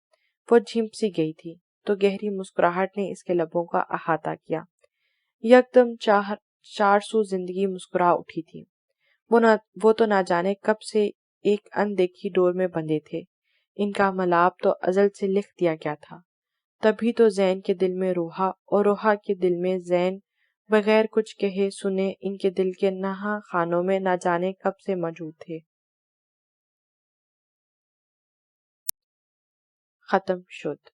وہ جھنپ سی گئی تھی تو گہری مسکراہٹ نے اس کے لبوں کا احاطہ کیا۔ یکدم 400 زندگی مسکرا اٹھی تھی۔ وہ تو نہ جانے کب سے ایک اندیکھی ڈور میں بندھے تھے۔ ان کا ملاپ تو ازل سے لکھ دیا گیا تھا۔ تبھی تو زین کے دل میں روحا اور روحا کے دل میں زین بغیر کچھ کہے سنے ان کے دل کے نہاں خانوں میں نہ جانے کب سے موجود تھے۔ ختم شد۔